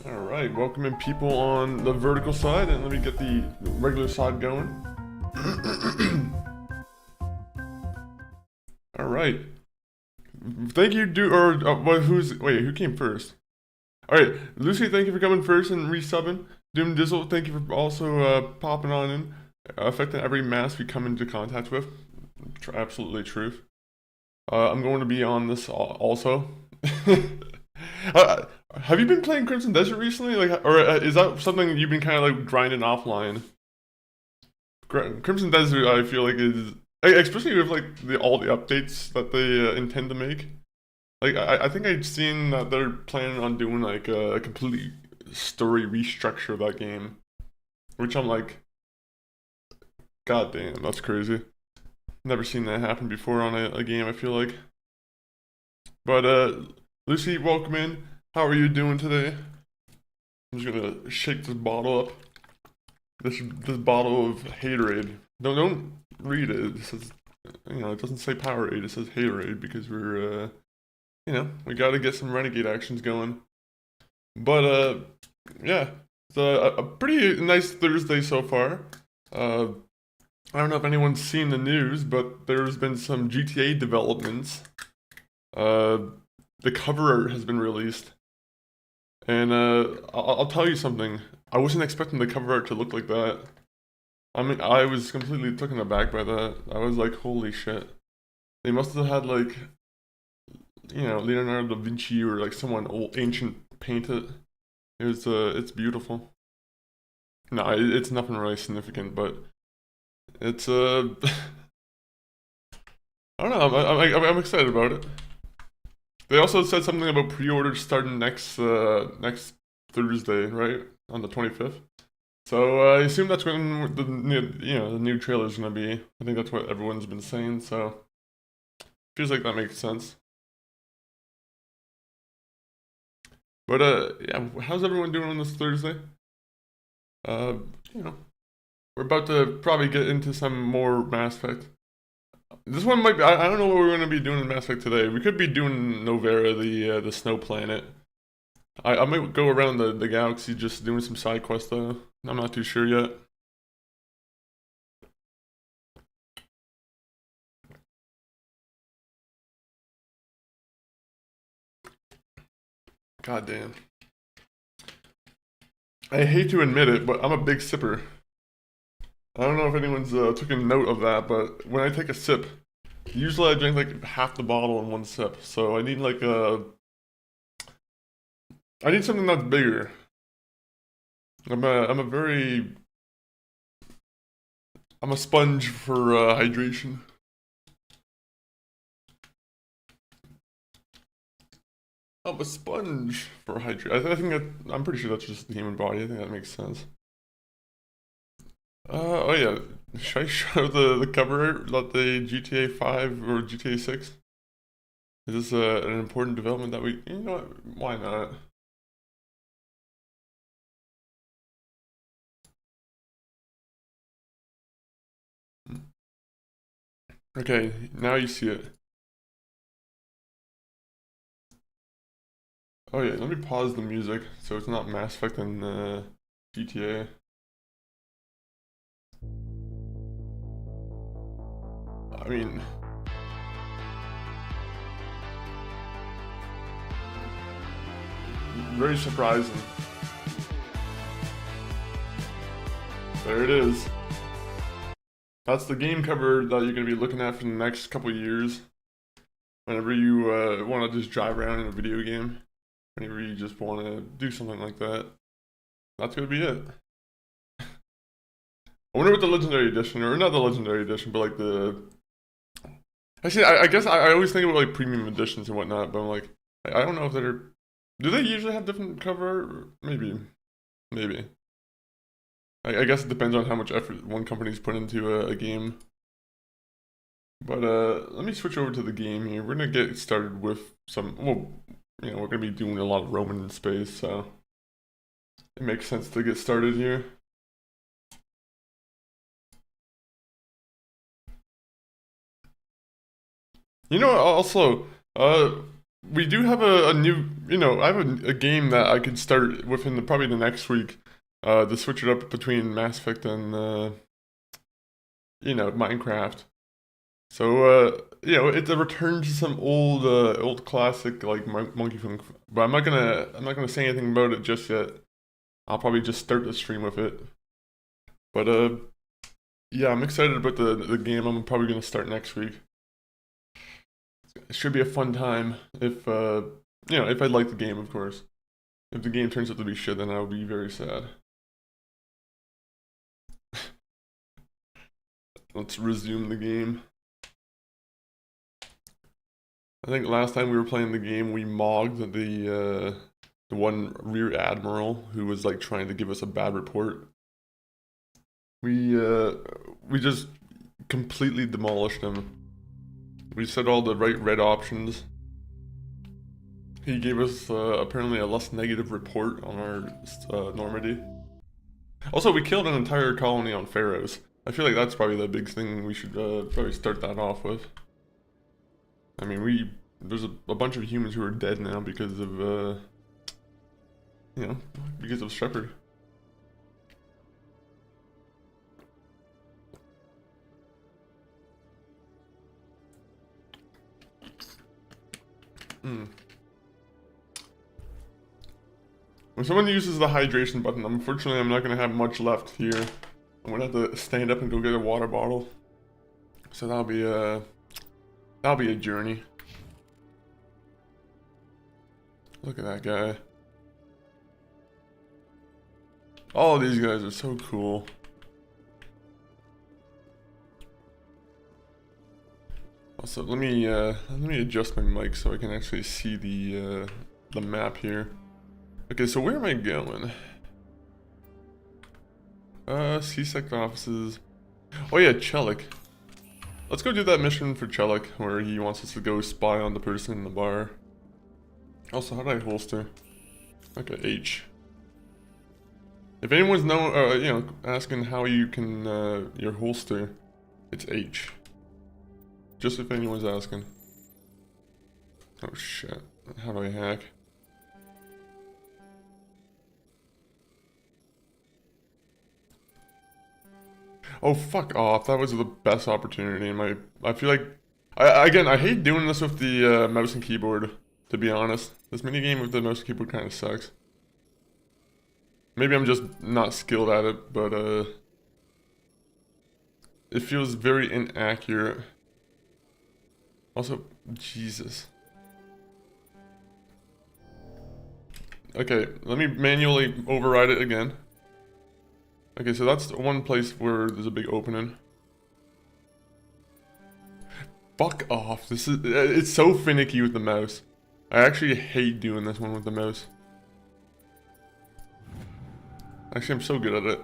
Alright, welcoming people on the vertical side, and let me get the regular side going. Alright. Thank you, who came first? Alright, Lucy, thank you for coming first and resubbing. Doom Dizzle, thank you for also popping on in. Affecting every mass we come into contact with. Absolutely truth. I'm going to be on this also. Have you been playing Crimson Desert recently? Or is that something you've been kind of like grinding offline? Crimson Desert, I feel like is, especially with like all the updates that they intend to make. Like I think I've seen that they're planning on doing like a complete story restructure of that game, which I'm like, god damn, that's crazy. Never seen that happen before on a game, I feel like. But Lucy, welcome in. How are you doing today? I'm just gonna shake this bottle up. This bottle of haterade. Don't read it. It says, it doesn't say Powerade. It says haterade because we're we gotta get some renegade actions going. But yeah, it's a pretty nice Thursday so far. I don't know if anyone's seen the news, but there's been some GTA developments. The cover art has been released. And I'll tell you something. I wasn't expecting the cover art to look like that. I mean, I was completely taken aback by that. I was like, holy shit. They must have had like, Leonardo da Vinci or like someone old ancient paint it. It's beautiful. No, it's nothing really significant, but it's I don't know. I'm excited about it. They also said something about pre-orders starting next Thursday, right, on the 25th. So I assume that's when the new trailer is gonna be. I think that's what everyone's been saying. So feels like that makes sense. But yeah, how's everyone doing on this Thursday? Uh, we're about to probably get into some more Mass Effect. This one might be. I don't know what we're going to be doing in Mass Effect today. We could be doing Novera, the snow planet. I might go around the galaxy just doing some side quests though. I'm not too sure yet. God damn. I hate to admit it, but I'm a big sipper. I don't know if anyone's taken note of that, but when I take a sip, usually I drink like half the bottle in one sip. So I need like I need something that's bigger. I'm a sponge for hydration. I'm a sponge for hydration. I think I'm pretty sure that's just the human body. I think that makes sense. Oh yeah. Should I show the cover art of the GTA 5 or GTA 6? Is this an important development that we... You know what? Why not? Okay, now you see it. Oh yeah, let me pause the music so it's not Mass Effect and GTA. I mean... Very surprising. There it is. That's the game cover that you're going to be looking at for the next couple years. Whenever you want to just drive around in a video game. Whenever you just want to do something like that. That's going to be it. I wonder what the Legendary Edition, or not the Legendary Edition, but like the... Actually, I guess I always think about like premium editions and whatnot, but I'm like, I don't know if they're... Do they usually have different cover? Maybe. Maybe. I guess it depends on how much effort one company's put into a game. But let me switch over to the game here. We're gonna get started with some, well, we're gonna be doing a lot of roaming in space, so it makes sense to get started here. You know what, also, we do have a new, you know, I have a game that I could start within probably the next week, to switch it up between Mass Effect and, you know, Minecraft. So, you know, it's a return to some old classic like Monkey Funk, but I'm not gonna say anything about it just yet. I'll probably just start the stream with it. But, yeah, I'm excited about the game. I'm probably gonna start next week. It should be a fun time if, you know, if I like the game, of course. If the game turns out to be shit, then I'll be very sad. Let's resume the game. I think last time we were playing the game, we mogged the one rear admiral who was like trying to give us a bad report. We just completely demolished him. We said all the right red options. He gave us apparently a less negative report on our Normandy. Also, we killed an entire colony on Pharaohs. I feel like that's probably the big thing we should probably start that off with. I mean, there's a bunch of humans who are dead now because of, you know, because of Shepard. When someone uses the hydration button, unfortunately I'm not going to have much left here. I'm going to have to stand up and go get a water bottle. So that'll be a journey. Look at that guy. All of these guys are so cool. Also, let me adjust my mic so I can actually see the map here. Okay, so where am I going? C-Sect offices. Oh yeah, Chelik. Let's go do that mission for Chelik, where he wants us to go spy on the person in the bar. Also, how do I holster? Okay, H. If anyone's you know, asking how you can, your holster, it's H. Just if anyone's asking. Oh shit, how do I hack? Oh, fuck off. That was the best opportunity in my... I feel like... Again, I hate doing this with the mouse and keyboard, to be honest. This minigame with the mouse and keyboard kind of sucks. Maybe I'm just not skilled at it, but, it feels very inaccurate. Also, Jesus. Okay, let me manually override it again. Okay, so that's one place where there's a big opening. Fuck off. This is... It's so finicky with the mouse. I actually hate doing this one with the mouse. Actually, I'm so good at it.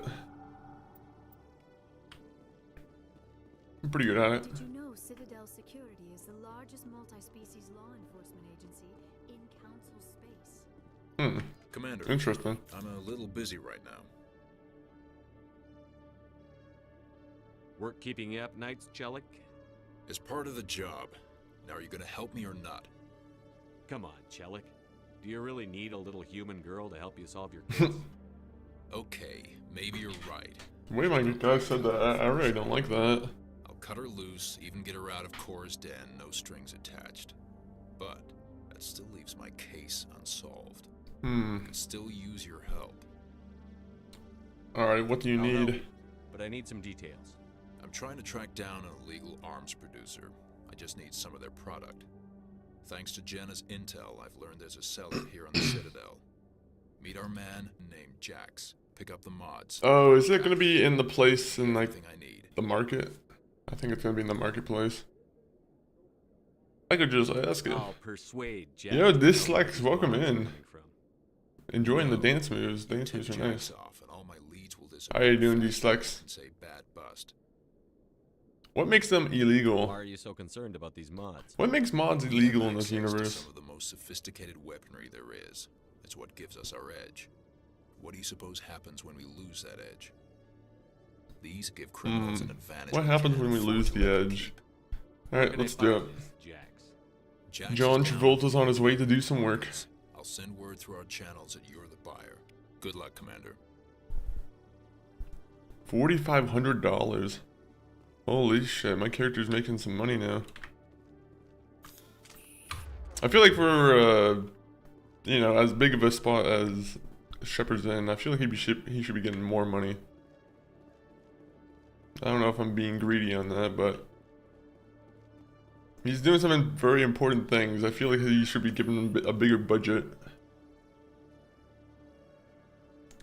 I'm pretty good at it. Did you know Citadel Security is the largest multi-species law enforcement agency in Council space? Commander, interesting. I'm a little busy right now. Work keeping you up nights, Chelik? It's part of the job. Now, are you gonna help me or not? Come on, Chelik. Do you really need a little human girl to help you solve your case? Okay, maybe you're right. The way my guy said that, I really don't like that. I'll cut her loose, even get her out of Cora's den, no strings attached. But that still leaves my case unsolved. I can still use your help. Alright, what do you need? Help, but I need some details. I'm trying to track down an illegal arms producer. I just need some of their product. Thanks to Jenna's intel, I've learned there's a seller here on the Citadel. Meet our man named Jax. Pick up the mods. Oh, is it gonna be in the place in like Everything I need. the market? I think it's gonna be in the marketplace. I could just ask it. I'll persuade Jack. Yo, Dyslex, welcome in. From. Enjoying the dance moves. Dance moves are Tip nice. Jax off and all my leads will How are you doing, fast Dyslex? and say bad bust. What makes them Why illegal? are you so concerned about these mods? What makes mods illegal in this Access to universe? Some of the most sophisticated weaponry there is. It's what gives us our edge. What do you suppose happens when we lose that edge? These give criminals an advantage. What happens when we lose the edge? Alright, let's do it. Jax. Jax John is down. Travolta's on his way to do some work. I'll send word through our channels that you're the buyer. Good luck, Commander. $4,500. Holy shit, my character's making some money now. I feel like for, you know, as big of a spot as Shepard's in, I feel like he should be getting more money. I don't know if I'm being greedy on that, but he's doing some very important things. I feel like he should be given him a bigger budget.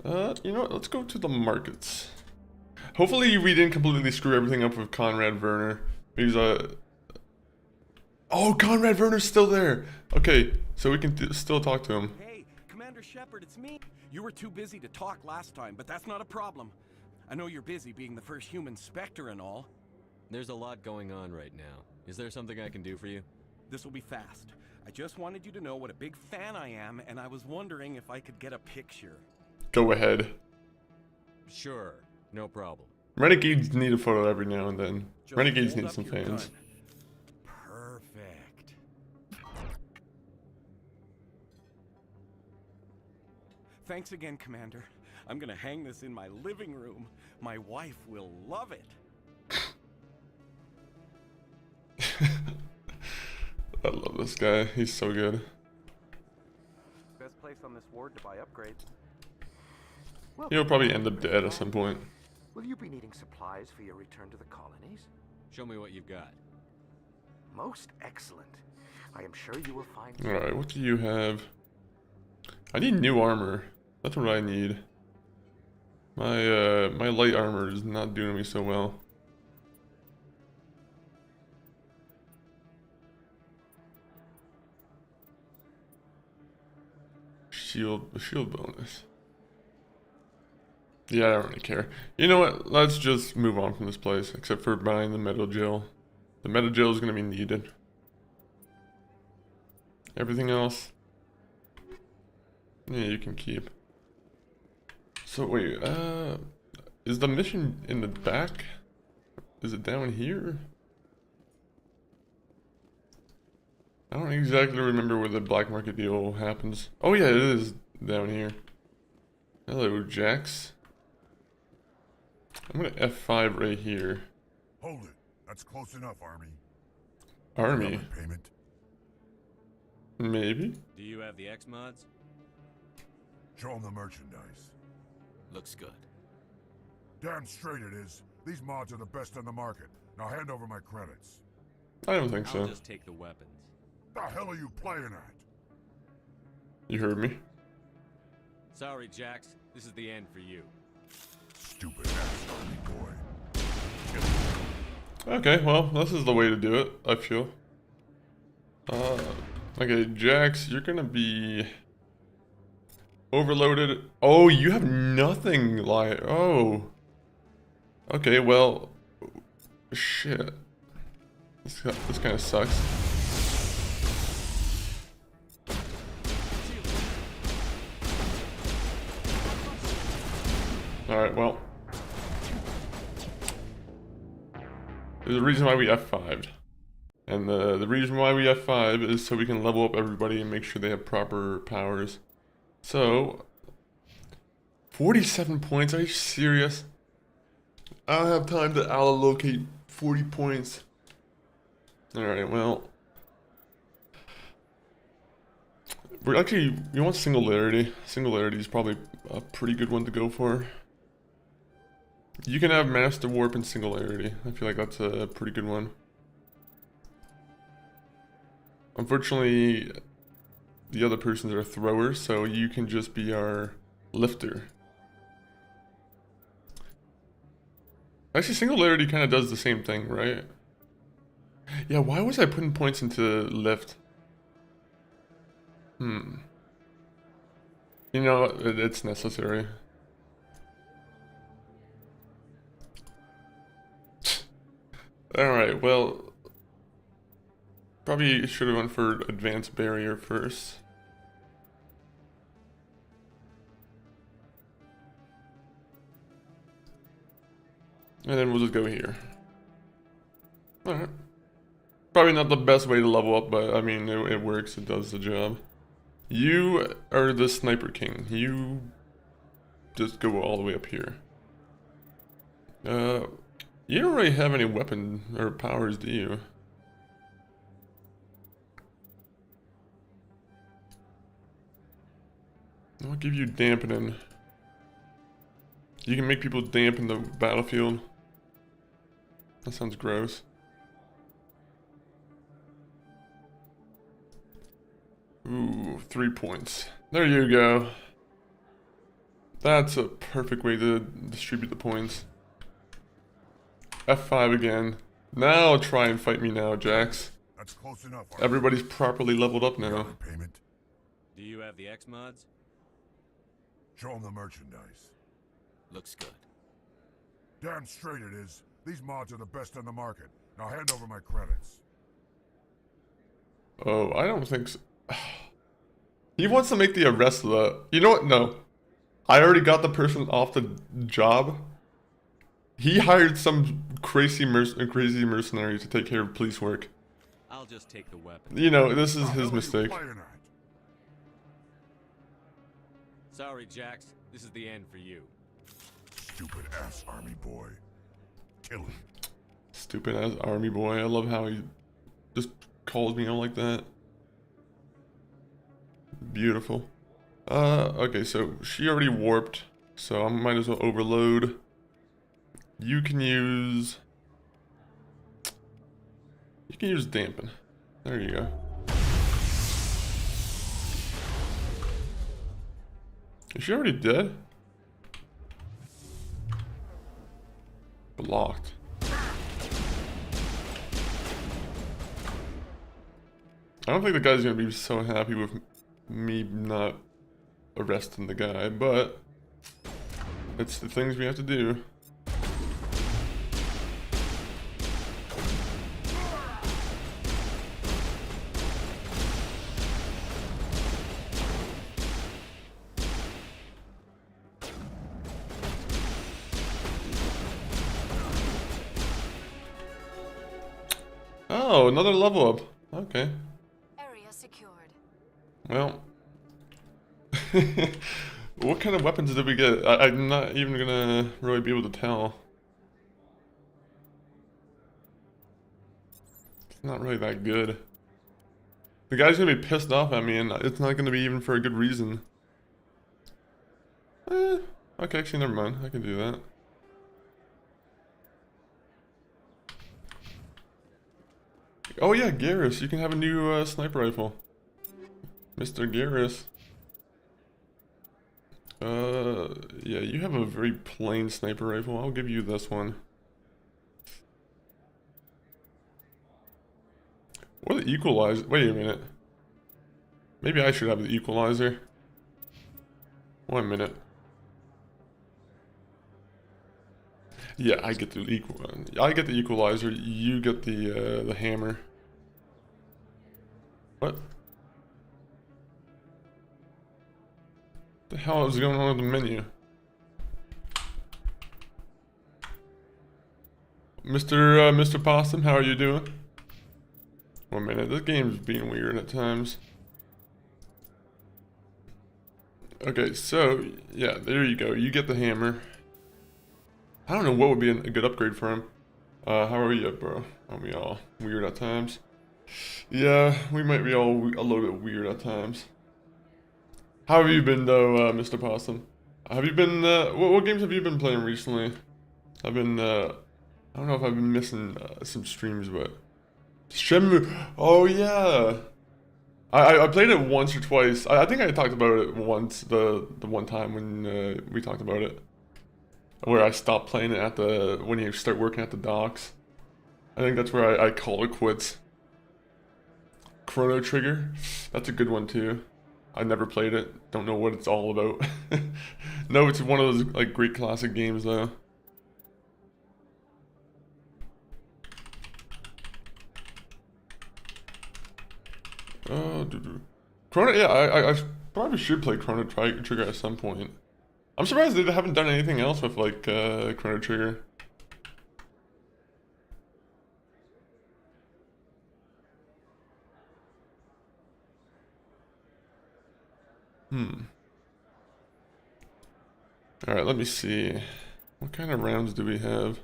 You know what? Let's go to the markets. Hopefully we didn't completely screw everything up with Conrad Werner. He's oh, Conrad Werner's still there. Okay, so we can still talk to him. Hey, Commander Shepard, it's me. You were too busy to talk last time, but that's not a problem. I know you're busy being the first human Spectre and all. There's a lot going on right now. Is there something I can do for you? This will be fast. I just wanted you to know what a big fan I am, and I was wondering if I could get a picture. Go ahead. Sure, no problem. Renegades need a photo every now and then. Just Renegades hold need up some your fans. gun. Perfect. Thanks again, Commander. I'm gonna hang this in my living room. My wife will love it. I love this guy. He's so good. Best place on this ward to buy upgrades. He'll probably end up dead at some point. Will you be needing supplies for your return to the colonies? Show me what you've got. Most excellent. I am sure you will find... Alright, what do you have? I need new armor. That's what I need. My light armor is not doing me so well. Shield bonus. Yeah, I don't really care. You know what? Let's just move on from this place, except for buying the metal gel. The metal gel is going to be needed. Everything else, yeah, you can keep. So wait, is the mission in the back? Is it down here? I don't exactly remember where the black market deal happens. Oh yeah, it is down here. Hello, Jax. I'm gonna F5 right here. Hold it. That's close enough, Army. Army? Government payment. Maybe? Do you have the X mods? Show 'em the merchandise. Looks good. Damn straight it is. These mods are the best on the market. Now hand over my credits. I don't think I'll so. just take the weapons. The hell are you playing at? You heard me? Sorry, Jax. This is the end for you. Stupid ass Army boy. Okay, well, this is the way to do it, I feel. Okay, Jax, you're gonna be overloaded. Oh, you have nothing like. Oh. Okay, well. Shit. This kind of sucks. Alright, well. There's a reason why we F5'd. And the reason why we F5 is so we can level up everybody and make sure they have proper powers. So, 47 points, are you serious? I don't have time to allocate 40 points. Alright, well. We're actually, we want Singularity. Singularity is probably a pretty good one to go for. You can have Master Warp and Singularity. I feel like that's a pretty good one. Unfortunately, the other persons are throwers, so you can just be our lifter. Actually, Singularity kind of does the same thing, right? Yeah, why was I putting points into lift? You know, it's necessary. Alright, well... Probably should have went for advanced barrier first. And then we'll just go here. Alright. Probably not the best way to level up, but I mean, it works. It does the job. You are the Sniper King. You just go all the way up here. You don't really have any weapon or powers, do you? I'll give you dampening. You can make people dampen the battlefield. That sounds gross. Ooh, 3 points. There you go. That's a perfect way to distribute the points. F5 again. Now try and fight me now, Jax. That's close enough. Everybody's properly leveled up now. Payment. Do you have the X mods? Show them the merchandise. Looks good. Damn straight it is. These mods are the best on the market. Now hand over my credits. Oh, I don't think so. He wants to make the arrest of the... You know what? No. I already got the person off the job. He hired some crazy mercenary to take care of police work. I'll just take the weapon. You know, this is How his the hell are you mistake. playing at? Sorry, Jax. This is the end for you. Stupid ass army boy. Kill him. Stupid ass army boy. I love how he just calls me out like that. Beautiful. Okay, so she already warped, so I might as well overload. You can use dampen. There you go. Is she already dead? Blocked. I don't think the guy's gonna be so happy with me not arresting the guy, but it's the things we have to do. Oh, another level up. Okay. Area secured. Well, what kind of weapons did we get? I'm not even gonna really be able to tell. It's not really that good. The guy's gonna be pissed off at me, and it's not gonna be even for a good reason. Okay, actually, never mind. I can do that. Oh yeah, Garrus, you can have a new sniper rifle. Mr. Garrus. Yeah, you have a very plain sniper rifle. I'll give you this one. What are the equalizer? Wait a minute. Maybe I should have the equalizer. 1 minute. Yeah, I get the equalizer. You get the hammer. What? The hell is going on with the menu? Mr. Possum, how are you doing? 1 minute, this game's being weird at times. Okay, so, yeah, there you go. You get the hammer. I don't know what would be a good upgrade for him. How are you, bro? Are we all weird at times? Yeah, we might be all a little bit weird at times. How have you been, though, Mr. Possum? Have you been, what games have you been playing recently? I've been, I don't know if I've been missing some streams, but... Shenmue! Oh, yeah! I played it once or twice. I think I talked about it once, the one time when we talked about it. Where I stopped playing it when you start working at the docks. I think that's where I call it quits. Chrono Trigger, that's a good one too. I never played it, don't know what it's all about. No, it's one of those like great classic games though. Chrono, yeah, I probably should play Chrono Trigger at some point. I'm surprised they haven't done anything else with like Chrono Trigger. Alright, let me see. What kind of rounds do we have?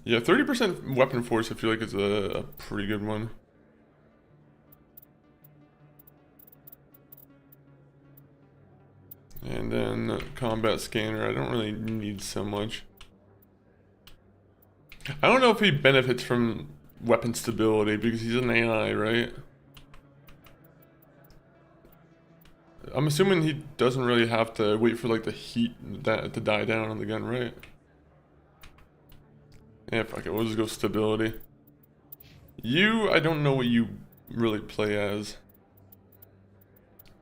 Yeah, 30% weapon force I feel like is a pretty good one. And then combat scanner, I don't really need so much. I don't know if he benefits from weapon stability because he's an AI, right? I'm assuming he doesn't really have to wait for like the heat to die down on the gun, right? Yeah, fuck it, we'll just go stability. You, I don't know what you really play as.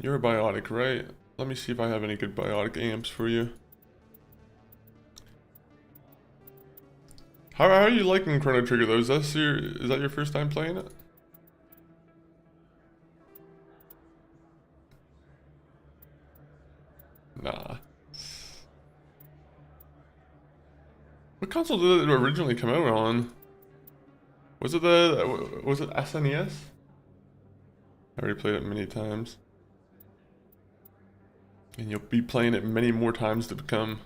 You're a biotic, right? Let me see if I have any good biotic amps for you. How are you liking Chrono Trigger though? Is that your first time playing it? Nah. What console did it originally come out on? Was it SNES? I already played it many times. And you'll be playing it many more times to become.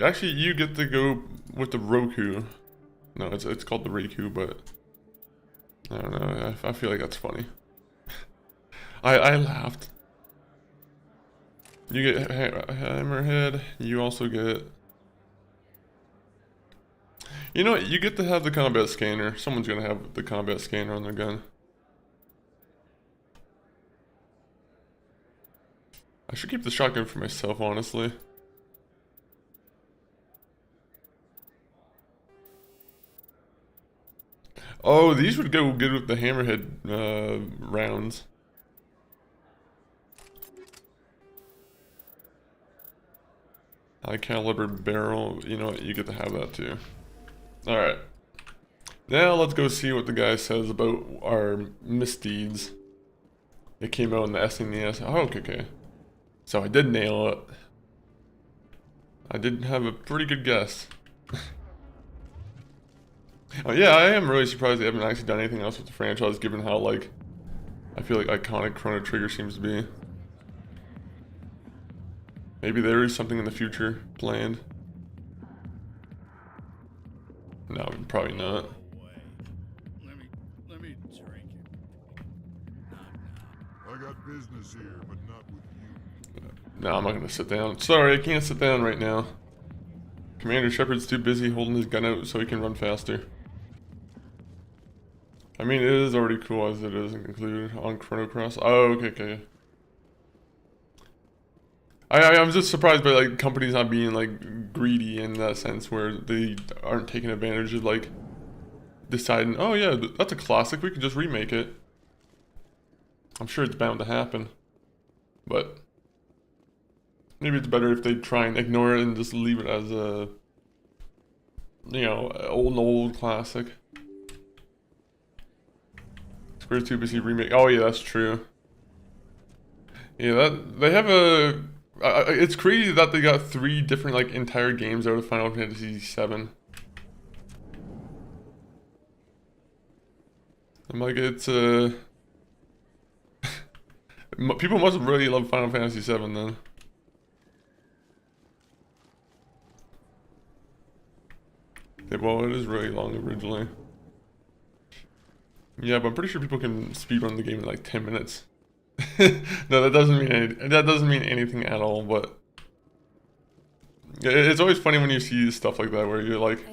Actually, you get to go with the Roku. No, it's called the Roku, but I don't know. I feel like that's funny. I laughed. You get Hammerhead. You also get. You know what? You get to have the combat scanner. Someone's gonna have the combat scanner on their gun. I should keep the shotgun for myself, honestly. Oh, these would go good with the Hammerhead rounds. High caliber barrel, you know what, you get to have that too. Alright. Now let's go see what the guy says about our misdeeds. It came out in the SNES. Oh, okay. So I did nail it. I did have a pretty good guess. Oh yeah, I am really surprised they haven't actually done anything else with the franchise, given how, like, I feel like iconic Chrono Trigger seems to be. Maybe there is something in the future planned. No, probably not. Let me drink it. I got business here, but not with you. No, I'm not gonna sit down. Sorry, I can't sit down right now. Commander Shepard's too busy holding his gun out so he can run faster. I mean, it is already cool as it is included on Chrono Cross. Oh, okay. I'm just surprised by, like, companies not being, like, greedy in that sense, where they aren't taking advantage of, like, deciding, oh yeah, that's a classic, we can just remake it. I'm sure it's bound to happen. But maybe it's better if they try and ignore it and just leave it as a, you know, old classic. Square's too busy remake. Oh yeah, that's true. Yeah, that they have a. It's crazy that they got 3 different, like, entire games out of Final Fantasy VII. I'm like, it's people must really love Final Fantasy VII then. Yeah, well, it is really long originally. Yeah, but I'm pretty sure people can speedrun the game in like 10 minutes. No, that doesn't mean anything at all, but it's always funny when you see stuff like that where you're like,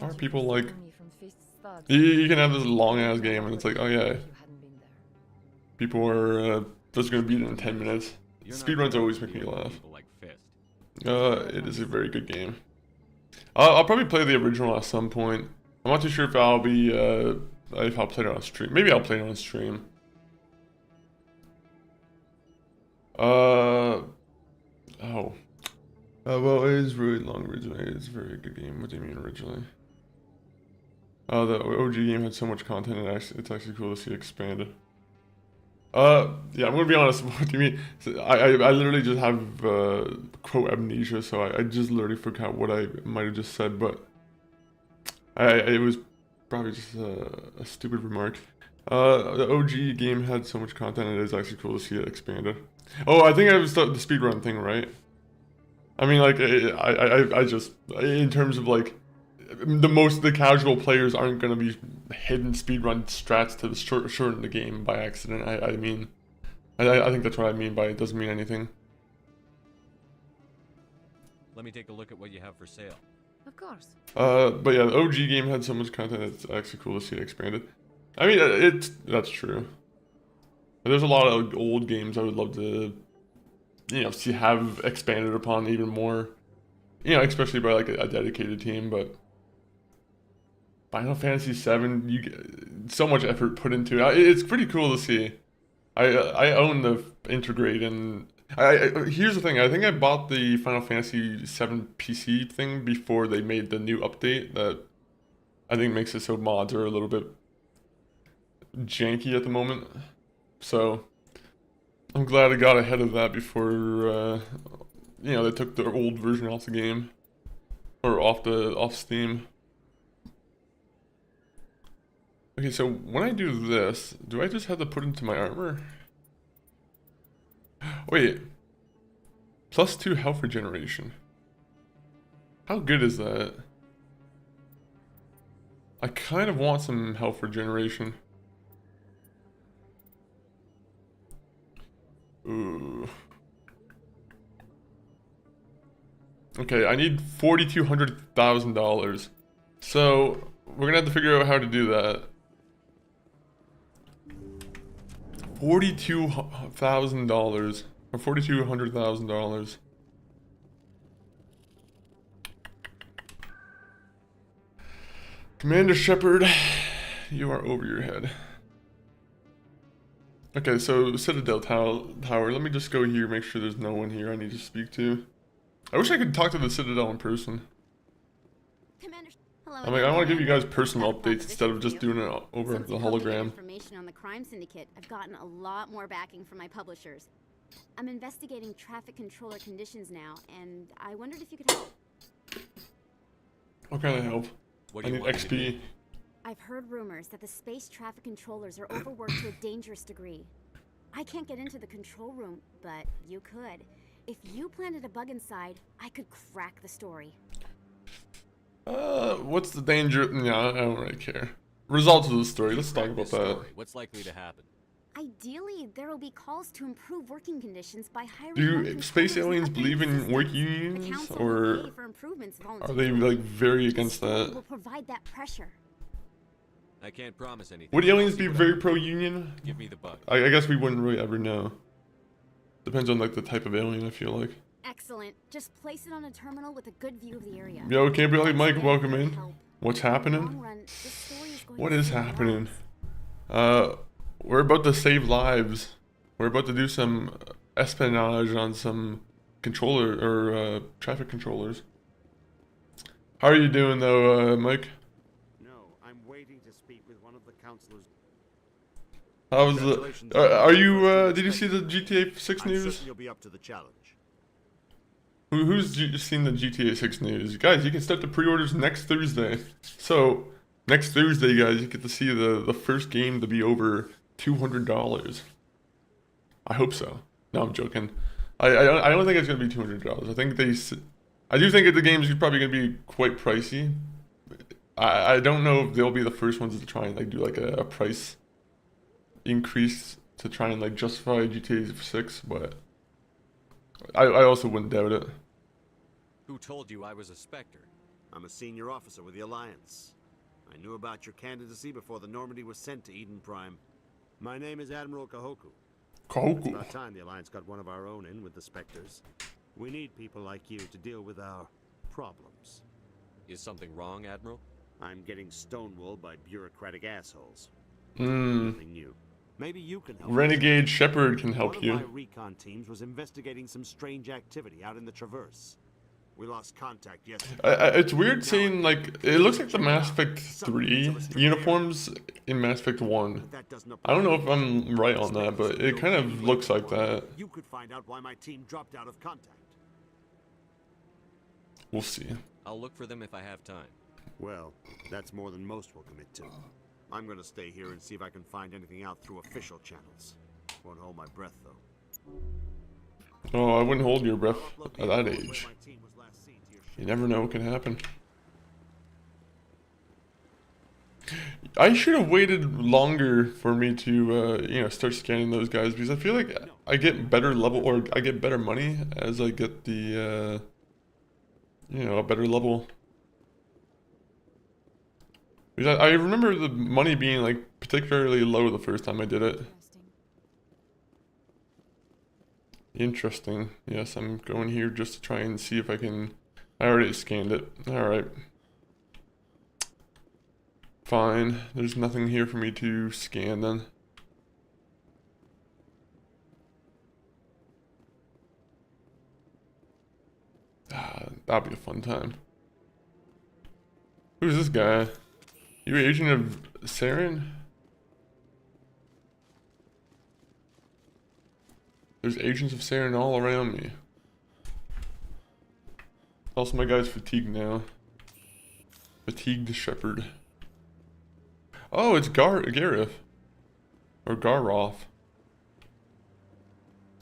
are people like, you can have this long ass game and it's like, oh yeah, people are just gonna beat it in 10 minutes. Speedruns always make me laugh. It is a very good game. I'll probably play the original at some point. I'm not too sure if I'll be if I'll play it on stream. Maybe I'll play it on stream. Well, it is really long originally. It's a very good game. What do you mean originally? The OG game had so much content, and it's actually cool to see it expanded. Yeah, I'm gonna be honest. What do you mean? So I literally just have quote amnesia, so I just literally forgot what I might have just said, but it was probably just a stupid remark. The OG game had so much content, and it is actually cool to see it expanded. Oh, I think I was the speedrun thing, right? I mean, like, I just, in terms of like, the casual players aren't gonna be hidden speedrun strats to shorten the game by accident. I mean, I think that's what I mean by it doesn't mean anything. Let me take a look at what you have for sale. Of course. But yeah, the OG game had so much content, it's actually cool to see it expanded. I mean, that's true. There's a lot of old games I would love to, you know, see have expanded upon even more. You know, especially by like a dedicated team, but Final Fantasy VII, you get so much effort put into it. It's pretty cool to see. I own the Integrate, and here's the thing. I think I bought the Final Fantasy VII PC thing before they made the new update that I think makes it so mods are a little bit janky at the moment. So I'm glad I got ahead of that before you know, they took the old version off the game or off Steam. Okay, so when I do this, do I just have to put into my armor? Wait. +2 health regeneration. How good is that? I kind of want some health regeneration. Ooh. Okay, I need $4,200,000. So we're gonna have to figure out how to do that. $42,000 or $4,200,000. Commander Shepard, you are over your head. Okay, so Citadel Tower. Let me just go here, make sure there's no one here I need to speak to. I wish I could talk to the Citadel in person. Commander, hello. I'm like, I want to give you guys personal updates instead of just doing it over Since the you helped me get hologram. information on the crime syndicate, I've gotten a lot more backing from my publishers. I'm investigating traffic controller conditions now, and I wondered if you could help. What kind of help? What I do you need want me to do? XP. I've heard rumors that the space traffic controllers are overworked to a dangerous degree. I can't get into the control room, but you could. If you planted a bug inside, I could crack the story. What's the danger? Yeah, I don't really care. Results of the story. Let's talk about that. What's likely to happen? Ideally, there will be calls to improve working conditions by hiring Do more space controllers aliens and believe in upgrading work systems. The unions, council or will pay for improvements are they like very against The story that? will provide that pressure. I can't promise anything. Would but I'll aliens see be what very I can do. pro-union? Give me the bug. I guess we wouldn't really ever know. Depends on like the type of alien, I feel like. Excellent. Just place it on a terminal with a good view of the area. Yo, Gabriel, That's Mike, very welcome good in. help. What's In the happening? long run, this story is going What to is save happening? lives. We're about to save lives. We're about to do some espionage on some controller or traffic controllers. How are you doing though, Mike? No, I'm waiting to speak with one of the counselors. How's the? Congratulations. Are you? Did you see the GTA 6 I'm news? certain you'll be up to the challenge. Who's seen the GTA 6 news? Guys, you can start the pre-orders next Thursday. So next Thursday, guys, you get to see the first game to be over $200. I hope so. No, I'm joking. I don't think it's gonna be $200. I think I do think that the game's probably gonna be quite pricey. I don't know if they'll be the first ones to try and like do like a price increase to try and like justify GTA 6, but I also wouldn't doubt it. Who told you I was a Spectre? I'm a senior officer with the Alliance. I knew about your candidacy before the Normandy was sent to Eden Prime. My name is Admiral Kahoku. It's Koku. about time the Alliance got one of our own in with the Spectres. We need people like you to deal with our problems. Is something wrong, Admiral? I'm getting stonewalled by bureaucratic assholes. Hmm. Nothing new. Maybe you can help. Renegade Shepard can help One of my you. recon teams was investigating some strange activity out in the Traverse. We lost contact yesterday. It's weird seeing, like, it looks like the Mass Effect 3 uniforms in Mass Effect 1. But that doesn't I don't know if apply. I'm right on that, but it kind of looks like that. You could find out why my team dropped out of contact. We'll see. I'll look for them if I have time. Well, that's more than most will commit to. I'm gonna stay here and see if I can find anything out through official channels. Won't hold my breath, though. Oh, I wouldn't hold your breath at that age. You never know what can happen. I should have waited longer for me to, you know, start scanning those guys, because I feel like I get better level, or I get better money as I get the, you know, a better level. Because I remember the money being, like, particularly low the first time I did it. Interesting. Yes, I'm going here just to try and see if I can... I already scanned it. Alright. Fine. There's nothing here for me to scan then. Ah, that'll be a fun time. Who's this guy? You agent of Saren? There's agents of Saren all around me. Also, my guy's fatigued now. Fatigued Shepard. Oh, it's Gareth. Or Garoth.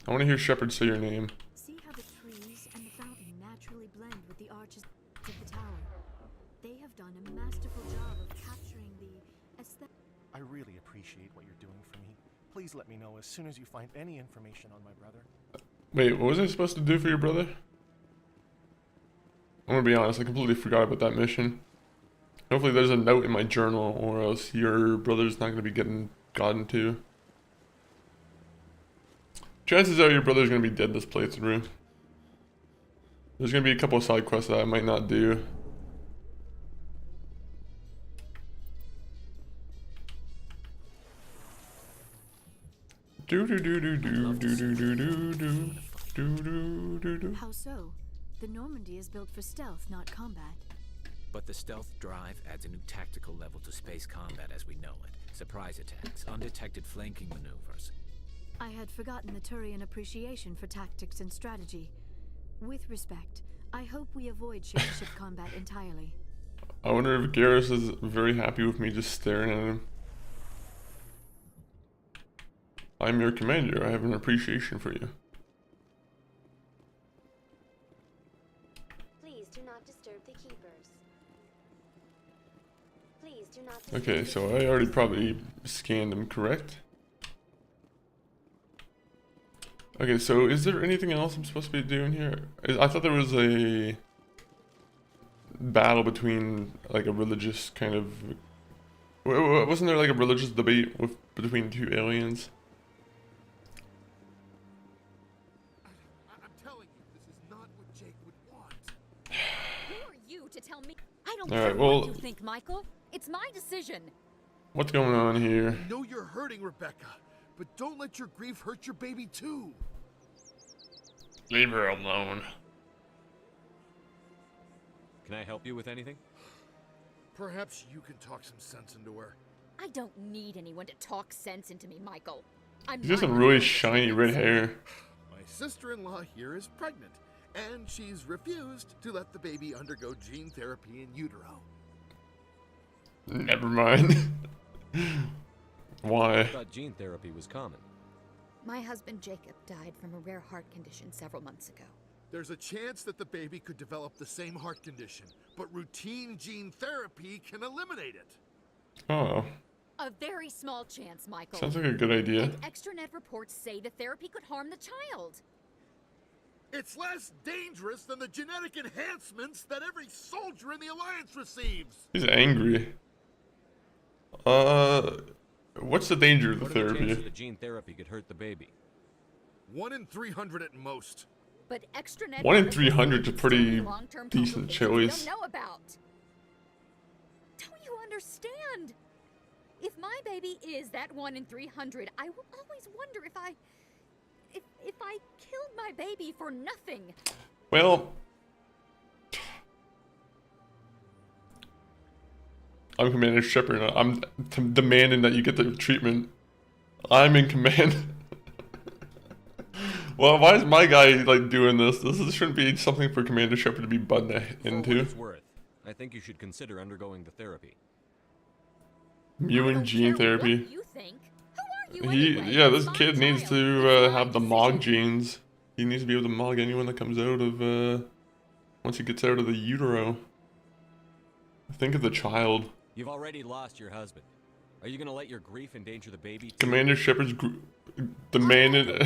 I want to hear Shepard say your name. See how the trees and the fountain naturally blend with the arches of the tower. They have done a masterful job of capturing the aesthetic. I really appreciate what you're doing for me. Please let me know as soon as you find any information on my brother. Wait, what was I supposed to do for your brother? I'm gonna be honest, I completely forgot about that mission. Hopefully there's a note in my journal, or else your brother's not gonna be getting gotten to. Chances are your brother's gonna be dead this playthrough. There's gonna be a couple of side quests that I might not do. How so? The Normandy is built for stealth, not combat. But the stealth drive adds a new tactical level to space combat as we know it. Surprise attacks, undetected flanking maneuvers. I had forgotten the Turian appreciation for tactics and strategy. With respect, I hope we avoid ship-to-ship combat entirely. I wonder if Garrus is very happy with me just staring at him. I'm your commander. I have an appreciation for you. Please do not disturb the keepers. Please do not. Okay, so I already probably scanned them, correct? Okay, so is there anything else I'm supposed to be doing here? I thought there was a battle between, like, a religious kind of... Wasn't there, like, a religious debate between two aliens? I'm telling you, this is not what Jake would want. Who are you to tell me? I don't Alright, care well... what you think, Michael. It's my decision. What's going on here? I know you're hurting, Rebecca, but don't let your grief hurt your baby too. Leave her alone. Can I help you with anything? Perhaps you can talk some sense into her. I don't need anyone to talk sense into me, Michael. He's got some really shiny red hair. My sister-in-law here is pregnant, and she's refused to let the baby undergo gene therapy in utero. Never mind. Why? I thought gene therapy was common. My husband Jacob died from a rare heart condition several months ago. There's a chance that the baby could develop the same heart condition, but routine gene therapy can eliminate it. Oh. A very small chance, Michael. Sounds like a good idea. And extranet reports say the therapy could harm the child. It's less dangerous than the genetic enhancements that every soldier in the Alliance receives. He's angry. What's the danger of the What are the therapy? chances that gene therapy could hurt the baby? 1 in 300 at most. But extranet 1 in 300 is a pretty long-term decent complications choice. we don't know about. Don't you understand? If my baby is that 1 in 300, I will always wonder if I killed my baby for nothing. Well, I'm Commander Shepard. I'm demanding that you get the treatment. I'm in command. Well, why is my guy like doing this? This shouldn't be something for Commander Shepard to be butting into. For what it's worth, I think you should consider undergoing the therapy. Mutant gene therapy. What you think? Who are you anyway? Yeah, this It's kid my needs child. to It's my have the decision. Mog genes. He needs to be able to Mog anyone that comes out of once he gets out of the utero. Think of the child. You've already lost your husband. Are you gonna let your grief endanger the baby too? Commander Shepard's demanded.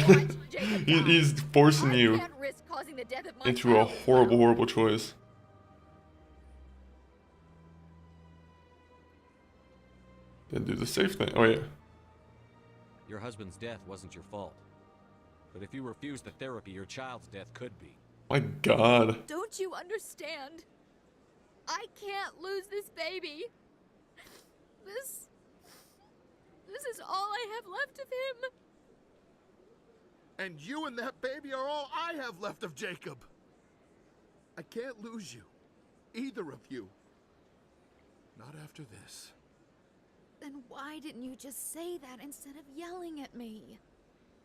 He's forcing you I can't risk causing the death of my into a child. horrible, horrible choice. Then do the safe thing. Oh yeah. Your husband's death wasn't your fault. But if you refuse the therapy, your child's death could be. My God. Don't you understand? I can't lose this baby. This is all I have left of him. And you and that baby are all I have left of Jacob. I can't lose you. Either of you. Not after this. Then why didn't you just say that instead of yelling at me?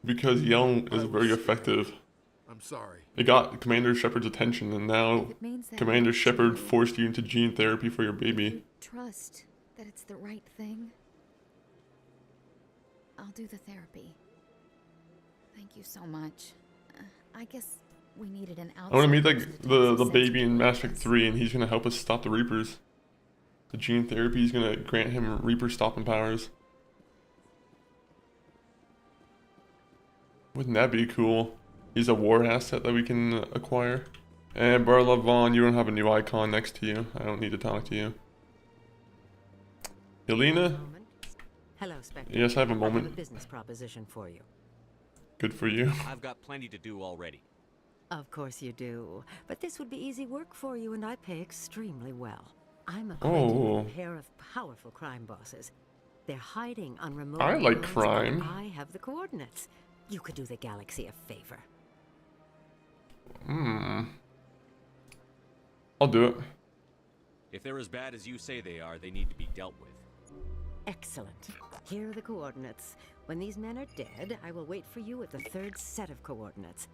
Because yelling is very effective. I'm sorry. It got Commander Shepard's attention, and now It means that Commander Shepard forced you into gene therapy for your baby. trust that it's the right thing. I'll do the therapy. Thank you so much. I guess we needed an outside. I want to meet person like to the take baby in sense Mass of Effect this. 3, and he's gonna help us stop the Reapers. The gene therapy is gonna grant him Reaper stopping powers. Wouldn't that be cool? He's a war asset that we can acquire. And Barla Vaughn, you don't have a new icon next to you. I don't need to talk to you. Helena? Hello, Spectre. Yes, I have a I have moment. a business proposition for you. Good for you. I've got plenty to do already. Of course you do. But this would be easy work for you, and I pay extremely well. I'm Oh. acquainted with a pair of powerful crime bosses. They're hiding on remote I like worlds, crime. and I have the coordinates. You could do the galaxy a favor. I'll do it. If they're as bad as you say they are, they need to be dealt with. Excellent. Here are the coordinates. When these men are dead, I will wait for you at the third set of coordinates.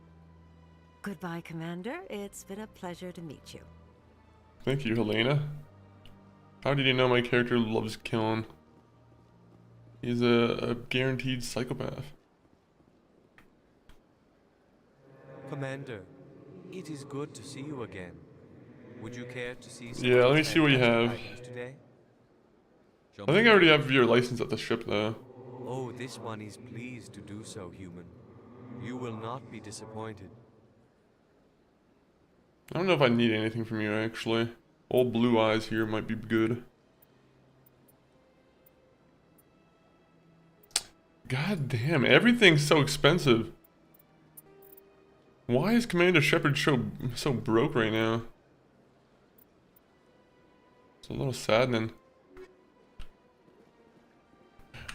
Goodbye, Commander. It's been a pleasure to meet you. Thank you, Helena. How did you know my character loves killing? He's a guaranteed psychopath. Commander, it is good to see you again. Would you care to see some Yeah, of let me these see what you fantastic have. items today? I think I already have your license at the ship, though. Oh, this one is pleased to do so, human. You will not be disappointed. I don't know if I need anything from you, actually. Old Blue Eyes here might be good. God damn, everything's so expensive. Why is Commander Shepard so broke right now? It's a little saddening.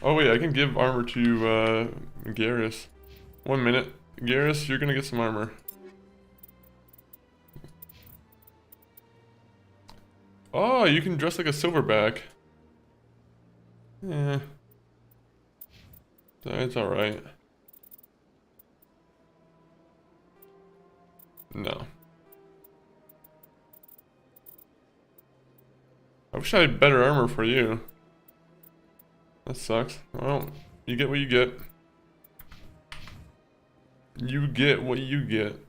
Oh wait, I can give armor to Garrus. 1 minute. Garrus, you're gonna get some armor. Oh, you can dress like a silverback. Yeah. That's alright. No. I wish I had better armor for you. That sucks. Well, you get what you get. You get what you get.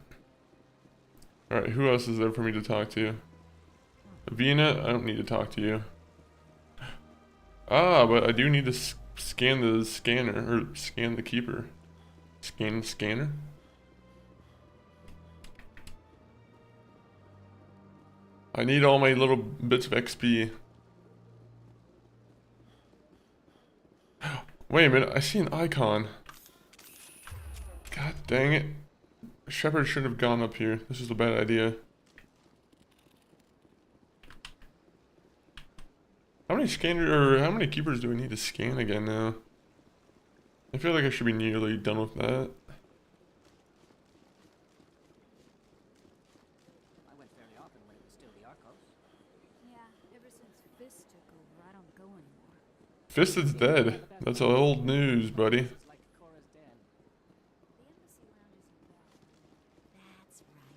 Alright, who else is there for me to talk to? Vina, I don't need to talk to you. Ah, but I do need to scan the scanner, or scan the keeper. Scan the scanner? I need all my little bits of XP. Wait a minute, I see an icon. God dang it. Shepard should have gone up here. This is a bad idea. How many how many keepers do we need to scan again now? I feel like I should be nearly done with that. I went fairly often when it was still the Arcos. Yeah, ever since Fist took over, I don't Fisted's dead. That's old news, buddy.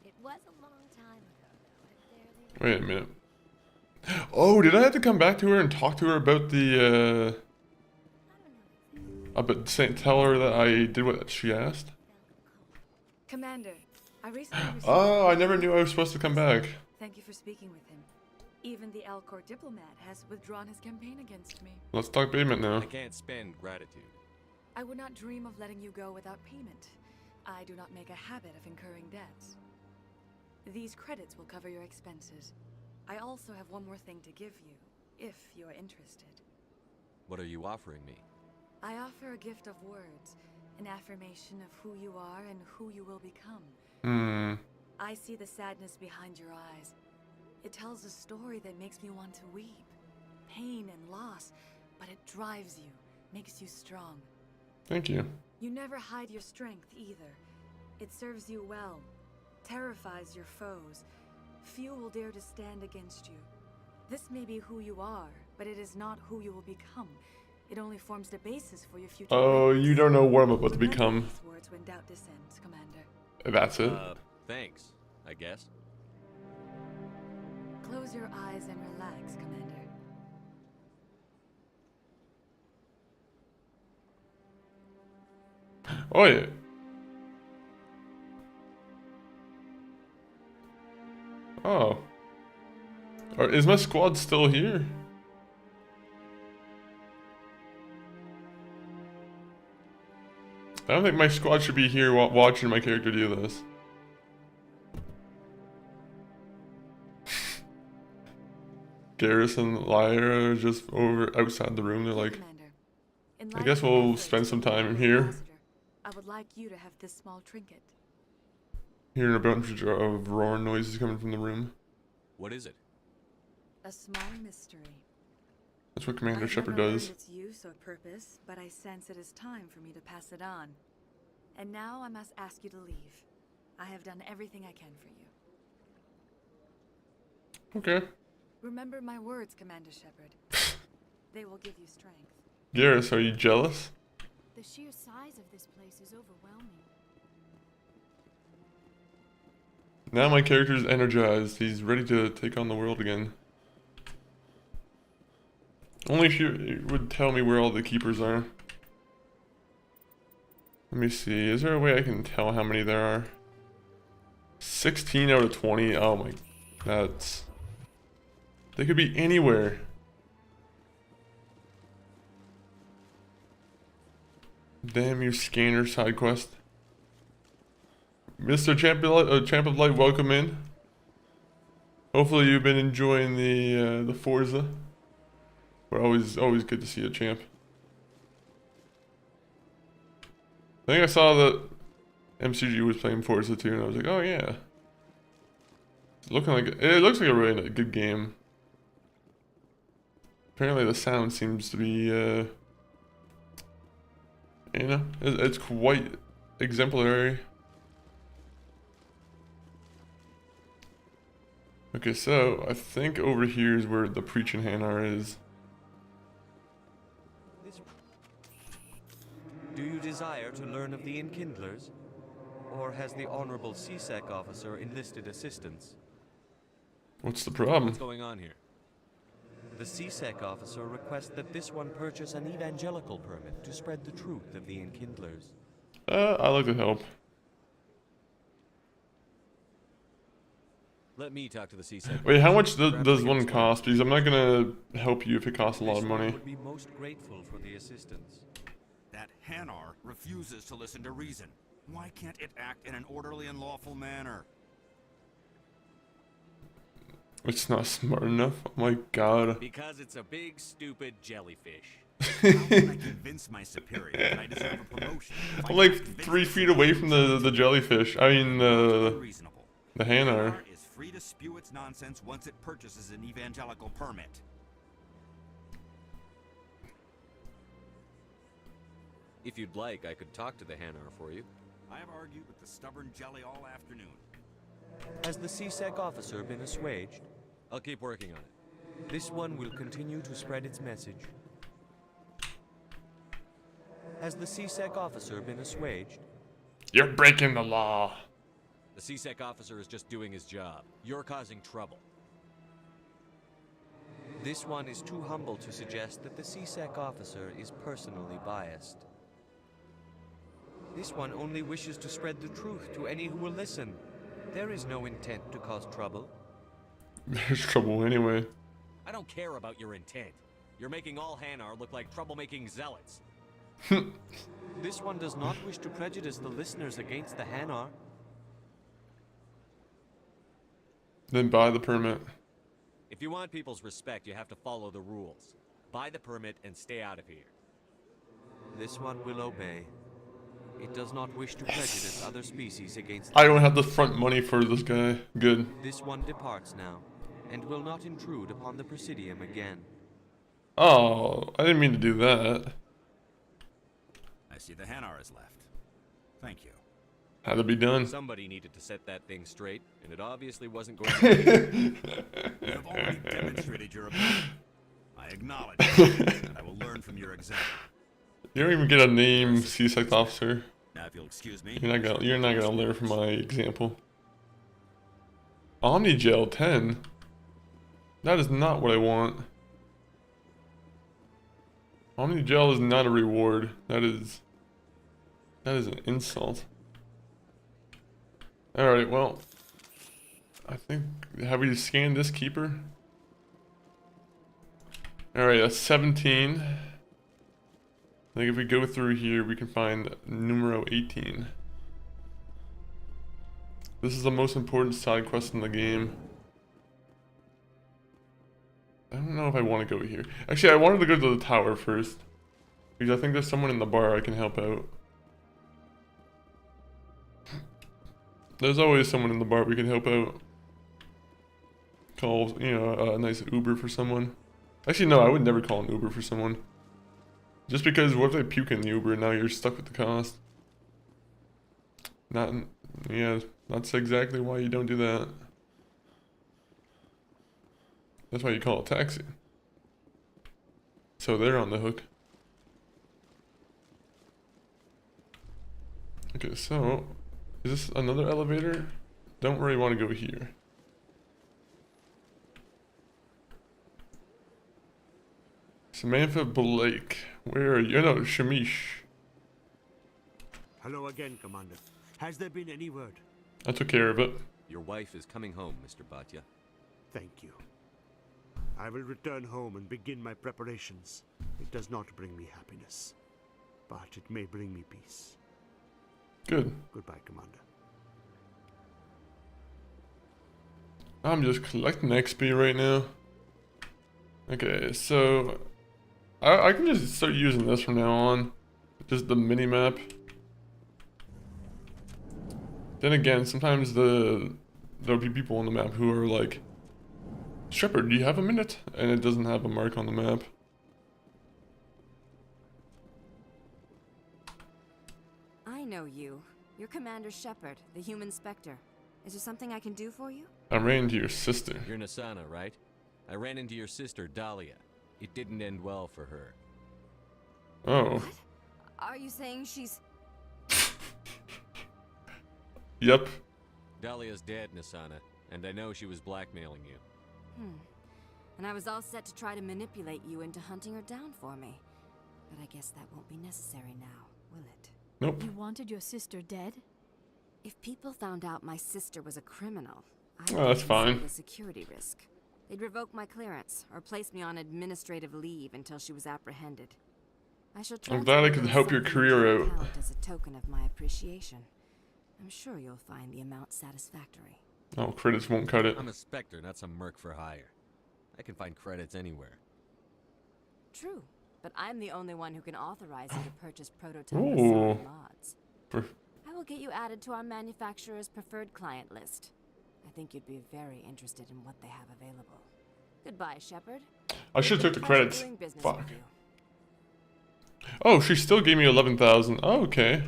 It was a long time ago, though. Wait a minute. Oh, did I have to come back to her and talk to her about the, tell her that I did what she asked? Commander, I recently received... Oh, I never knew I was supposed to come back. Thank you for speaking with him. Even the Alcor diplomat has withdrawn his campaign against me. Let's talk payment now. I can't spend gratitude. I would not dream of letting you go without payment. I do not make a habit of incurring debts. These credits will cover your expenses. I also have one more thing to give you, if you are interested. What are you offering me? I offer a gift of words, an affirmation of who you are and who you will become. I see the sadness behind your eyes. It tells a story that makes me want to weep. Pain and loss, but it drives you, makes you strong. Thank you. You never hide your strength either. It serves you well, terrifies your foes. Few will dare to stand against you. This may be who you are, but it is not who you will become. It only forms the basis for your future. Oh, you don't know what I'm about to become. These words when doubt descends, Commander. That's it. Thanks, I guess. Close your eyes and relax, Commander. Oh yeah. Oh. Is my squad still here? I don't think my squad should be here watching my character do this. Garrison, Lyra are just over outside the room. They're like, I guess we'll spend some time here. I would like you to have this small trinket. Hearing a bunch of roaring noises coming from the room. What is it? A small mystery. That's what Commander Shepard I've never does. learned its use or purpose, but I sense it is time for me to pass it on. And now I must ask you to leave. I have done everything I can for you. Okay. Remember my words, Commander Shepard. They will give you strength. Garrus, are you jealous? The sheer size of this place is overwhelming. Now my character is energized. He's ready to take on the world again. Only if you would tell me where all the keepers are. Let me see. Is there a way I can tell how many there are? 16 out of 20. Oh my. That's... They could be anywhere. Damn you, scanner side quest. Mr. Champ of Light, welcome in. Hopefully you've been enjoying the Forza. We're always good to see a champ. I think I saw that MCG was playing Forza too, and I was like, oh yeah. It looks like a really good game. Apparently the sound seems to be, you know, it's quite exemplary. Okay, so I think over here is where the preaching Hanar is. Do you desire to learn of the Enkindlers? Or has the Honorable CSEC officer enlisted assistance? What's the problem? What's going on here? The CSEC officer requests that this one purchase an evangelical permit to spread the truth of the Enkindlers. I'd like to help. Let me talk to the CSEC. Wait, how much does one cost? Because I'm not gonna help you if it costs a lot of money. Would be most grateful for the assistance. That Hanar refuses to listen to reason. Why can't it act in an orderly and lawful manner? It's not smart enough. Oh my god. Because it's a big, stupid jellyfish. How can I convince my superior that I deserve a promotion? I'm like 3 feet away from the jellyfish. I mean the Hanar. Is free to spew its nonsense once it purchases an evangelical permit. If you'd like, I could talk to the Hanar for you. I have argued with the stubborn jelly all afternoon. Has the CSEC officer been assuaged? I'll keep working on it. This one will continue to spread its message. Has the CSEC officer been assuaged? You're breaking the law. The CSEC officer is just doing his job. You're causing trouble. This one is too humble to suggest that the CSEC officer is personally biased. This one only wishes to spread the truth to any who will listen. There is no intent to cause trouble. There's trouble anyway. I don't care about your intent. You're making all Hanar look like troublemaking zealots. This one does not wish to prejudice the listeners against the Hanar. Then buy the permit. If you want people's respect, you have to follow the rules. Buy the permit and stay out of here. This one will obey. It does not wish to prejudice other species against... I don't have the front money for this guy. Good. This one departs now, and will not intrude upon the Presidium again. Oh, I didn't mean to do that. I see the Hanar is left. Thank you. Had to be done. Somebody needed to set that thing straight, and it obviously wasn't going to be. You have already demonstrated your ability. I acknowledge it, and I will learn from your example. You don't even get a name, CSEC officer. Now, if you'll excuse me, You're not gonna learn from my example. Omnigel 10. That is not what I want. Omnigel is not a reward. That is an insult. Alright, well, I think, have we scanned this keeper? Alright, that's 17. I think if we go through here, we can find numero 18. This is the most important side quest in the game. I don't know if I want to go here. Actually, I wanted to go to the tower first, because I think there's someone in the bar I can help out. There's always someone in the bar we can help out. Call, you know, a nice Uber for someone. Actually, no, I would never call an Uber for someone. Just because, what if they puke in the Uber and now you're stuck with the cost? Yeah, that's exactly why you don't do that. That's why you call a taxi. So they're on the hook. Okay, so, is this another elevator? Don't really want to go here. Samantha Blake. Where are you? No, Shamish. Hello again, Commander. Has there been any word? I took care of it. Your wife is coming home, Mr. Bhatia. Thank you. I will return home and begin my preparations. It does not bring me happiness, but it may bring me peace. Good. Goodbye, Commander. I'm just collecting XP right now. Okay, so I can just start using this from now on. Just the mini-map. Then again, sometimes there'll be people on the map who are like, Shepard, do you have a minute? And it doesn't have a mark on the map. I know you. You're Commander Shepard, the human Spectre. Is there something I can do for you? I ran into your sister. You're Nasana, right? I ran into your sister, Dahlia. It didn't end well for her. Oh. What? Are you saying she's... Yep. Dahlia's dead, Nasana, and I know she was blackmailing you. And I was all set to try to manipulate you into hunting her down for me. But I guess that won't be necessary now, will it? Nope. You wanted your sister dead? If people found out my sister was a criminal, Oh, that's fine. a security risk. They'd revoke my clearance or place me on administrative leave until she was apprehended. I shall I'm glad I could help your career out. As a token of my appreciation. I'm sure you'll find the amount satisfactory. Oh, credits won't cut it. I'm a Spectre, not some merc for hire. I can find credits anywhere. True, but I'm the only one who can authorize you to purchase prototype Ooh. mods. I will get you added to our manufacturer's preferred client list. I think you'd be very interested in what they have available. Goodbye, Shepard. I should have took the credits. Doing business Fuck. with you. Oh, she still gave me 11,000. Oh, okay.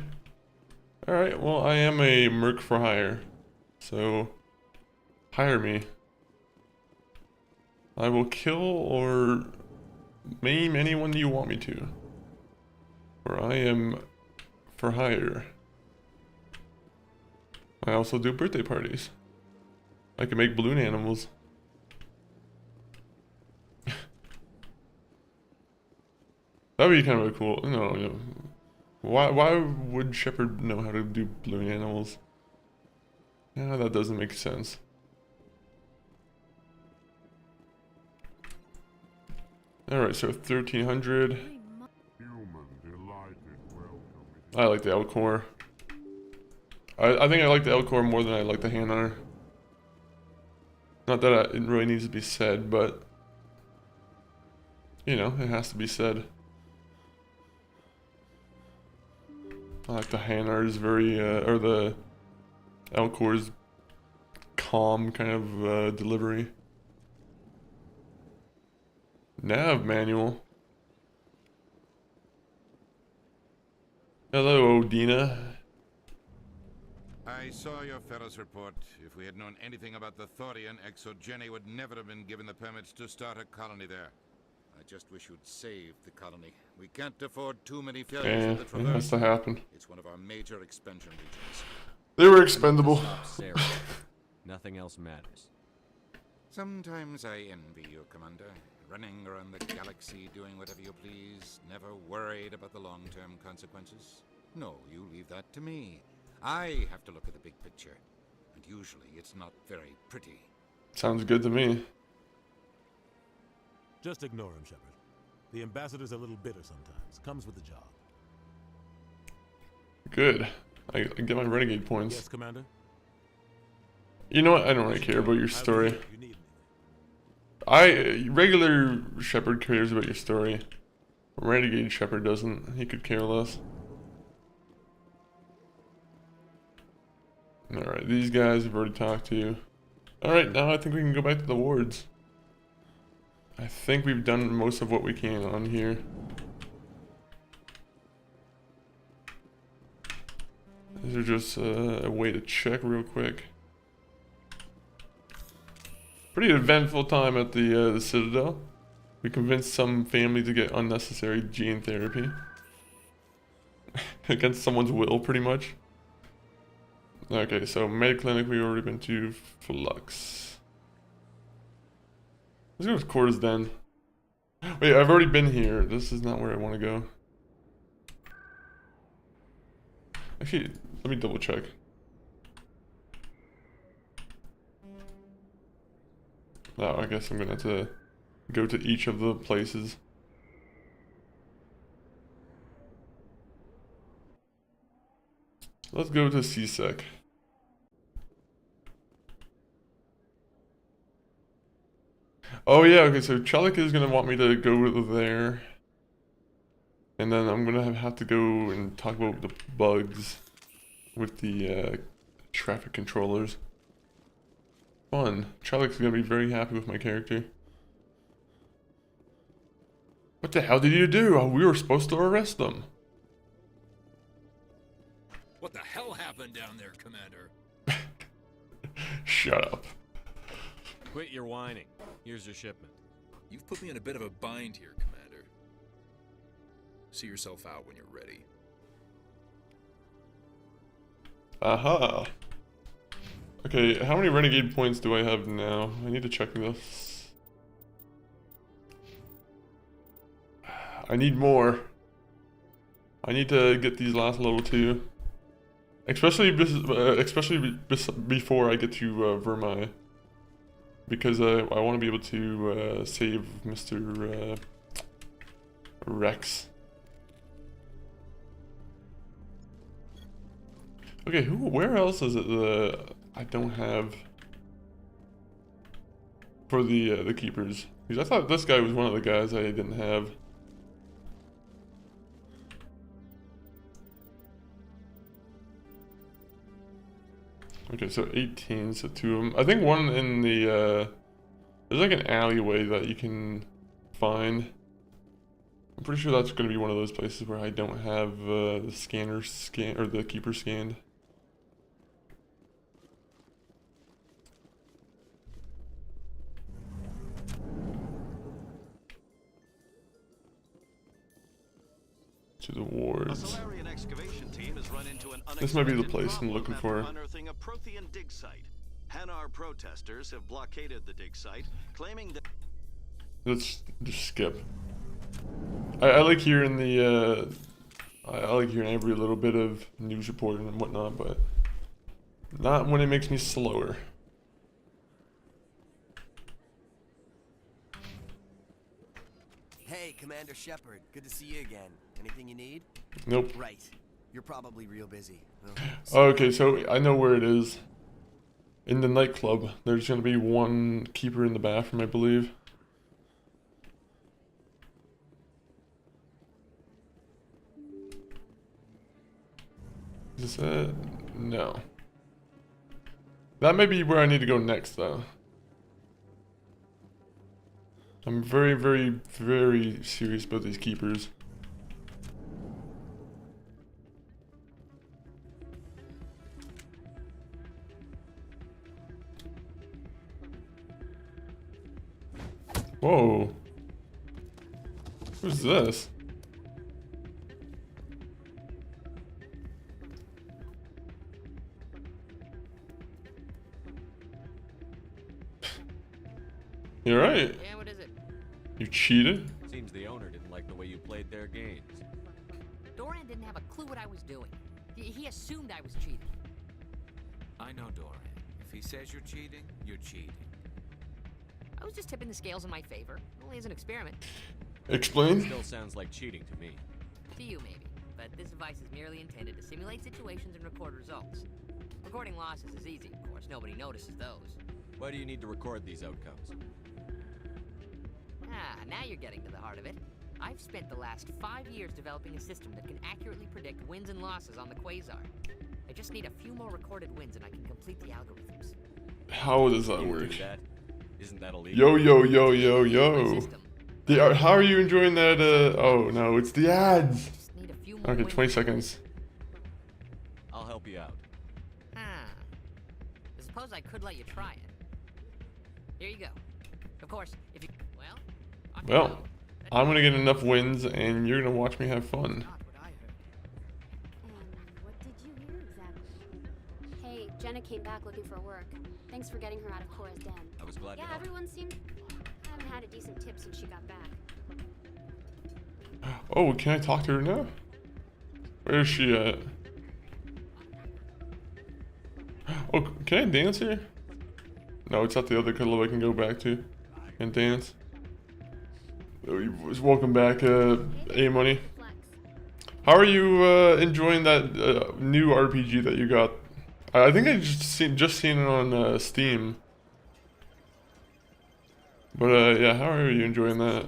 Alright, well, I am a merc for hire. So, hire me. I will kill or maim anyone you want me to. Or I am for hire. I also do birthday parties. I can make balloon animals. That'd be kind of cool. No. Why would Shepard know how to do balloon animals? Yeah, that doesn't make sense. Alright, so 1300. I like the Elcor. I think I like the Elcor more than I like the Hanar. Not that it really needs to be said, but you know, it has to be said. I like the Hanar's very, or the Elcor's calm kind of delivery. Nav manual. Hello, Odina. I saw your Ferris report. If we had known anything about the Thorian, Exogeny would never have been given the permits to start a colony there. I just wish you'd save the colony. We can't afford too many failures in the Traverse. It has to happen. It's one of our major expansion regions. They were expendable. Nothing else matters. Sometimes I envy you, Commander. Running around the galaxy, doing whatever you please, never worried about the long-term consequences. No, you leave that to me. I have to look at the big picture, and usually it's not very pretty. Sounds good to me. Just ignore him, Shepard. The ambassador's a little bitter sometimes. Comes with the job. Good. I get my renegade points. Yes, Commander? You know what? I don't really care about your story. Regular Shepard cares about your story. Renegade Shepard doesn't. He could care less. Alright, these guys have already talked to you. Alright, now I think we can go back to the wards. I think we've done most of what we can on here. These are just a way to check real quick. Pretty eventful time at the Citadel. We convinced some family to get unnecessary gene therapy. Against someone's will, pretty much. Okay, so Med Clinic we've already been to. Flux. Let's go with Quarters Den. Wait, I've already been here. This is not where I want to go. Actually, let me double check. Oh, I guess I'm gonna have to go to each of the places. Let's go to CSEC. Oh yeah, okay, so Chelik is gonna want me to go there. And then I'm gonna have to go and talk about the bugs with the traffic controllers. Fun. Chelik's gonna be very happy with my character. What the hell did you do? Oh, we were supposed to arrest them. What the hell happened down there, Commander? Shut up. Quit your whining. Here's your shipment. You've put me in a bit of a bind here, Commander. See yourself out when you're ready. Aha. Okay, how many renegade points do I have now? I need to check this. I need more. I need to get these last level 2. Especially before I get to Vermai. Because I want to be able to save Mr. Rex. Okay, where else is it I don't have for the keepers? Because I thought this guy was one of the guys I didn't have. Okay, so 18, so 2 of them. I think one in the, there's like an alleyway that you can find. I'm pretty sure that's going to be one of those places where I don't have the scanner or the keeper scanned. To the A wards. Solarian excavation team has run into an This might be the unexpected place I'm problem looking after for. unearthing a Prothean dig site. Hanar protesters have blockaded the dig site, claiming that. Let's just skip. I like hearing the I like hearing every little bit of news reporting and whatnot, but not when it makes me slower. Hey, Commander Shepard. Good to see you again. Anything you need? Nope. Right. You're probably real busy. Okay, so I know where it is. In the nightclub, there's gonna be one keeper in the bathroom, I believe. Is this it? No. That may be where I need to go next, though. I'm very, very, very serious about these keepers. Whoa. Who's this? You're right. Yeah, what is it? You cheated? Seems the owner didn't like the way you played their games. Doran didn't have a clue what I was doing. He assumed I was cheating. I know Doran. If he says you're cheating, you're cheating. I was just tipping the scales in my favor. Only as an experiment. Explain? Still sounds like cheating to me. To you, maybe. But this device is merely intended to simulate situations and record results. Recording losses is easy, of course. Nobody notices those. Why do you need to record these outcomes? Now you're getting to the heart of it. I've spent the last 5 years developing a system that can accurately predict wins and losses on the Quasar. I just need a few more recorded wins and I can complete the algorithms. How does that work? Isn't that illegal? Yo, yo, yo, yo, yo. How are you enjoying that? Oh no, it's the ads. Okay, 20 seconds. I'll help you out. I suppose I could let you try it. Here you go. Of course, if you... Well, I'm gonna get enough wins and you're gonna watch me have fun. What did you hear exactly? Hey, Jenna came back looking for work. Thanks for getting her out of Cora's den. I was glad to Yeah, help. everyone seemed... I haven't had a decent tip since she got back. Oh, can I talk to her now? Where is she at? Oh, can I dance here? No, it's not the other club I can go back to and dance. Welcome back, A-Money. How are you enjoying that new RPG that you got? I think I just seen it on Steam. But yeah, how are you enjoying that?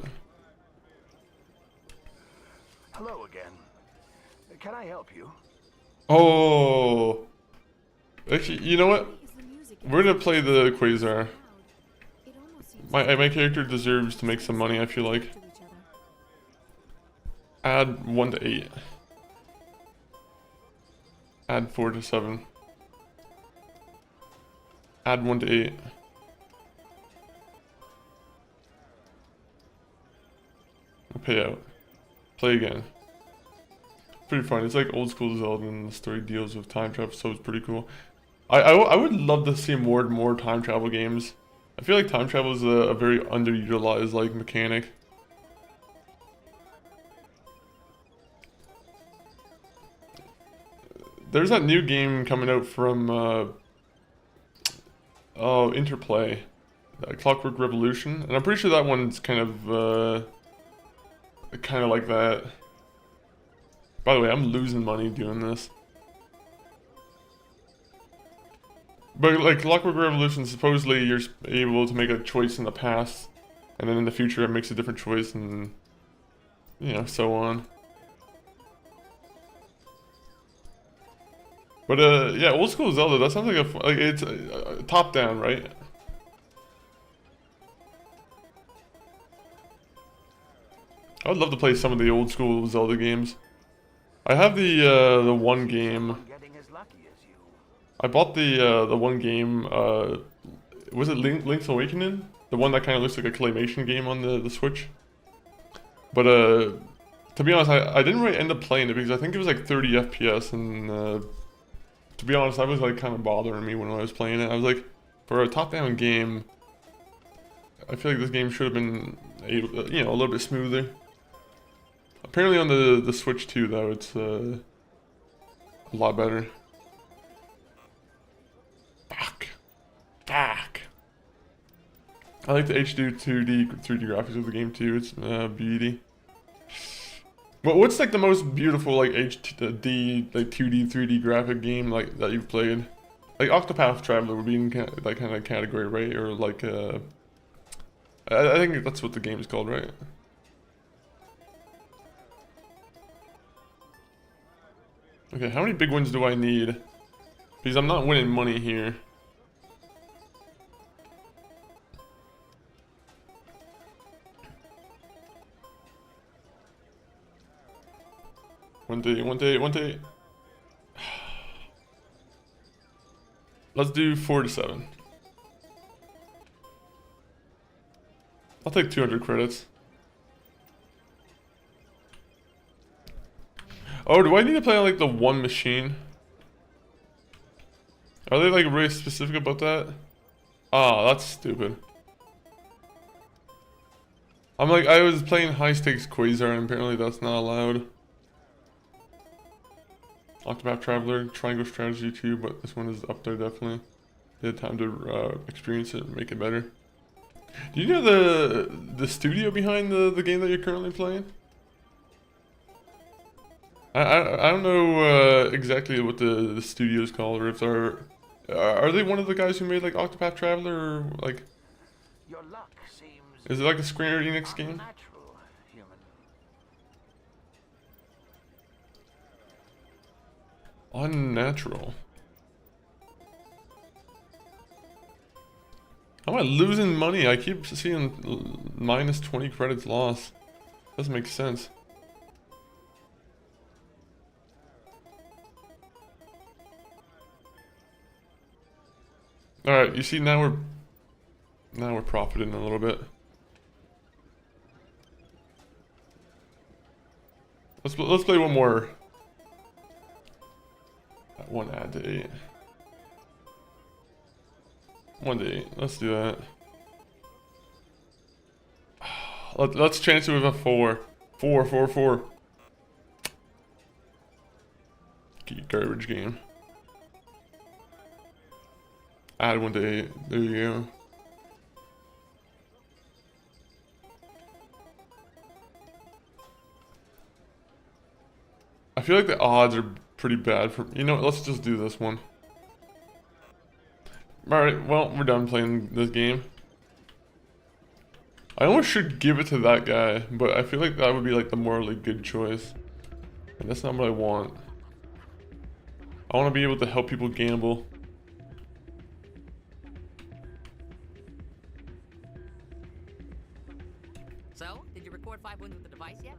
Hello again. Can I help you? Oh, actually, you know what? We're gonna play the Quasar. My character deserves to make some money, I feel like. Add 1 to 8. Add 4 to 7. Add 1 to 8. Pay out. Play again. Pretty fun. It's like old school Zelda and the story deals with time travel, so it's pretty cool. I would love to see more and more time travel games. I feel like time travel is a very underutilized like mechanic. There's that new game coming out from Interplay, Clockwork Revolution, and I'm pretty sure that one's kind of like that. By the way, I'm losing money doing this. But like Clockwork Revolution, supposedly you're able to make a choice in the past, and then in the future it makes a different choice, and you know, so on. But yeah, old school Zelda. That sounds like it's top down, right? I would love to play some of the old school Zelda games. I have the one game. I bought the one game. Was it Link's Awakening? The one that kind of looks like a claymation game on the Switch. But To be honest, I didn't really end up playing it because I think it was like 30 FPS, and to be honest, that was like kind of bothering me when I was playing it. I was like, for a top-down game, I feel like this game should have been, you know, a little bit smoother. Apparently on the Switch too, though, it's a lot better. Fuck. I like the HD 2D 3D graphics of the game too. It's beauty. But what's like the most beautiful like HD like 2D 3D graphic game like that you've played? Like Octopath Traveler would be in that kind of category, right? Or like I think that's what the game is called, right? Okay, how many big ones do I need? Because I'm not winning money here. One day. Let's do 4 to 7. I'll take 200 credits. Oh, do I need to play on like the one machine? Are they like really specific about that? Ah, that's stupid. I'm like, I was playing high stakes Quasar and apparently that's not allowed. Octopath Traveler, Triangle Strategy too, but this one is up there definitely. They had time to experience it and make it better. Do you know the studio behind the game that you're currently playing? I don't know exactly what the studio is called, or if they're are they one of the guys who made like Octopath Traveler, or like? Your luck seems Is it like a Square Enix game? unnatural, human. Unnatural. How am I losing money? I keep seeing minus 20 credits lost. Doesn't make sense. All right, you see now we're profiting a little bit. Let's play one more. One add to 8. 1 to 8. Let's do that. Let's chance it with a 4. 4. Garbage game. Add 1 to 8. There you go. I feel like the odds are pretty bad for, you know what, let's just do this one. Alright, well, we're done playing this game. I almost should give it to that guy, but I feel like that would be like the morally good choice. And that's not what I want. I want to be able to help people gamble. So, did you record 5 wins with the device yet?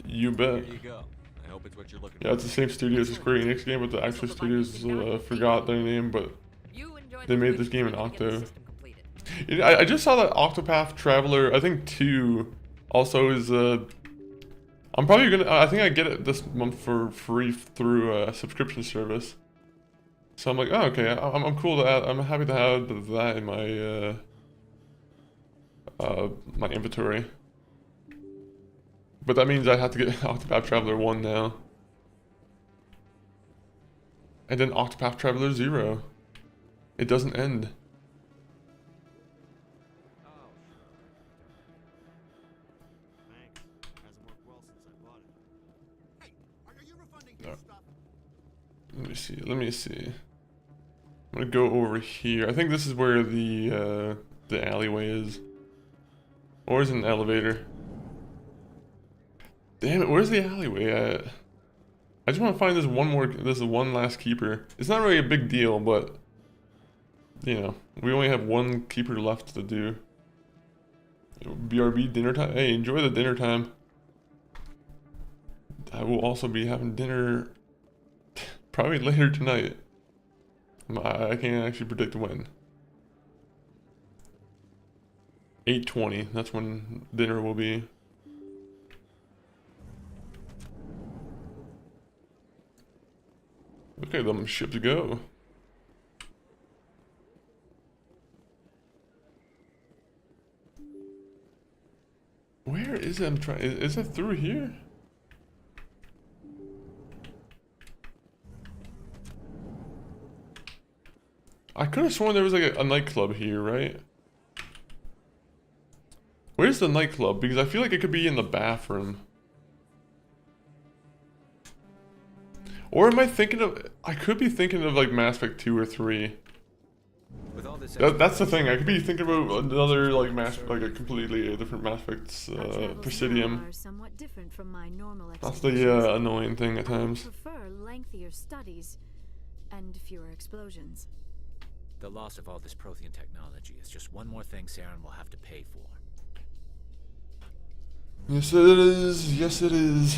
You bet. Here you go. I hope it's what you're looking Yeah, it's the same studio as the Square Enix game, but the actual studios forgot their name, but they made this game in Octo. I just saw that Octopath Traveler, I think 2, also is I'm probably gonna, I think I get it this month for free through a subscription service. So I'm like, oh, okay, I'm cool to add, I'm happy to have that in my my inventory. But that means I have to get Octopath Traveler 1 now. And then Octopath Traveler 0. It doesn't end. No. Let me see. I'm gonna go over here. I think this is where the alleyway is. Or is it an elevator? Damn it, where's the alleyway at? I just want to find this one last keeper. It's not really a big deal, but you know, we only have one keeper left to do. BRB dinner time. Hey, enjoy the dinner time. I will also be having dinner probably later tonight. I can't actually predict when. 8:20, that's when dinner will be. Look at them ships go. Where is it? I'm trying. Is it through here? I could have sworn there was like a nightclub here, right? Where's the nightclub? Because I feel like it could be in the bathroom. Or am I thinking of... I could be thinking of like Mass Effect 2 or 3. With all this That's the thing. I could be thinking about another like like a completely different Mass Effect's Presidium. Are somewhat different from my normal That's the annoying thing at I times. prefer lengthier studies and fewer explosions. The loss of all this Prothean technology is just one more thing Saren will have to pay for. Yes it is. Yes it is.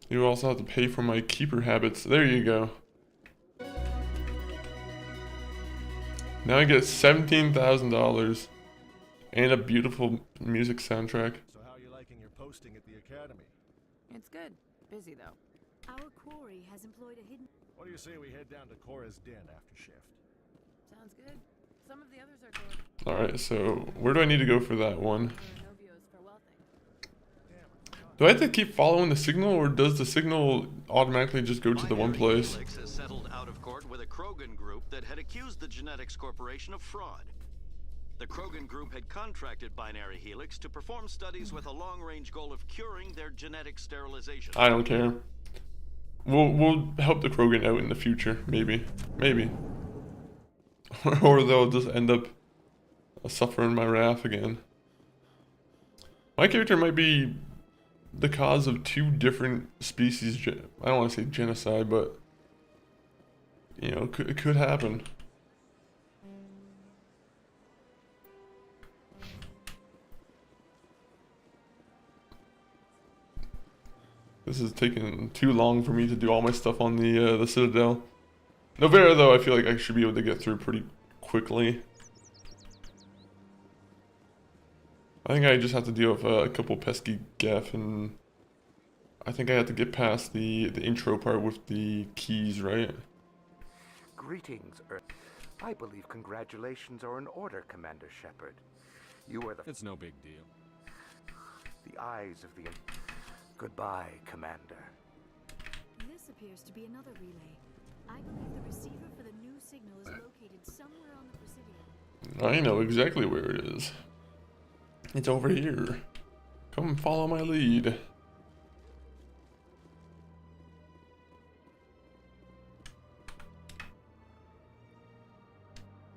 You also have to pay for my keeper habits. There you go. Now I get $17,000 and a beautiful music soundtrack. So how are you liking your posting at the academy? It's good. Busy though. Our quarry has employed a hidden... What do you say we head down to Cora's den after shift? Sounds good. Some of the others are going. Alright, so where do I need to go for that one? Do I have to keep following the signal, or does the signal automatically just go to the one place? Helix has settled out of court with a Krogan group that had accused the Genetics Corporation of fraud. The Krogan group had contracted Binary Helix to perform studies with a long-range goal of curing their genetic sterilization. I don't care. We'll help the Krogan out in the future, maybe. Maybe. Or they'll just end up suffering my wrath again. My character might be the cause of two different species, I don't want to say genocide, but you know, it could happen. This is taking too long for me to do all my stuff on the Citadel. Novera, though, I feel like I should be able to get through pretty quickly. I think I just have to deal with a couple pesky Geth, and I think I have to get past the intro part with the keys, right? Greetings, Earth. I believe congratulations are in order, Commander Shepard. You are the... It's no big deal. The eyes of the... Goodbye, Commander. This appears to be another relay. I believe the receiver for the new signal is located somewhere on the Presidium. I know exactly where it is. It's over here. Come follow my lead.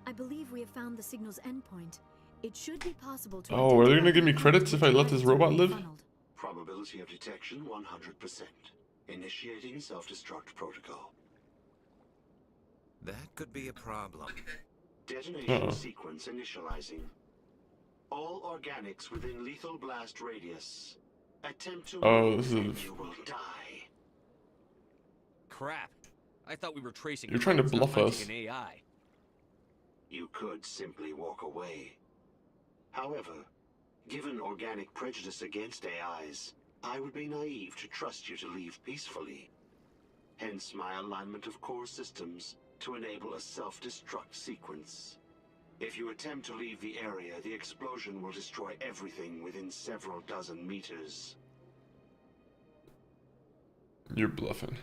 I believe we have found the signal's endpoint. It should be possible to... Oh, are they gonna give me credits if I let this robot live? Probability of detection 100%. Initiating self-destruct protocol. That could be a problem. Detonation sequence initializing. All organics within lethal blast radius. Attempt to this is... you will die. Crap. I thought we were tracing... You're trying to bluff us. An AI. You could simply walk away. However, given organic prejudice against AIs, I would be naive to trust you to leave peacefully. Hence my alignment of core systems to enable a self-destruct sequence. If you attempt to leave the area, the explosion will destroy everything within several dozen meters. You're bluffing.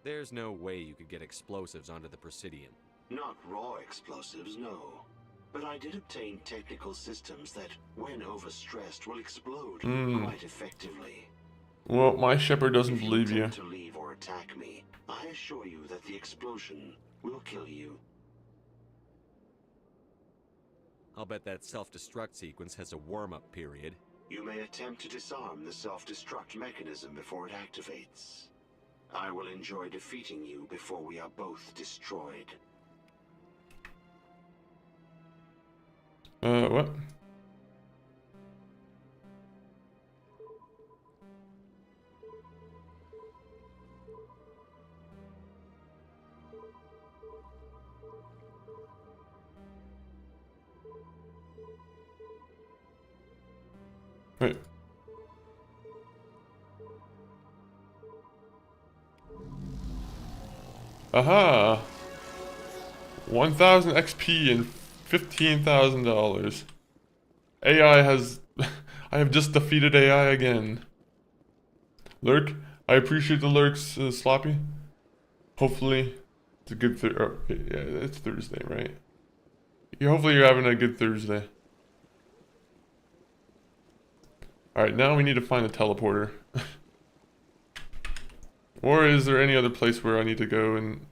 There's no way you could get explosives onto the Presidium. Not raw explosives, no. But I did obtain technical systems that, when overstressed, will explode quite effectively. Well, my Shepard doesn't believe you. If you attempt to leave or attack me, I assure you that the explosion will kill you. I'll bet that self-destruct sequence has a warm-up period. You may attempt to disarm the self-destruct mechanism before it activates. I will enjoy defeating you before we are both destroyed. What? Wait. Aha! 1,000 XP and $15,000. AI has... I have just defeated AI again. Lurk? I appreciate the lurks, Sloppy. Hopefully, it's a good yeah, it's Thursday, right? Yeah, hopefully you're having a good Thursday. Alright, now we need to find a teleporter. Or is there any other place where I need to go and...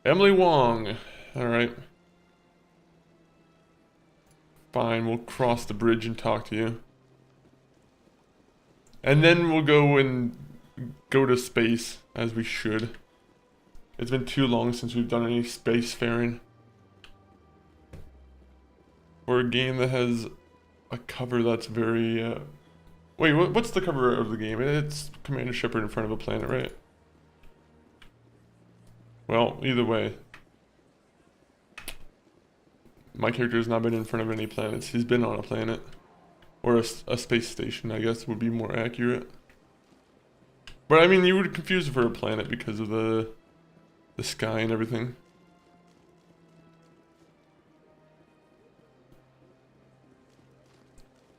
Emily Wong! Alright. Fine, we'll cross the bridge and talk to you. And then we'll go to space, as we should. It's been too long since we've done any spacefaring. For a game that has a cover that's very... Wait, what's the cover of the game? It's Commander Shepard in front of a planet, right? Well, either way. My character has not been in front of any planets. He's been on a planet. Or a space station, I guess, would be more accurate. But I mean, you would confuse it for a planet because of the sky and everything.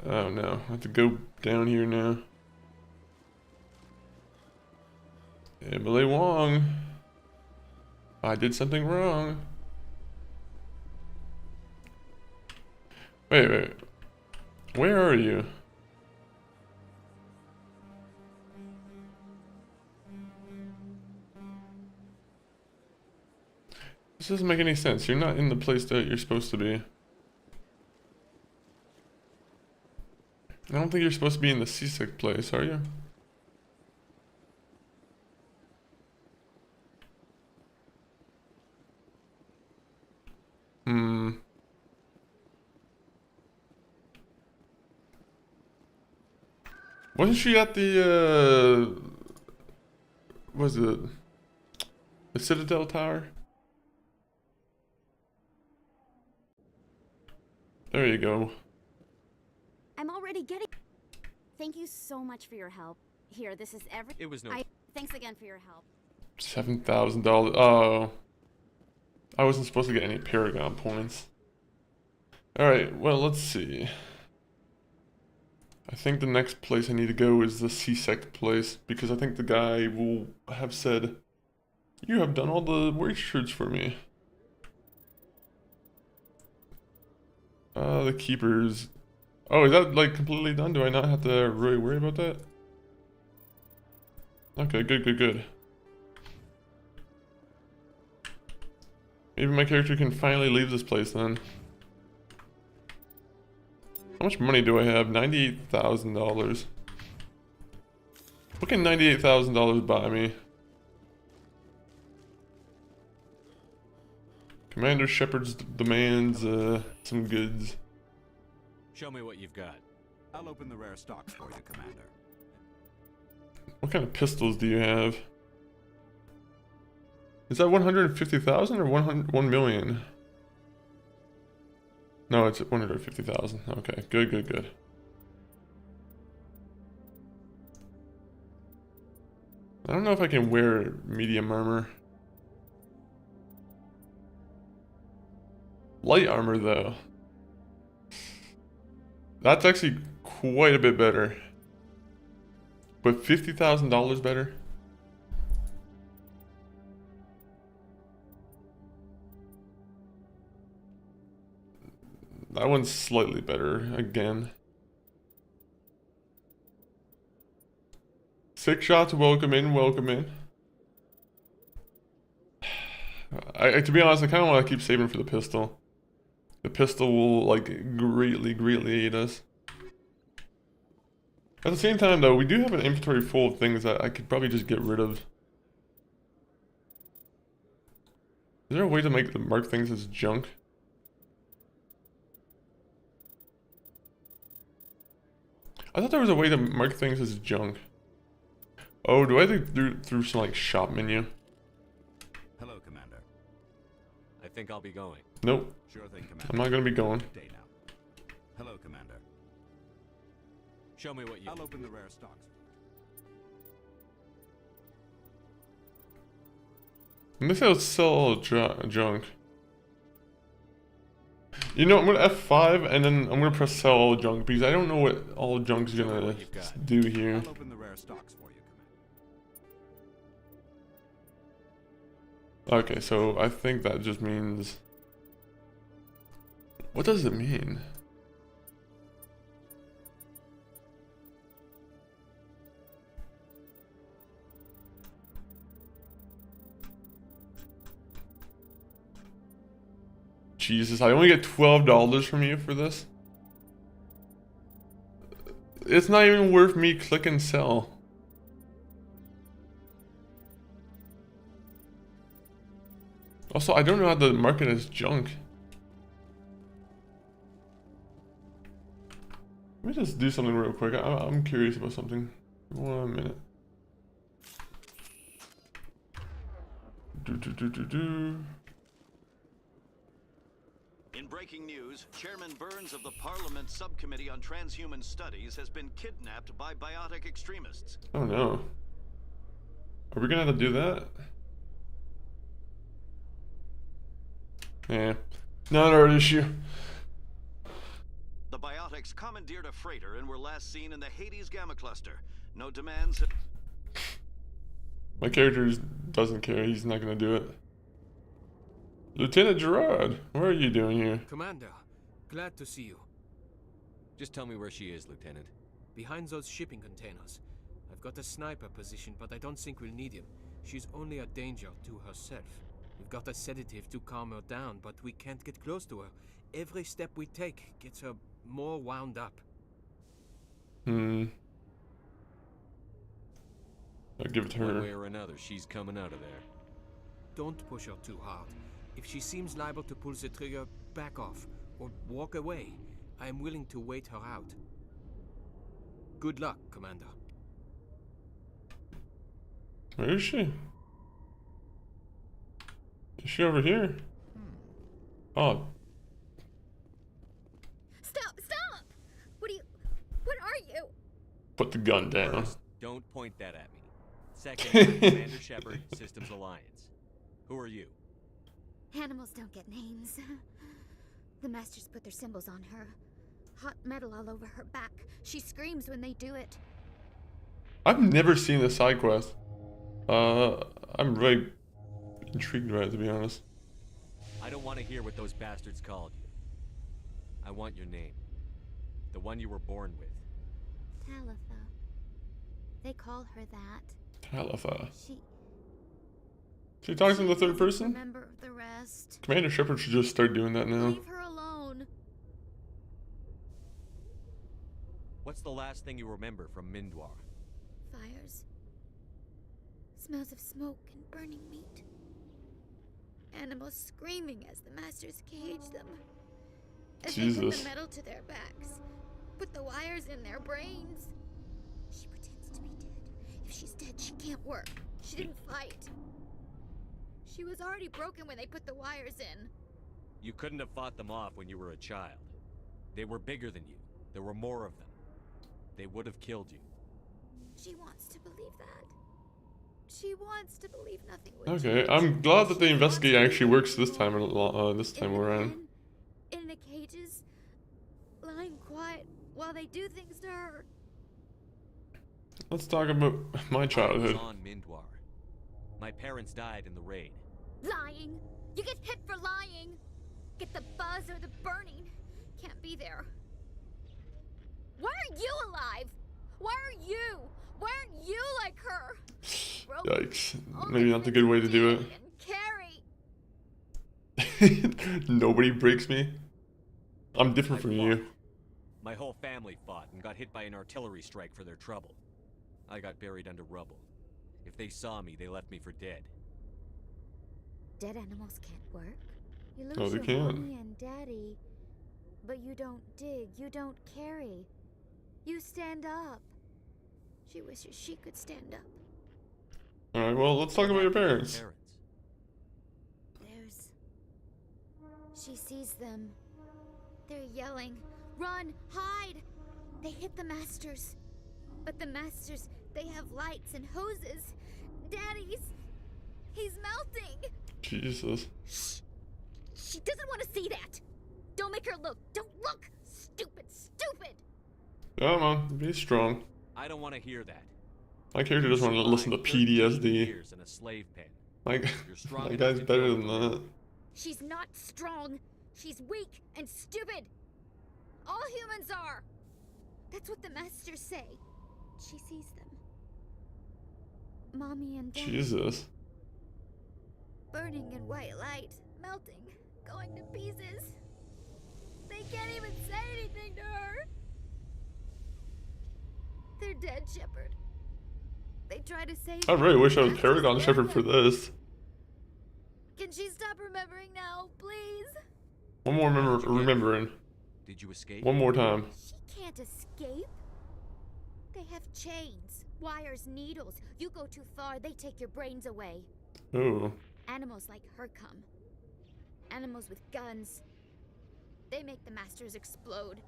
Oh no, I have to go down here now. Emily Wong. I did something wrong. Wait. Where are you? This doesn't make any sense. You're not in the place that you're supposed to be. I don't think you're supposed to be in the seasick place, are you? Wasn't she at the, was it the Citadel Tower? There you go. I'm already getting... Thank you so much for your help. Here, this is every... It was no... Thanks again for your help. $7,000. Oh. I wasn't supposed to get any Paragon points. Alright, well, let's see. I think the next place I need to go is the C-sect place, because I think the guy will have said, you have done all the research for me. The keepers. Oh, is that like completely done? Do I not have to really worry about that? Okay, good. Maybe my character can finally leave this place then. How much money do I have? $98,000. What can $98,000 buy me? Commander Shepard's demands some goods. Show me what you've got. I'll open the rare stocks for you, Commander. What kind of pistols do you have? Is that 150,000 or 1 million? No, it's 150,000. Okay, good. I don't know if I can wear medium armor. Light armor, though. That's actually quite a bit better. But $50,000 better? That one's slightly better, again. 6 shots, welcome in. To be honest, I kind of want to keep saving for the pistol. The pistol will, like, greatly aid us. At the same time, though, we do have an inventory full of things that I could probably just get rid of. Is there a way to mark things as junk? I thought there was a way to mark things as junk. Oh, do I have to through some, like, shop menu? Hello, Commander. I think I'll be going. Nope. Sure thing, Commander. I'm not gonna be going. Day now. Hello, Commander. Show me what you... I'll open the rare stocks. Maybe I'll sell all junk. You know, I'm gonna F5 and then I'm gonna press sell all junk because I don't know what all junk's gonna do here. I'll open the rare stocks for you, Commander. Okay, so I think that just means... What does it mean? Jesus, I only get $12 from you for this? It's not even worth me clicking sell. Also, I don't know how to market as junk. Let me just do something real quick. I'm curious about something. 1 minute. In breaking news, Chairman Burns of the Parliament Subcommittee on Transhuman Studies has been kidnapped by biotic extremists. Oh no. Are we gonna have to do that? Yeah. Not our issue. The biotics commandeered a freighter and were last seen in the Hades Gamma Cluster. No demands. My character doesn't care. He's not gonna do it. Lieutenant Gerard, what are you doing here? Commander, glad to see you. Just tell me where she is, Lieutenant. Behind those shipping containers. I've got a sniper position, but I don't think we'll need him. She's only a danger to herself. We've got a sedative to calm her down, but we can't get close to her. Every step we take gets her more wound up. I'll give it to her. One way or another, she's coming out of there. Don't push her too hard. If she seems liable to pull the trigger, back off, or walk away. I am willing to wait her out. Good luck, Commander. Where is she? Is she over here? Oh. Stop! What are you? Put the gun down. First, don't point that at me. Second, Commander Shepard, Systems Alliance. Who are you? Animals don't get names. The Masters put their symbols on her. Hot metal all over her back. She screams when they do it. I've never seen the side quest. I'm really intrigued by it, to be honest. I don't want to hear what those bastards called you. I want your name. The one you were born with. Talitha. They call her that. Talitha. She talks in the third person? Remember the rest. Commander Shepard should just start doing that now. Leave her alone. What's the last thing you remember from Mindwar? Fires. Smells of smoke and burning meat. Animals screaming as the Masters cage them. As they put the metal to their backs. Put the wires in their brains. She pretends to be dead. If she's dead, she can't work. She didn't fight. She was already broken when they put the wires in. You couldn't have fought them off when you were a child. They were bigger than you. There were more of them. They would have killed you. She wants to believe that. She wants to believe nothing would Okay, change. I'm glad that the investigate actually works this time around. In the cages, lying quiet while they do things to her. Let's talk about my childhood. I was on Mindwar. My parents died in the raid. Lying. You get hit for lying. Get the buzz or the burning. Can't be there. Why are you alive? Why are you? Why aren't you like her? Yikes. Maybe not the good way to do it. Carrie. Nobody breaks me. I'm different from you. My whole family fought and got hit by an artillery strike for their trouble. I got buried under rubble. If they saw me, they left me for dead. Dead animals can't work. You lose Oh, they your can. mommy and daddy, but you don't dig, you don't carry. You stand up. She wishes she could stand up. Alright, well, let's talk about your parents. She sees them. They're yelling, "Run! Hide!" They hit the Masters. But the Masters, they have lights and hoses. Daddies! He's melting. Jesus. Shh. She doesn't want to see that. Don't make her look. Don't look. Stupid, stupid. Come on, be strong. I don't want to hear that. My character doesn't want to listen to 13 PTSD. years in a slave pen. Like, You're strong that enough guy's to better deal than with that. She's not strong. She's weak and stupid. All humans are. That's what the masters say. She sees them. Mommy and Daddy. Jesus. Burning in white light, melting, going to pieces. They can't even say anything to her. They're dead, Shepard. They try to save I really wish I was Paragon Shepard for this. Can she stop remembering now, please? One more remembering. Did you escape? One more time. She can't escape. They have chains, wires, needles. You go too far, they take your brains away. Ooh. Animals like her come. Animals with guns. They make the masters explode.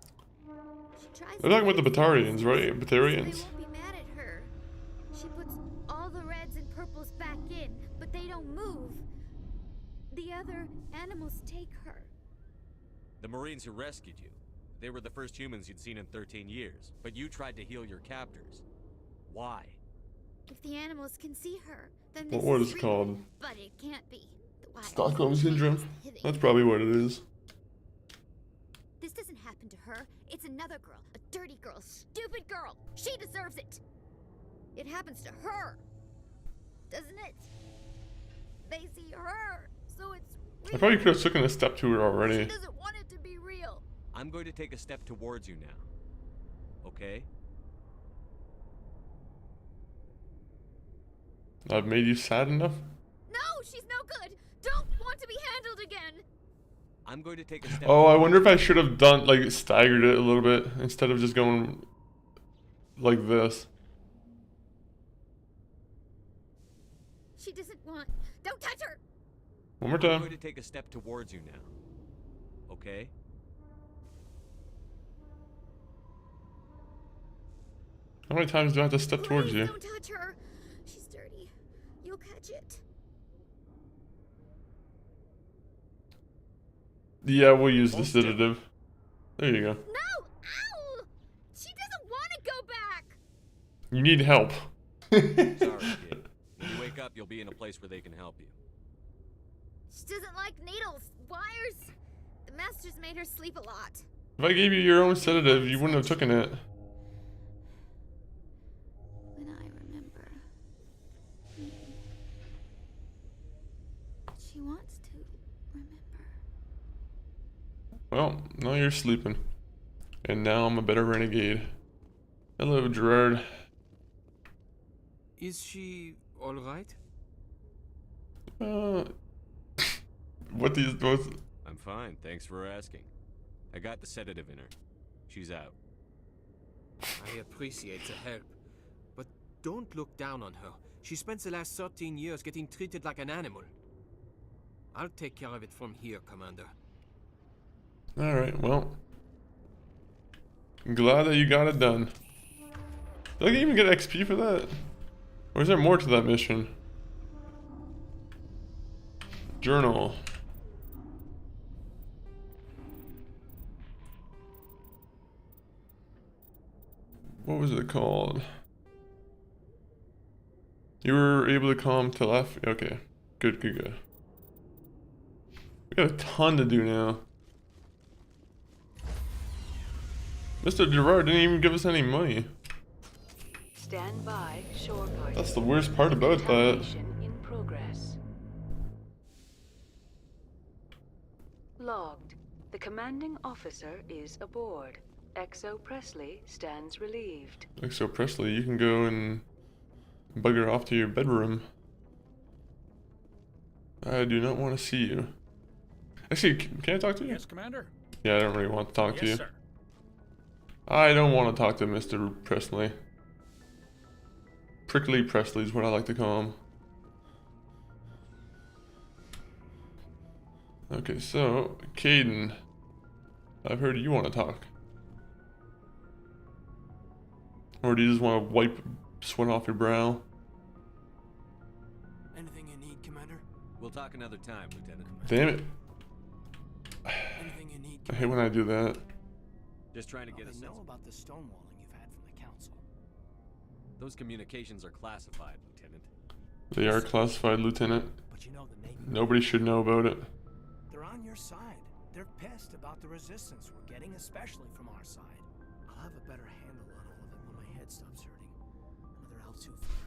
She tries They're talking about the Batarians, right? Batarians. They won't be mad at her. She puts all the reds and purples back in, but they don't move. The other animals take her. The Marines who rescued you. They were the first humans you'd seen in 13 years, but you tried to heal your captors. Why? If the animals can see her, then What is it called? But it can't be. Stockholm Syndrome? That's probably what it is. This doesn't happen to her. It's another girl. A dirty girl. Stupid girl. She deserves it. It happens to her. Doesn't it? They see her, so it's real. I probably could have taken a step to her already. She doesn't want it to be real. I'm going to take a step towards you now. Okay? I've made you sad enough? No, she's no good. Don't want to be handled again. I'm going to take a step. Oh, I wonder if I should have done, like, staggered it a little bit instead of just going like this. She doesn't want. Don't touch her. One more I'm time. going to take a step towards you now. Okay? How many times do I have to step towards you? Don't touch her. She's dirty. You'll catch it. Yeah, we'll use the sedative. There you go. No! Ow! She doesn't want to go back. You need help. Sorry, kid. When you wake up, you'll be in a place where they can help you. She doesn't like needles, wires. The masters made her sleep a lot. If I gave you your own sedative, you wouldn't have taken it. When I remember. She wants to remember. Well, now you're sleeping. And now I'm a better renegade. Hello, Gerard. Is she alright? What these both? I'm fine, thanks for asking. I got the sedative in her. She's out. I appreciate the help, but don't look down on her. She spent the last 13 years getting treated like an animal. I'll take care of it from here, Commander. Alright, well. I'm glad that you got it done. Did I even get XP for that? Or is there more to that mission? Journal. What was it called? You were able to calm telepathy. Okay. Good, good, good. We got a ton to do now. Mr. Gerard didn't even give us any money. Stand by, shore party. That's the worst part about that. In progress. Logged. The commanding officer is aboard. Exo Presley stands relieved. So Presley, you can go and bugger off to your bedroom. I do not want to see you. Actually, can I talk to you? Yes, Commander. Yeah, I don't really want to talk to you. Yes, sir. I don't want to talk to Mr. Presley. Prickly Presley is what I like to call him. Okay, so, Caden. I've heard you want to talk. Or do you just want to wipe sweat off your brow? Anything you need, Commander? We'll talk another time, Lieutenant. Damn it. Anything you need. I hate when I do that. Just trying to get a sense. Know about the stonewalling you've had from the council. Those communications are classified, Lieutenant. They are classified, Lieutenant. But you know the Navy. Nobody should know about it. They're on your side. They're pissed about the resistance we're getting, especially from our side. I'll have a better handle on all of it when my head stops hurting. Another L2 flare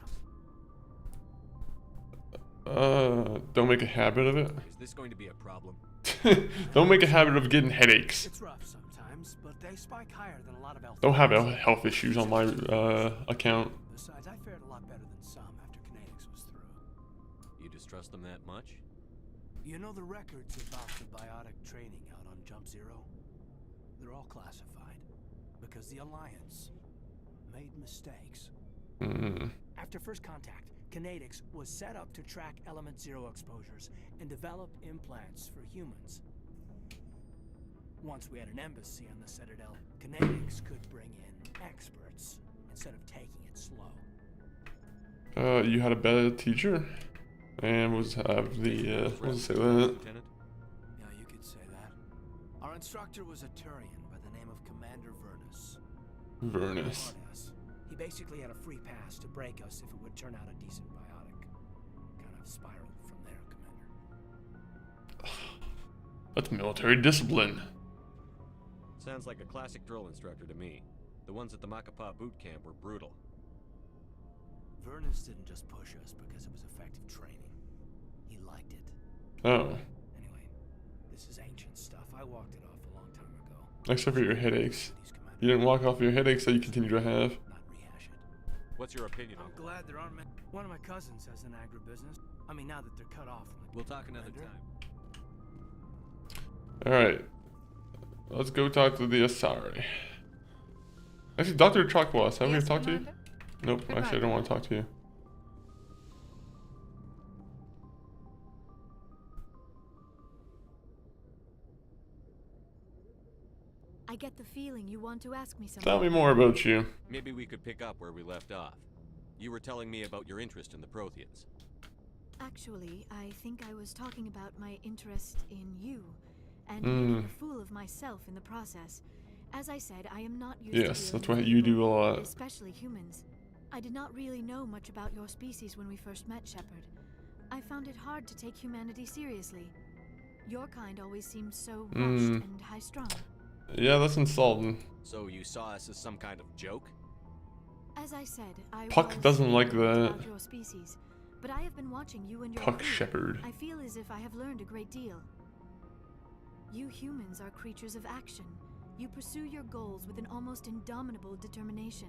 up. Don't make a habit of it. Is this going to be a problem? Don't make a habit of getting headaches. It's rough sometimes, but they spike higher than a lot of Don't have health issues on my account. Besides, I fared a lot better than some after Kinetics was through. You distrust them that much? You know the records about the biotic training out on Jump Zero? They're all classified because the Alliance made mistakes. After first contact, Kinetics was set up to track Element Zero exposures and develop implants for humans. Once we had an embassy on the Citadel, Kinetics could bring in experts instead of taking it slow. You had a bad teacher? And was have the what does it say that? Yeah, you could say that. Our instructor was a Turian by the name of Commander Vernus. He basically had a free pass to break us if it would turn out a decent biotic. Kind of spiraled from there, Commander. That's military discipline. Sounds like a classic drill instructor to me. The ones at the Macapa boot camp were brutal. Vernus didn't just push us because it was effective training. He liked it. Oh. Anyway, this is ancient stuff. I walked it off a long time ago. Except for your headaches. You didn't walk off your headaches that you continue to have. What's your opinion on I'm glad there aren't many. One of my cousins has an agribusiness. I mean, now that they're cut off. We'll talk another time. Alright. Let's go talk to the Asari. Actually, Dr. Chakwas, have we talked to you? Nope, actually I don't want to talk to you. I get the feeling you want to ask me something. Tell me more about you. Maybe we could pick up where we left off. You were telling me about your interest in the Protheans. Actually, I think I was talking about my interest in you, and making a fool of myself in the process. As I said, I am not used to Yes, that's what you do a lot. Especially humans. I did not really know much about your species when we first met, Shepard. I found it hard to take humanity seriously. Your kind always seemed so rushed and high-strung. Yeah, that's insulting. So you saw us as some kind of joke? As I said, I Puck doesn't like that. about your species, but I have been watching you and your Puck crew. Shepard. I feel as if I have learned a great deal. You humans are creatures of action. You pursue your goals with an almost indomitable determination.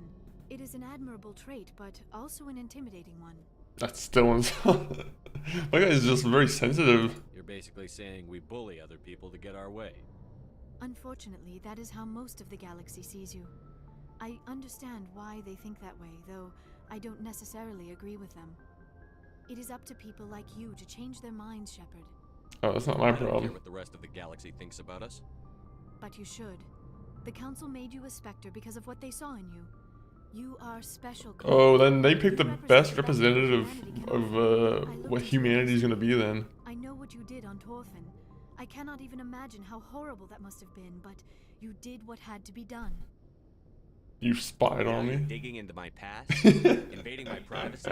It is an admirable trait, but also an intimidating one. That's still insulting. My guy is just very sensitive. You're basically saying we bully other people to get our way. Unfortunately, that is how most of the galaxy sees you. I understand why they think that way, though I don't necessarily agree with them. It is up to people like you to change their minds, Shepard. Oh, that's not my I don't care problem. what the rest of the galaxy thinks about us. But you should. The Council made you a Spectre because of what they saw in you. You are special. Oh, then they picked the best representative of what humanity is going to be then. I know what you did on Torfin. I cannot even imagine how horrible that must have been, but you did what had to be done. You spied on me? Digging into my past? Invading my privacy?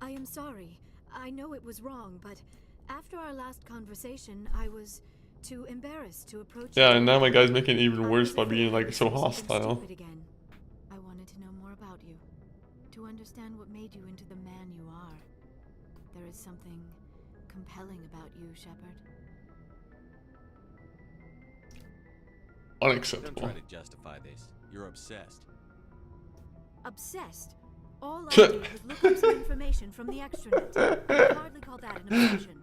I am sorry. I know it was wrong, but after our last conversation, I was too embarrassed to approach Yeah, you. and now my guy's making it even worse by being like so hostile. Stupid again. I wanted to know more about you, to understand what made you into the man you are. There is something compelling about you, Shepard. Unacceptable. Don't try to justify this. You're obsessed. Obsessed? All I did was look up some information from the extranet. I would hardly call that an obsession.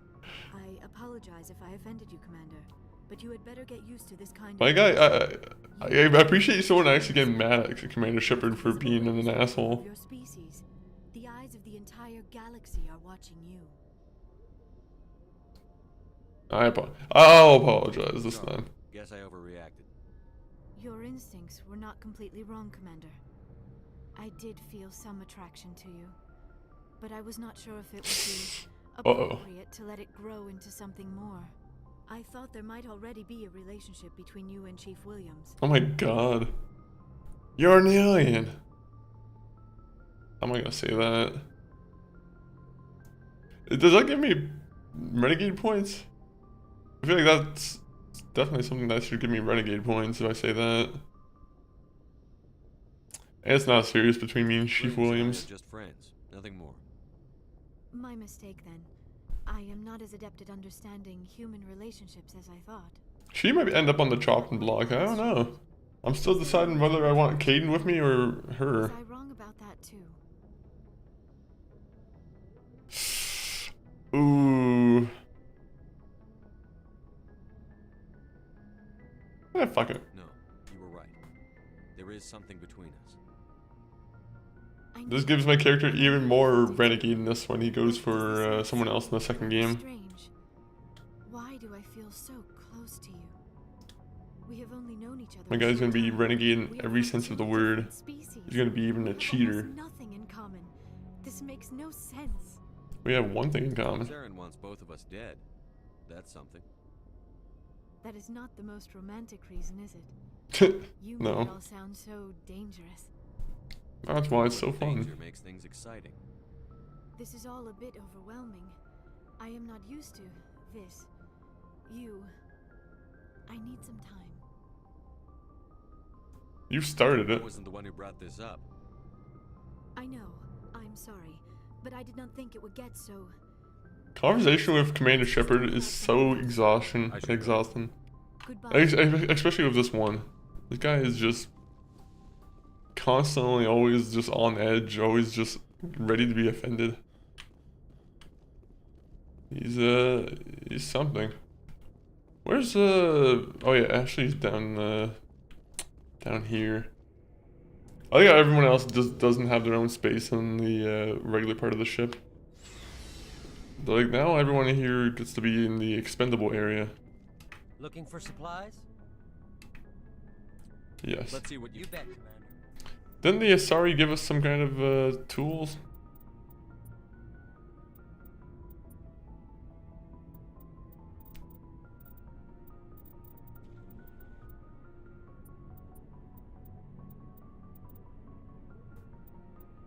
I apologize if I offended you, Commander, but you had better get used to this kind My of... guy, I appreciate someone actually getting mad at Commander Shepard for being an asshole. Your species. The eyes of the entire galaxy are watching you. I'll apologize this time. Guess I overreacted. Your instincts were not completely wrong, Commander. I did feel some attraction to you, but I was not sure if it would be appropriate to let it grow into something more. I thought there might already be a relationship between you and Chief Williams. Oh my god. You're an alien. I'm not gonna say that. Does that give me renegade points? I feel like that's definitely something that should give me renegade points if I say that. And it's not serious between me and Chief Williams. Just friends, nothing more. My mistake then. I am not as adept at understanding human relationships as I thought. She might end up on the chopping block. I don't know. I'm still deciding whether I want Caden with me or her. Was I wrong about that too? Ooh. Fuck it. No, you were right. There is something between us. This gives my character even more renegade-ness when he goes for someone else in the second game. Strange. Why do I feel so close to you? We have only known each other. My guy's gonna be renegade in every sense of the word. He's gonna be even a cheater. Nothing in common. This makes no sense. We have one thing in common. Saren wants both of us dead. That's something. That is not the most romantic reason, is it? You No. make it all sound so dangerous. That's why it's so fun. Danger makes things exciting. This is all a bit overwhelming. I am not used to this. I need some time. You started I it. wasn't the one who brought this up. I know. I'm sorry. But I did not think it would get so... Conversation with Commander Shepard is so exhausting. Especially with this one. This guy is just constantly always just on edge, always just ready to be offended. He's something. Where's oh yeah, Ashley's down here. I think everyone else just doesn't have their own space on the regular part of the ship. Like now everyone here gets to be in the expendable area. Looking for supplies? Yes. Let's see what you bet, Commander. Didn't the Asari give us some kind of tools?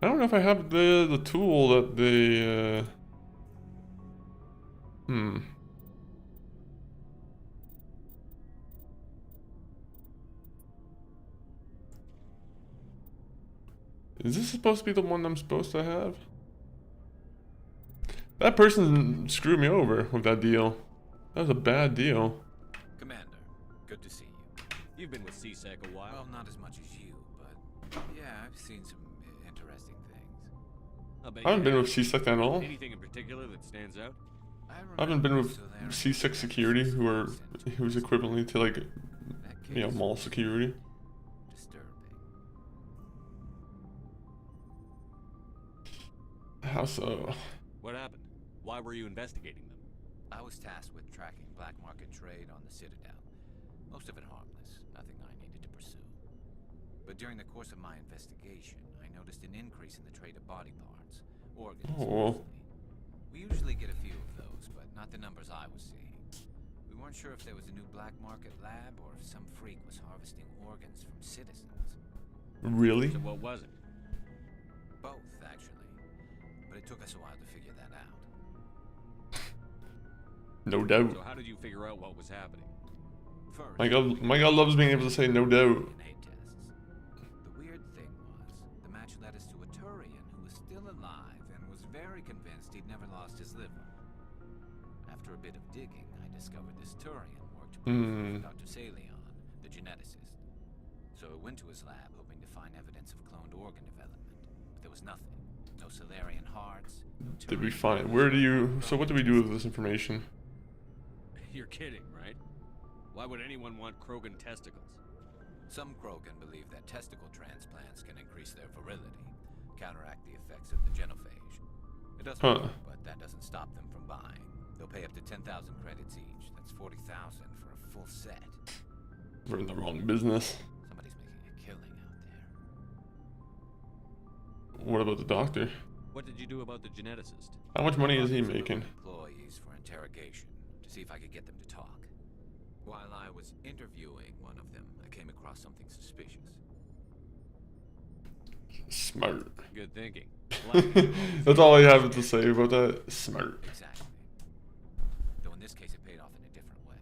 I don't know if I have the tool that they Is this supposed to be the one I'm supposed to have? That person screwed me over with that deal. That was a bad deal. Commander, good to see you. You've been with CSEC a while. Well, not as much as you, but yeah, I've seen some interesting things. I haven't been with CSEC at all. Anything in particular that stands out? I haven't been with C6 security, who's equivalently to like, you know, mall security. How so? What happened? Why were you investigating them? I was tasked with tracking black market trade on the Citadel. Most of it harmless, nothing I needed to pursue. But during the course of my investigation, I noticed an increase in the trade of body parts, organs. Oh. We usually get a few of those, but not the numbers I was seeing. We weren't sure if there was a new black market lab or if some freak was harvesting organs from citizens. Really? So what was it? Both, actually. But it took us a while to figure that out. No doubt. So how did you figure out what was happening? First, My God loves being able to say no doubt. DNA tests. The weird thing was, the match led us to a Turian who was still alive and was very convinced he'd never lost his liver. After a bit of digging, I discovered this Turian worked with Dr. Salion, the geneticist. So I went to his lab hoping to find evidence of cloned organ development, but there was nothing. No Salarian hearts. Did we find? Where do you? So what do we do with this information? You're kidding, right? Why would anyone want Krogan testicles? Some Krogan believe that testicle transplants can increase their virility, counteract the effects of the genophage. It doesn't work, but that doesn't stop them from buying. They'll pay up to 10,000 credits each. That's 40,000 for a full set. We're in the wrong business. Somebody's making a killing out there. What about the doctor? What did you do about the geneticist? How much money is he making? Employees for interrogation to see if I could get them to talk. While I was interviewing one of them, I came across something suspicious. Smart. Good thinking. That's all I have to say about that. Smart. Exactly. Though in this case it paid off in a different way.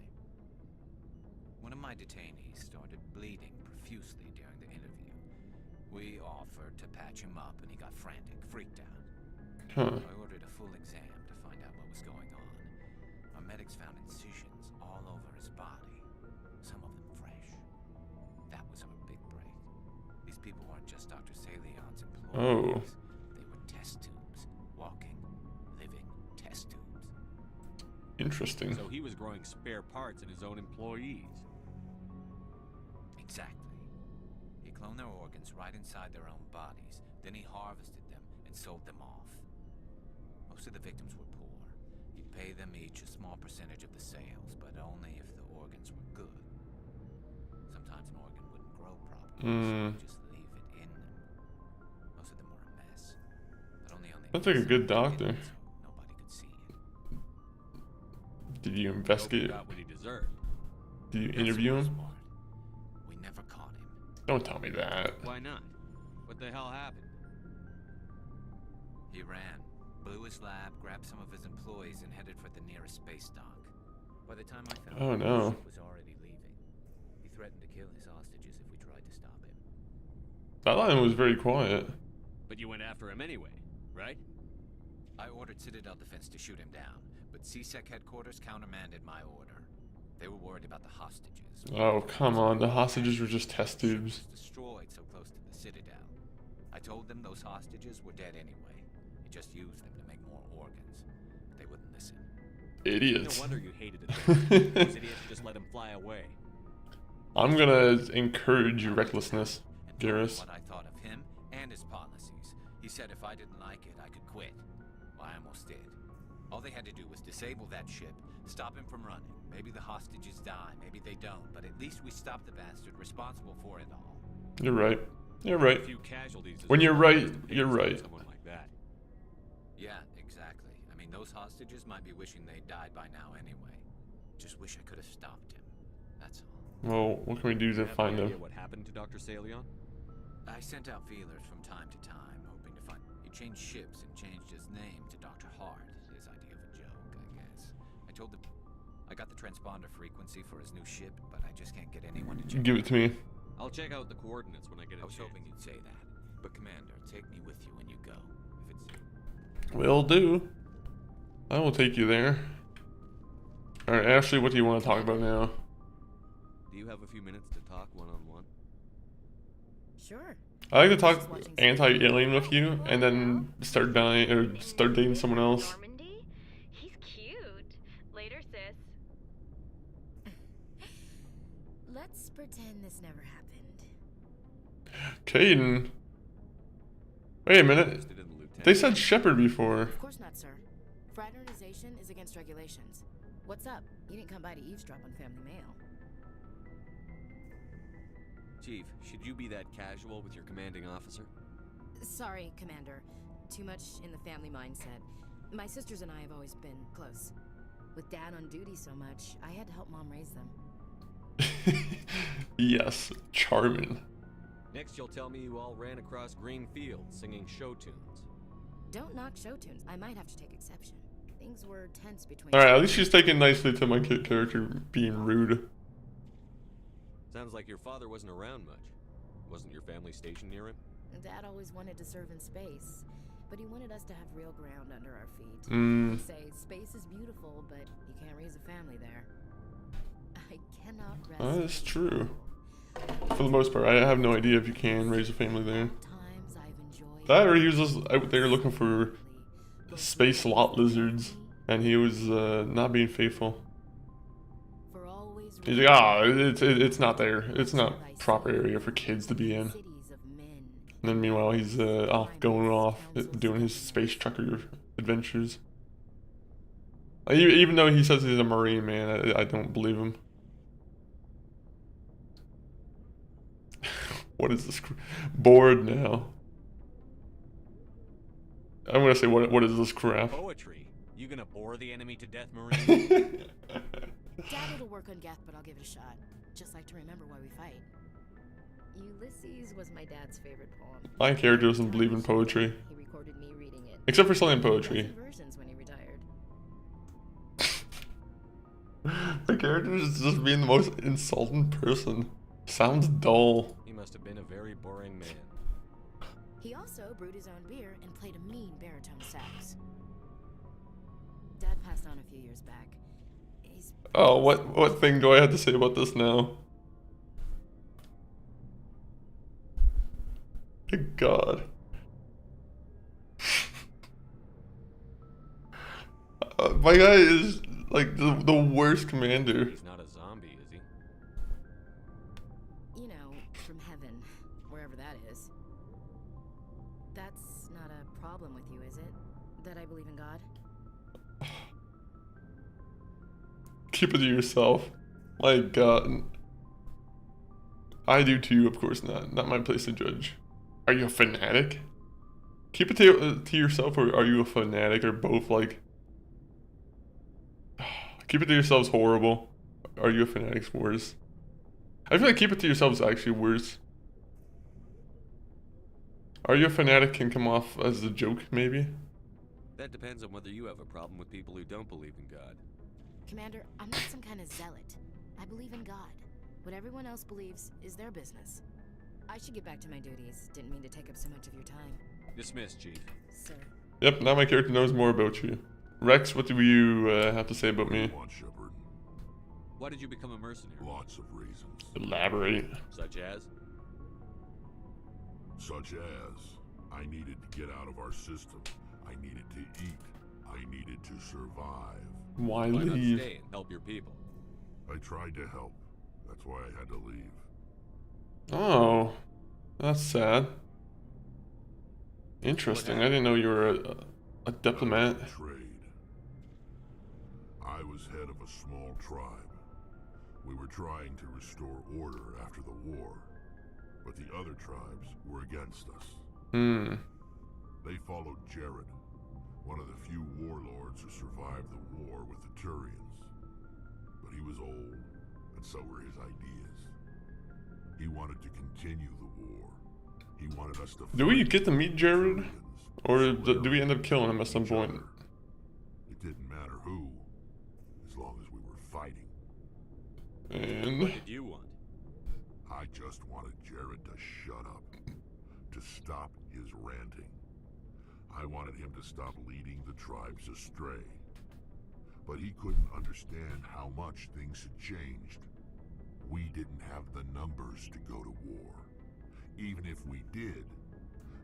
One of my detainees started bleeding profusely during the interview. We offered to patch him up and he got frantic, freaked out. Huh. I ordered a full exam to find out what was going on. Our medics found incisions all over his body, some of them fresh. That was our big break. These people weren't just Dr. Salion's employees. Oh. They were test tubes. Walking, living test tubes. Interesting. So he was growing spare parts in his own employees. Exactly. He cloned their organs right inside their own bodies. Then he harvested them and sold them off. Most of the victims were poor. He'd pay them each a small percentage of the sales, but only if the organs were good. Sometimes an organ wouldn't grow properly, so he'd just leave it in them. Most of them were a mess. But only on the That's like a good doctor. nobody could see it. Did you investigate? Got what he deserved. Did you interview him? We never caught him. Don't tell me that. Why not? What the hell happened? He ran, blew his lab, grabbed some of his employees, and headed for the nearest space dock. By the time I found Oh, him, no. the ship was already leaving. He threatened to kill his hostages if we tried to stop him. That line was very quiet. But you went after him anyway, right? I ordered Citadel Defense to shoot him down, but CSEC headquarters countermanded my order. They were worried about the hostages. Oh, come on. The hostages were just test tubes. Destroyed so close to the Citadel. I told them those hostages were dead anyway. He just used them to make more organs. But they wouldn't listen. Idiots. No wonder you hated it. Those idiots just let him fly away. I'm gonna encourage your recklessness, Garrus. What I thought of him and his policies. He said if I didn't like it, I could quit. Well, I almost did. All they had to do was disable that ship, stop him from running. Maybe the hostages die, maybe they don't, but at least we stopped the bastard responsible for it all. You're right. You're right. A few casualties is When you're all right, it takes you're to right. kill someone like that. Yeah, exactly. I mean, those hostages might be wishing they died by now anyway. Just wish I could have stopped him. That's all. Well, what can we do to Have find any him? idea what happened to Dr. Salion? I sent out feelers from time to time, hoping to find... He changed ships and changed his name to Dr. Hart. His idea of a joke, I guess. I told him... I got the transponder frequency for his new ship, but I just can't get anyone to check Give it to me. I'll check out the coordinates when I get a I was chance. hoping you'd say that. But Commander, take me with you when you go. If it's... Will do. I will take you there. Alright, Ashley, what do you want to talk about now? Do you have a few minutes to talk one-on-one? Sure. I like to talk anti-alien with you, and then start dying or start dating someone else. Normandy? He's cute. Later, sis. Let's pretend this never happened. Caden. Wait a minute. They said Shepard before. Of course not, sir. Fraternization is against regulations. What's up? You didn't come by to eavesdrop on family mail. Chief, should you be that casual with your commanding officer? Sorry, Commander. Too much in the family mindset. My sisters and I have always been close. With Dad on duty so much, I had to help Mom raise them. Yes, charming. Next, you'll tell me you all ran across green fields singing show tunes. Don't knock show tunes. I might have to take exception. Things were tense between... Alright, at least she's taking nicely to my character being rude. Sounds like your father wasn't around much. Wasn't your family stationed near him? Dad always wanted to serve in space, but he wanted us to have real ground under our feet. Mm. He'd say, space is beautiful, but you can't raise a family there. I cannot rest. That's true. For the most part, I have no idea if you can raise a family there. That or he was just out there looking for space lot lizards, and he was not being faithful. He's like, it's not there. It's not proper area for kids to be in. And then meanwhile, he's going off, doing his space trucker adventures. Even though he says he's a Marine, man, I don't believe him. What is this? Bored now. I'm gonna say, what is this crap? Poetry? You gonna bore the enemy to death, Marine? Dad, it'll work on Geth, but I'll give it a shot. Just like to remember why we fight. Ulysses was my dad's favorite poem. My character doesn't believe in poetry. He recorded me reading it. Except for selling poetry. Versions when he retired. My character is just being the most insulting person. Sounds dull. He must have been a very boring man. He also brewed his own beer and played a mean baritone sax. Dad passed on a few years back. Oh, what thing do I have to say about this now? Good God. My guy is like the worst commander. He's not a zombie, is he? You know, from heaven, wherever that is. That's not a problem with you, is it? That I believe in God? Keep it to yourself. My God. I do too, of course not. Not my place to judge. Are you a fanatic? Keep it to yourself, or are you a fanatic, or both? Like, keep it to yourself is horrible. Are you a fanatic's worse? I feel like keep it to yourself is actually worse. Are you a fanatic can come off as a joke, maybe? That depends on whether you have a problem with people who don't believe in God. Commander, I'm not some kind of zealot. I believe in God. What everyone else believes is their business. I should get back to my duties. Didn't mean to take up so much of your time. Dismissed, Chief. Sir. Yep, now my character knows more about you. Rex, what do you have to say about me? Shepard. Why did you become a mercenary? Lots of reasons. Elaborate. Such as? Such as, I needed to get out of our system. I needed to eat. I needed to survive. Why not leave? stay and help your people? I tried to help. That's why I had to leave. Oh, that's sad. Interesting. I didn't know you were a diplomat. Trade. I was head of a small tribe. We were trying to restore order after the war, but the other tribes were against us. They followed Jared, one of the few warlords who survived the war with the Turians. But he was old, and so were his ideas. He wanted to continue the war. He wanted us to. Do we get to meet Jared, or do we end up killing him at some point? It didn't matter who, as long as we were fighting. And what did you want? I just wanted Jared to shut up, to stop his ranting. I wanted him to stop leading the tribes astray. But he couldn't understand how much things had changed. We didn't have the numbers to go to war. Even if we did,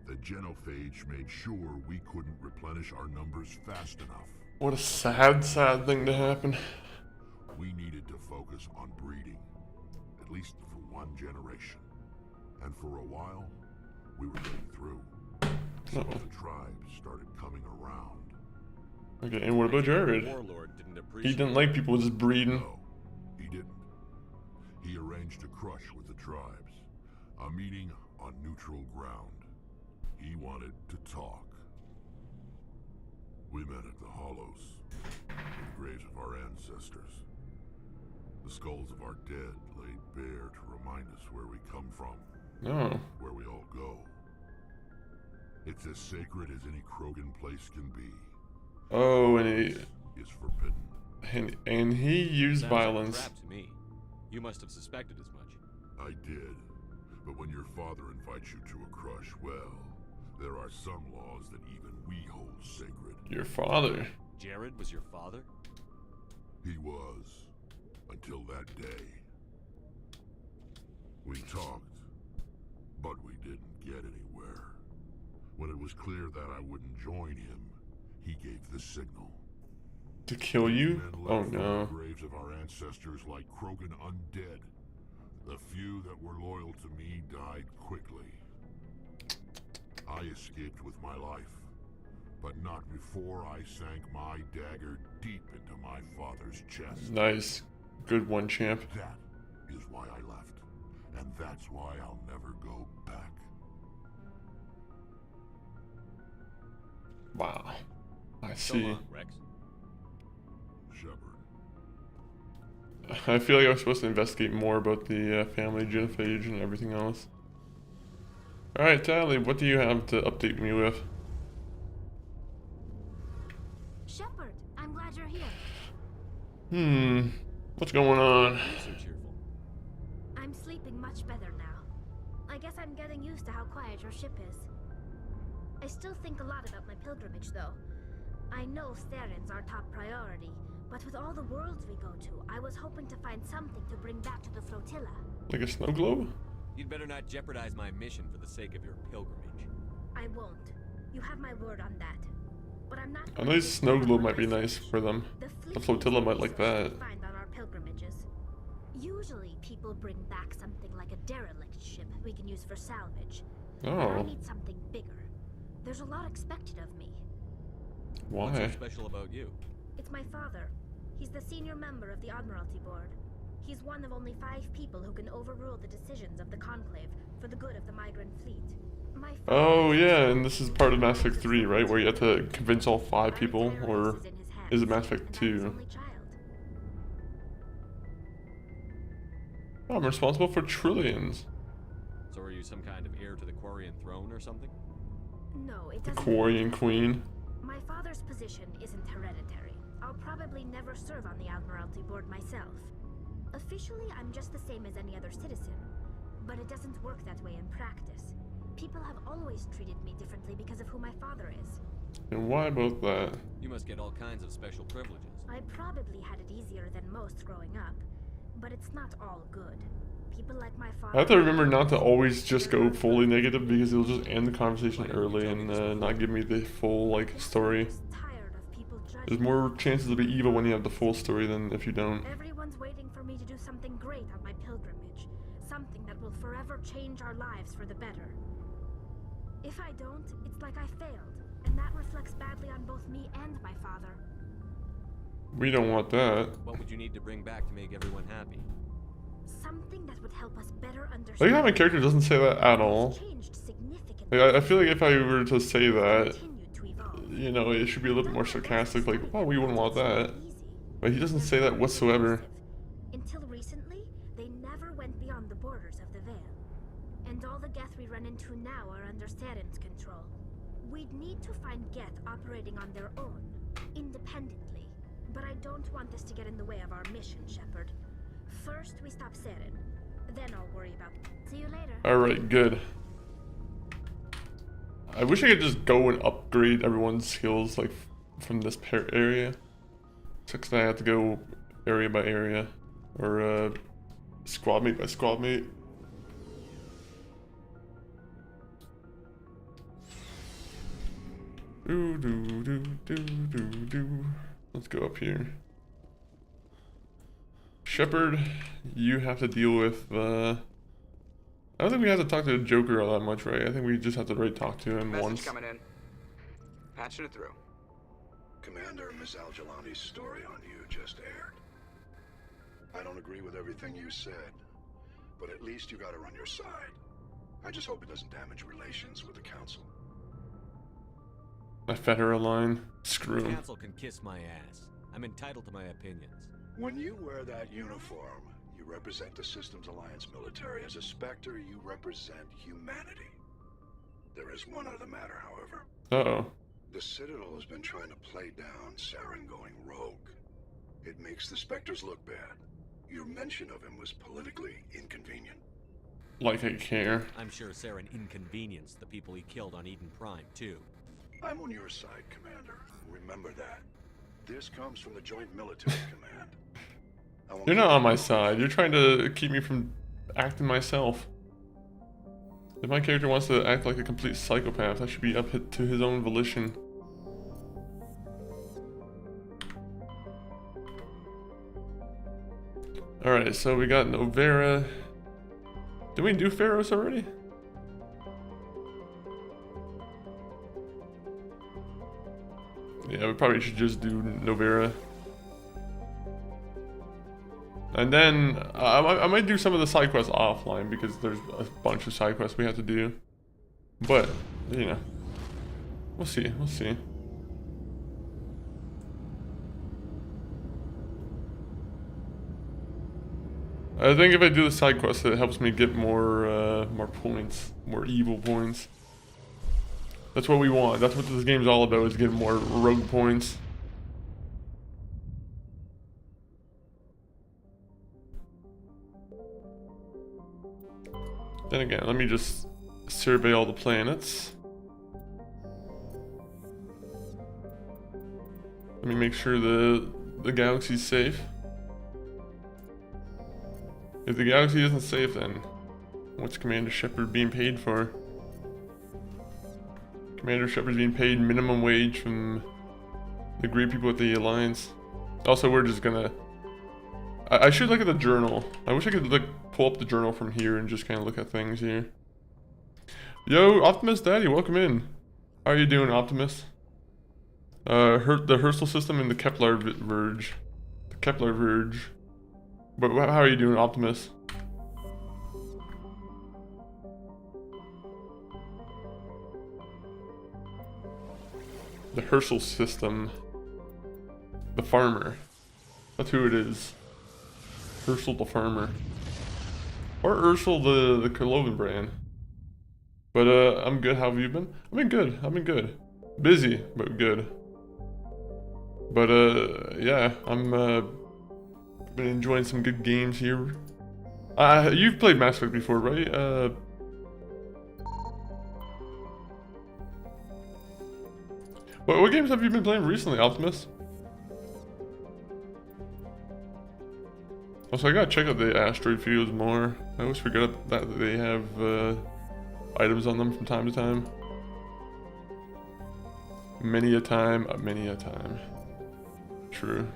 the genophage made sure we couldn't replenish our numbers fast enough. What a sad thing to happen. We needed to focus on breeding, at least for one generation. And for a while, we were getting through. Some of the tribes started coming around. Okay, and what about Jared? He didn't like people just breeding. No, he didn't. He arranged a crush with the tribes. A meeting on neutral ground. He wanted to talk. We met at the Hollows, the graves of our ancestors. The skulls of our dead laid bare to remind us where we come from. Oh. Where we all go. It's as sacred as any Krogan place can be. Oh, and is forbidden. And he used Sounds violence. Like a trap to me. You must have suspected as much. I did. But when your father invites you to a crush, well, there are some laws that even we hold sacred. Your father? Jared was your father? He was. Until that day. We talked, but we didn't get anywhere. When it was clear that I wouldn't join him, he gave the signal. To kill you? Oh The no. graves of our ancestors like Krogan undead. The few that were loyal to me died quickly. I escaped with my life, but not before I sank my dagger deep into my father's chest. Nice. Good one, champ. That is why I left, and that's why I'll never go back. Wow. I So see. long, Rex. Shepard. I feel like I was supposed to investigate more about the family genophage and everything else. Alright, Tally, what do you have to update me with? Shepard, I'm glad you're here. What's going on? So cheerful. I'm sleeping much better now. I guess I'm getting used to how quiet your ship is. I still think a lot about my pilgrimage, though. I know Theron's our top priority, but with all the worlds we go to, I was hoping to find something to bring back to the flotilla. Like a snow globe? You'd better not jeopardize my mission for the sake of your pilgrimage. I won't. You have my word on that. But I'm not. I know snow globe might be nice for them. The flotilla might like that. Find on our pilgrimages. Usually, people bring back something like a derelict ship we can use for salvage. But I Oh. need something bigger. There's a lot expected of me. What's so Why? special about you? It's my father. He's the senior member of the Admiralty Board. He's one of only 5 people who can overrule the decisions of the Conclave for the good of the migrant fleet. My Oh yeah, and this is part of Mass Effect 3, right? Where you have to convince all 5 people, or is it Mass Effect 2? Oh, I'm responsible for trillions. So are you some kind of heir to the Quarian throne or something? No, it The doesn't. Quarian Queen. My father's position isn't hereditary. I'll probably never serve on the Admiralty Board myself. Officially, I'm just the same as any other citizen, but it doesn't work that way in practice. People have always treated me differently because of who my father is. And why about that? You must get all kinds of special privileges. I probably had it easier than most growing up, but it's not all good. People like my father. I have to remember not to always just go fully negative, because it'll just end the conversation early and not give me the full like story. There's more chances to be evil when you have the full story than if you don't. Everyone's waiting for me to do something great on my pilgrimage, something that will forever change our lives for the better. If I don't, it's like I failed, and that reflects badly on both me and my father. We don't want that. What would you need to bring back to make everyone happy? Something that would help us better I understand. like how my character doesn't say that at all. Like, I feel like if I were to say that, you know, it should be a little bit more sarcastic, like, oh, we wouldn't want that. But he doesn't say that whatsoever. Until recently, they never went beyond the borders of the Veil. And all the Geth we run into now are under Theron's control. We'd need to find Geth operating on their own, independently. But I don't want this to get in the way of our mission, Shepard. First, we stop Theron. Then I'll worry about... See you later. Alright, good. I wish I could just go and upgrade everyone's skills, like, from this area. Except I have to go area by area. Or, squad mate by squad mate. Let's go up here. Shepard, you have to deal with I don't think we have to talk to the Joker all that much, right? I think we just have to talk to him once. Coming in. Patching it through. Commander, Miss Al-Jalani's story on you just aired. I don't agree with everything you said, but at least you got her on your side. I just hope it doesn't damage relations with the Council. I fed her a line. Screw The him. Council can kiss my ass. I'm entitled to my opinions. When you wear that uniform, you represent the Systems Alliance military. As a Spectre, you represent humanity. There is one other matter, however. Uh-oh. The Citadel has been trying to play down Saren going rogue. It makes the Spectres look bad. Your mention of him was politically inconvenient. Like I care. I'm sure Saren inconvenienced the people he killed on Eden Prime, too. I'm on your side, Commander. Remember that. This comes from the Joint Military Command. You're not on my side. You're trying to keep me from acting myself. If my character wants to act like a complete psychopath, that should be up to his own volition. Alright, so we got Novera. Did we do Pharaohs already? Yeah, we probably should just do Novera. And then, I might do some of the side quests offline, because there's a bunch of side quests we have to do. But, you know, we'll see, we'll see. I think if I do the side quest, it helps me get more more points, more evil points. That's what we want. That's what this game's all about, is getting more rogue points. Then again, let me just survey all the planets. Let me make sure the galaxy's safe. If the galaxy isn't safe, then what's Commander Shepard being paid for? Commander Shepard's being paid minimum wage from the great people at the Alliance. Also, we're just gonna... I should look at the journal. I wish I could like pull up the journal from here and just kind of look at things here. Yo, Optimus Daddy, welcome in. How are you doing, Optimus? The Herschel system and the Kepler Verge. The Kepler Verge. But how are you doing, Optimus? The Herschel system. The farmer. That's who it is. Herschel the farmer. Or Herschel the Cloven brand. But I'm good. How have you been? I've been good. I've been good. Busy, but good. But yeah, I'm been enjoying some good games here. You've played Mass Effect before, right? What games have you been playing recently, Optimus? Also, I gotta check out the asteroid fields more. I always forget that they have items on them from time to time. Many a time, many a time. True.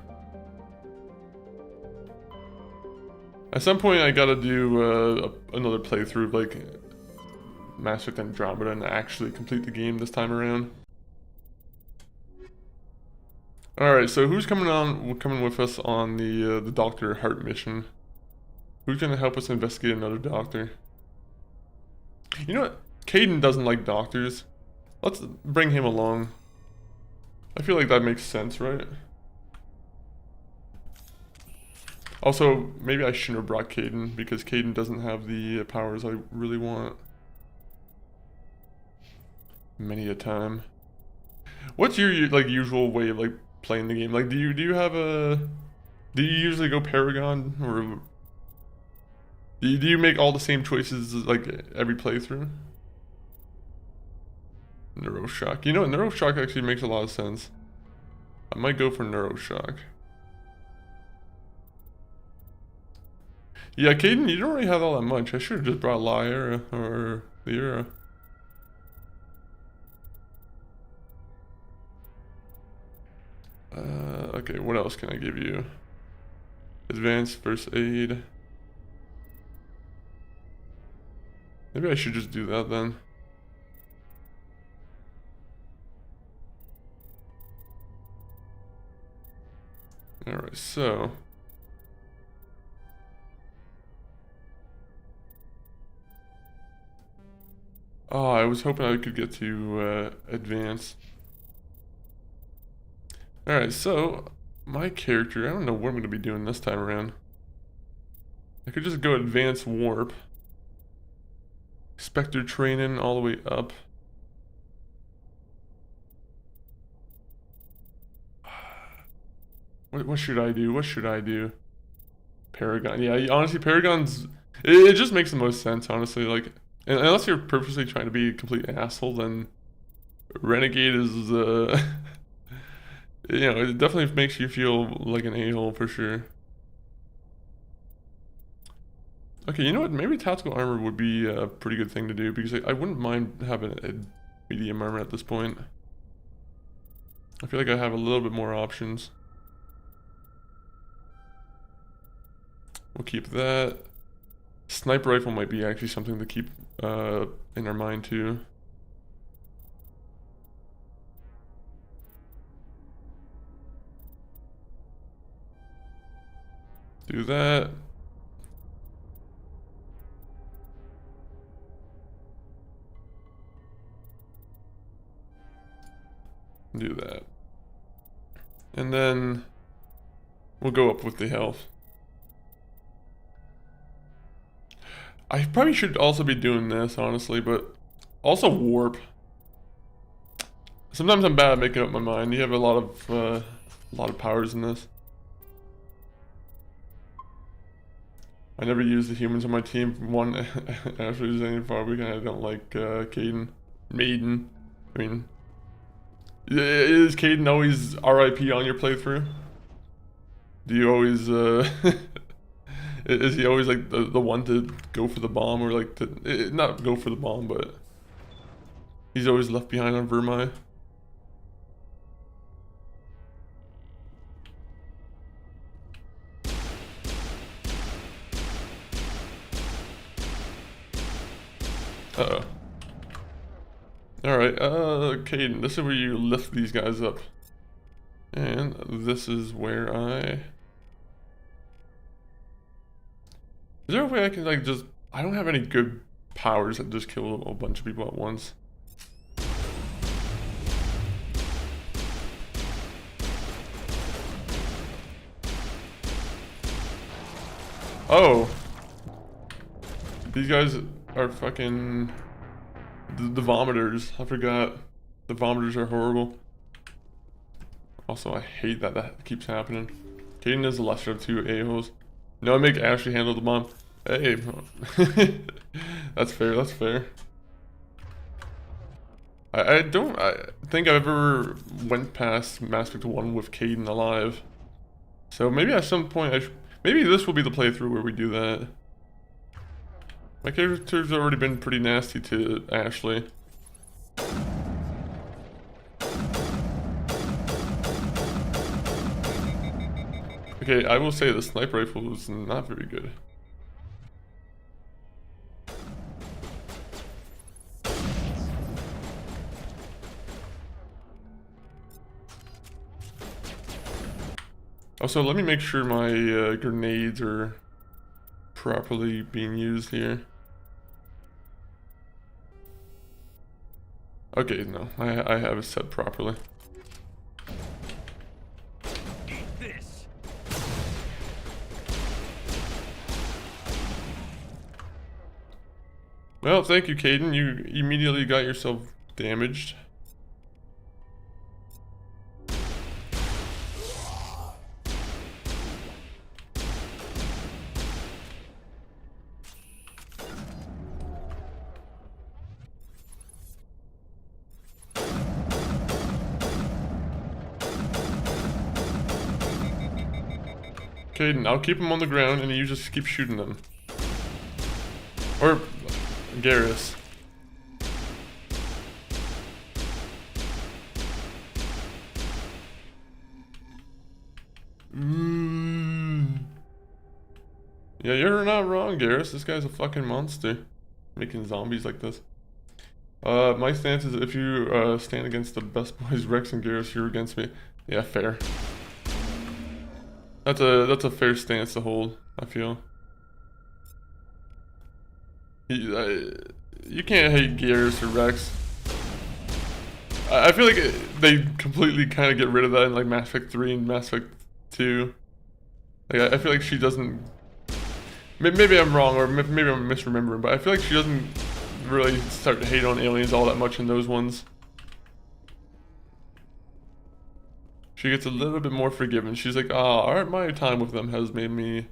At some point, I gotta do another playthrough of like Mass Effect Andromeda and actually complete the game this time around. All right, so who's coming with us on the Dr. Hart mission? Who's gonna help us investigate another doctor? You know what? Caden doesn't like doctors. Let's bring him along. I feel like that makes sense, right? Also, maybe I shouldn't have brought Caden because Caden doesn't have the powers I really want. Many a time. What's your like usual way of like playing the game? Like, do you have a... Do you usually go Paragon, or... Do you make all the same choices like every playthrough? Neuroshock. You know what? Neuroshock actually makes a lot of sense. I might go for Neuroshock. Yeah, Caden, you don't really have all that much. I should have just brought Lyra or Lyra. Okay, what else can I give you? Advanced first aid. Maybe I should just do that then. Alright, so... Oh, I was hoping I could get to advance. Alright, so my character, I don't know what I'm going to be doing this time around. I could just go advance warp. Spectre training all the way up. What should I do? What should I do? Paragon. Yeah, honestly, Paragon's... It just makes the most sense, honestly. Like, unless you're purposely trying to be a complete asshole, then Renegade is... You know, it definitely makes you feel like an a-hole for sure. Okay, you know what? Maybe tactical armor would be a pretty good thing to do, because I wouldn't mind having a medium armor at this point. I feel like I have a little bit more options. We'll keep that. Sniper rifle might be actually something to keep in our mind too. Do that. Do that. And then we'll go up with the health. I probably should also be doing this, honestly, but also warp. Sometimes I'm bad at making up my mind. You have a lot of powers in this. I never use the humans on my team. One, Ashley is any far weekend. I don't like Caden. Maiden. I mean, is Caden always RIP on your playthrough? Do you always is he always like the one to go for the bomb, or like to not go for the bomb, but he's always left behind on Vermai? Uh-oh. Alright, Caden, this is where you lift these guys up. And this is where I... Is there a way I can like just... I don't have any good powers that just kill a bunch of people at once. Oh! These guys are fucking... The vomiters. I forgot. The vomiters are horrible. Also, I hate that that keeps happening. Caden is the lesser of two a-holes. No, I make Ashley handle the bomb. Hey. That's fair, that's fair. I don't think I've ever went past Mass Effect 1 with Caden alive. So maybe at some point maybe this will be the playthrough where we do that. My character's already been pretty nasty to Ashley. Okay, I will say the sniper rifle was not very good. Also, let me make sure my grenades are properly being used here. Okay, no, I have it set properly. Eat this. Well, thank you, Caden. You immediately got yourself damaged. Caden, I'll keep them on the ground and you just keep shooting them. Or Garrus. Yeah, you're not wrong, Garrus. This guy's a fucking monster. Making zombies like this. My stance is if you stand against the best boys, Rex and Garrus, you're against me. Yeah, fair. That's a fair stance to hold, I feel. You can't hate Garrus or Rex. I feel like they completely kind of get rid of that in like Mass Effect 3 and Mass Effect 2. Like I feel like she doesn't... Maybe I'm wrong, or maybe I'm misremembering, but I feel like she doesn't really start to hate on aliens all that much in those ones. She gets a little bit more forgiving. She's like, alright, my time with them has made me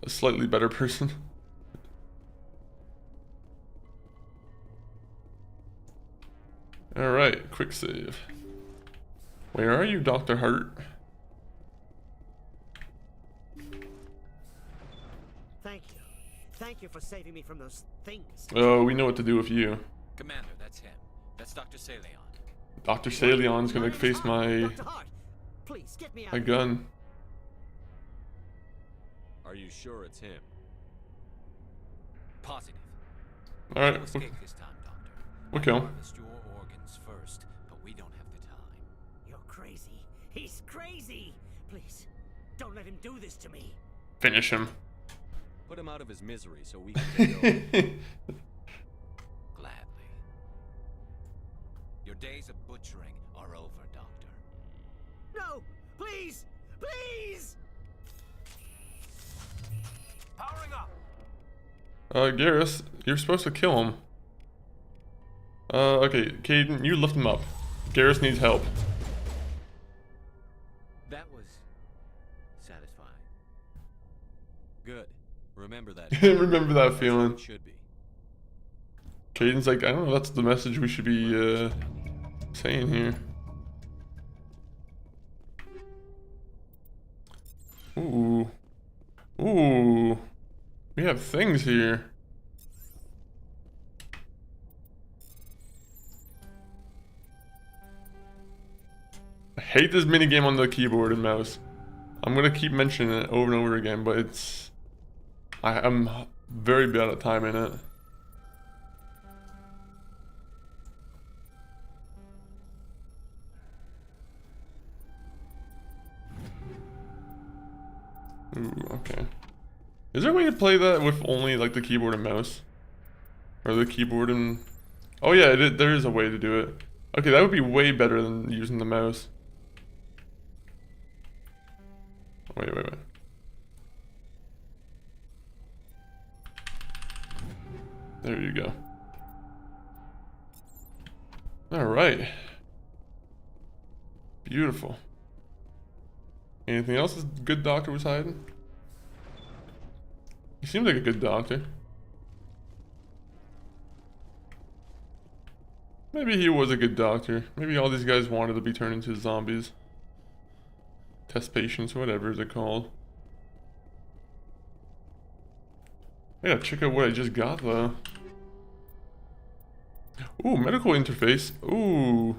a slightly better person. Alright, quick save. Where are you, Dr. Hart? Thank you. Thank you for saving me from those things. Oh, we know what to do with you. Commander, that's him. That's Dr. Saleon. Dr. Saleon's gonna face my Please, get me out my gun. Are you sure it's him? Positive. Alright. Escape this time, Doctor. We'll kill him. Harvest your organs first, but we don't have the time. You're crazy. He's crazy. Please, don't let him do this to me. Finish him. Put him out of his misery so we can take over. Gladly. Your days of butchering are over, Doctor. No! Please! Please! Powering up! Garrus, you're supposed to kill him. Okay, Caden, you lift him up. Garrus needs help. That was satisfying. Good. Remember that. Remember that feeling. It should be. Caden's like, I don't know, that's the message we should be, saying here. Ooh. Ooh. We have things here. I hate this minigame on the keyboard and mouse. I'm gonna keep mentioning it over and over again, but it's... I'm very bad at timing it. Ooh, okay. Is there a way to play that with only like the keyboard and mouse? Or the keyboard and... Oh yeah, there is a way to do it. Okay, that would be way better than using the mouse. Wait. There you go. Alright. Beautiful. Anything else this good doctor was hiding? He seems like a good doctor. Maybe he was a good doctor. Maybe all these guys wanted to be turned into zombies. Test patients, whatever they're called. I gotta check out what I just got though. Ooh, medical interface. Ooh.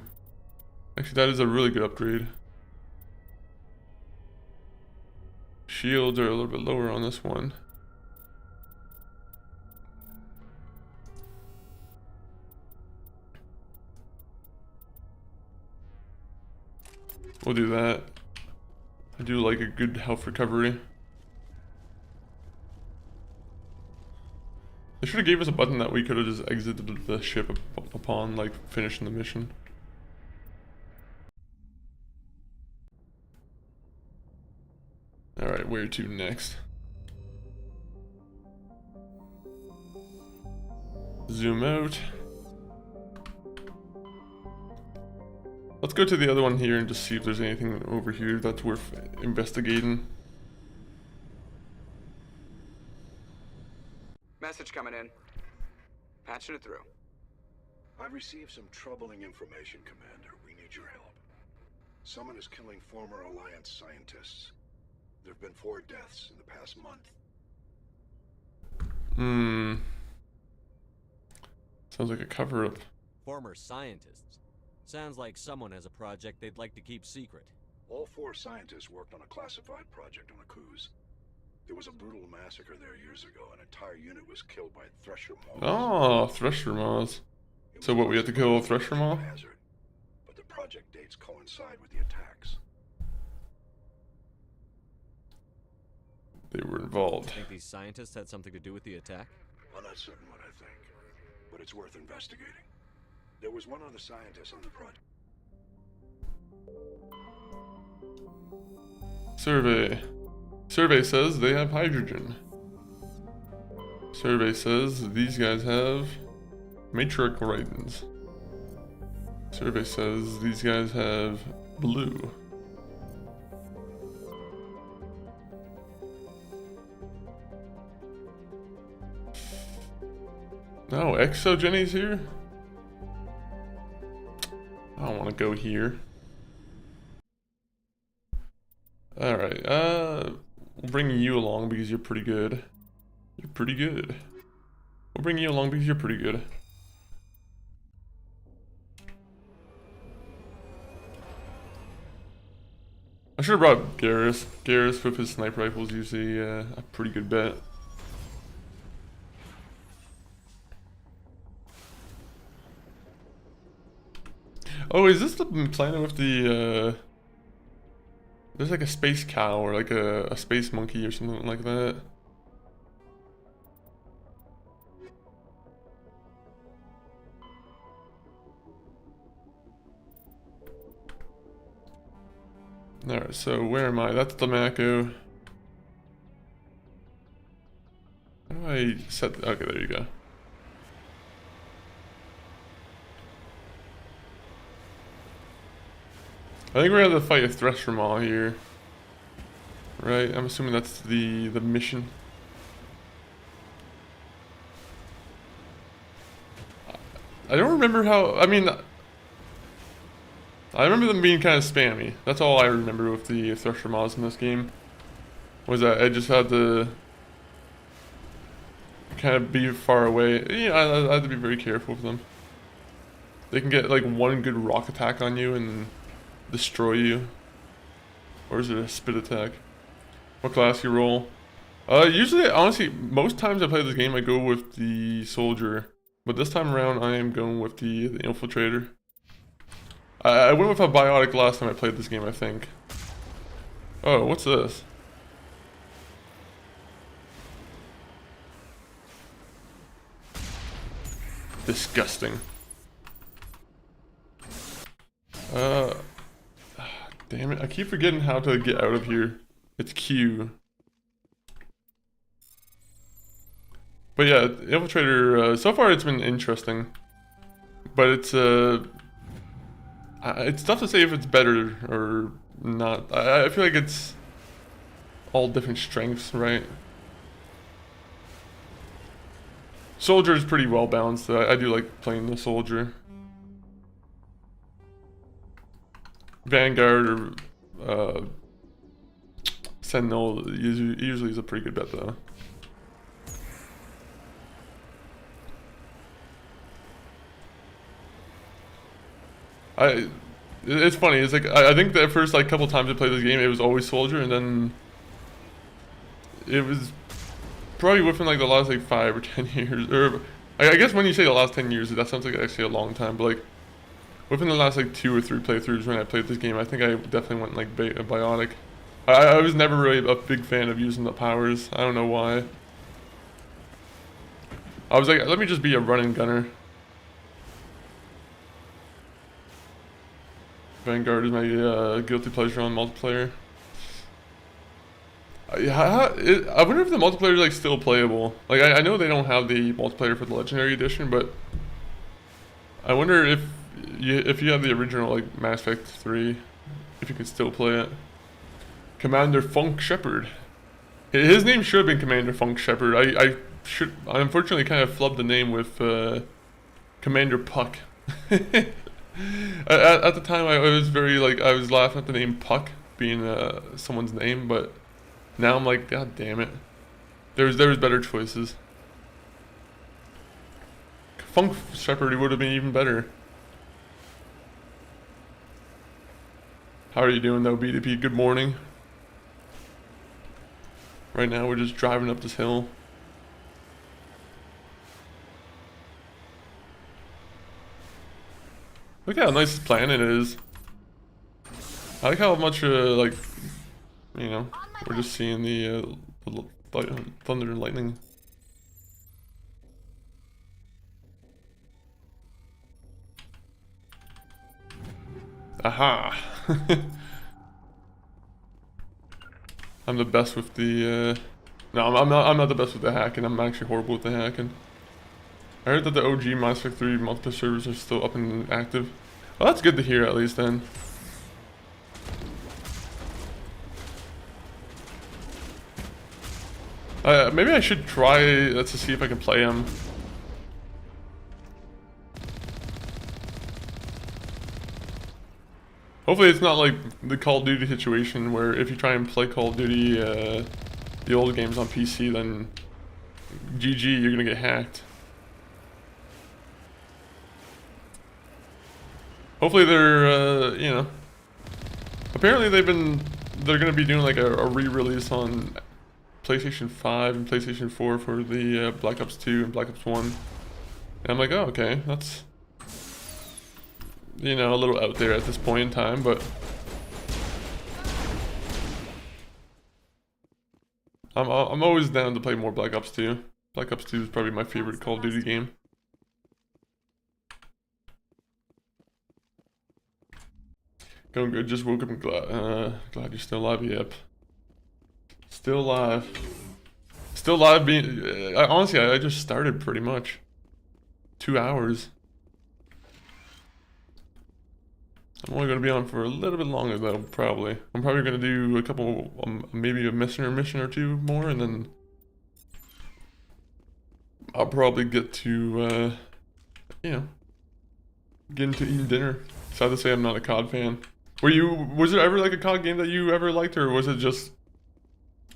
Actually, that is a really good upgrade. Shields are a little bit lower on this one. We'll do that. I do like a good health recovery. They should have gave us a button that we could have just exited the ship upon like finishing the mission. Alright, where to next? Zoom out. Let's go to the other one here and just see if there's anything over here that's worth investigating. Message coming in. Patching it through. I've received some troubling information, Commander. We need your help. Someone is killing former Alliance scientists. There have been 4 deaths in the past month. Sounds like a cover-up. Former scientists. Sounds like someone has a project they'd like to keep secret. All 4 scientists worked on a classified project on a cruise. There was a brutal massacre there years ago. An entire unit was killed by Thresher Maws. Oh, Thresher Maws. So what, we have to kill a Thresher Maw? But the project dates coincide with the attacks. They were involved. You think these scientists had something to do with the attack? I'm not certain what I think, but it's worth investigating. There was one other scientist on the project. Survey. Survey says they have hydrogen. Survey says these guys have matriarchal rhytins. Survey says these guys have blue. No, Exogeny's here? I don't want to go here. Alright, we'll bring you along because you're pretty good. You're pretty good. We'll bring you along because you're pretty good. I should have brought Garrus. Garrus with his sniper rifles usually a pretty good bet. Oh, is this the planet with the, there's like a space cow or like a space monkey or something like that? Alright, so where am I? That's the Mako. How do I, I set? Okay, there you go. I think we're gonna have to fight a Thresher Maw here. Right? I'm assuming that's the mission. I don't remember how, I mean, I remember them being kind of spammy. That's all I remember with the Thresher Maws in this game. Was that I just had to kind of be far away. You know, I had to be very careful with them. They can get like one good rock attack on you and destroy you. Or is it a spit attack? What class you roll? Usually, honestly, most times I play this game I go with the soldier. But this time around I am going with the infiltrator. I went with a biotic last time I played this game, I think. Oh, what's this? Disgusting. Damn it, I keep forgetting how to get out of here. It's Q. But yeah, Infiltrator, so far it's been interesting. But it's tough to say if it's better or not. I feel like it's all different strengths, right? Soldier is pretty well balanced. I do like playing the soldier. Vanguard or Sentinel usually is a pretty good bet though. It's funny, it's like, I think the first like couple times I played this game, it was always soldier, and then it was probably within like the last like 5 or 10 years, or I guess when you say the last 10 years, that sounds like actually a long time, but like within the last like 2 or 3 playthroughs when I played this game, I think I definitely went like biotic. I was never really a big fan of using the powers. I don't know why. I was like, let me just be a running gunner. Vanguard is my guilty pleasure on multiplayer. I wonder if the multiplayer is like still playable. Like I know they don't have the multiplayer for the Legendary Edition, but I wonder if you have the original like Mass Effect 3, if you can still play it. Commander Shepard. His name should have been Commander Shepard. I unfortunately kind of flubbed the name with Commander Puck. At the time, I was very like, I was laughing at the name Puck being someone's name, but now I'm like, God damn it. There was better choices. Shepard would have been even better. How are you doing though, BDP? Good morning. Right now we're just driving up this hill. Look how nice this planet is. I like how much, like, you know, we're just seeing the thunder and lightning. Aha! I'm the best with the, no, I'm not the best with the hacking. I'm actually horrible with the hacking. I heard that the OG Mass Effect 3 multiplayer servers are still up and active. Well, that's good to hear at least then. Maybe I should try to see if I can play them. Hopefully it's not like the Call of Duty situation where if you try and play Call of Duty, the old games on PC, then GG, you're gonna get hacked. Hopefully they're, you know, apparently they're gonna be doing like a re-release on PlayStation 5 and PlayStation 4 for the Black Ops 2 and Black Ops 1. And I'm like, oh, okay, that's, you know, a little out there at this point in time, but I'm always down to play more Black Ops 2. Black Ops 2 is probably my favorite Call of Duty game. Going good, just woke up and glad you're still alive. Yep. Still alive. Still live being... honestly, I just started pretty much. 2 hours. I'm only going to be on for a little bit longer though, probably. I'm probably going to do a couple, maybe a mission or two more, and then I'll probably get to, you know, get into eating dinner. Sad to say I'm not a COD fan. Was there ever like a COD game that you ever liked, or was it just,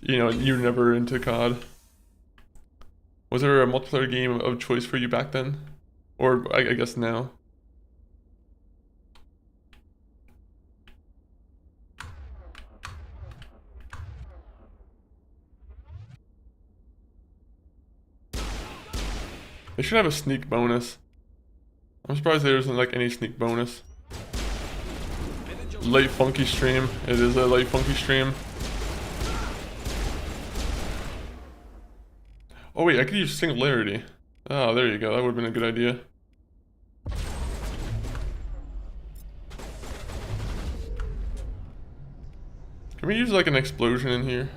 you know, you were never into COD? Was there a multiplayer game of choice for you back then? Or I guess now? They should have a sneak bonus. I'm surprised there isn't like any sneak bonus. Late funky stream. It is a late funky stream. Oh wait, I could use singularity. Oh, there you go. That would have been a good idea. Can we use like an explosion in here?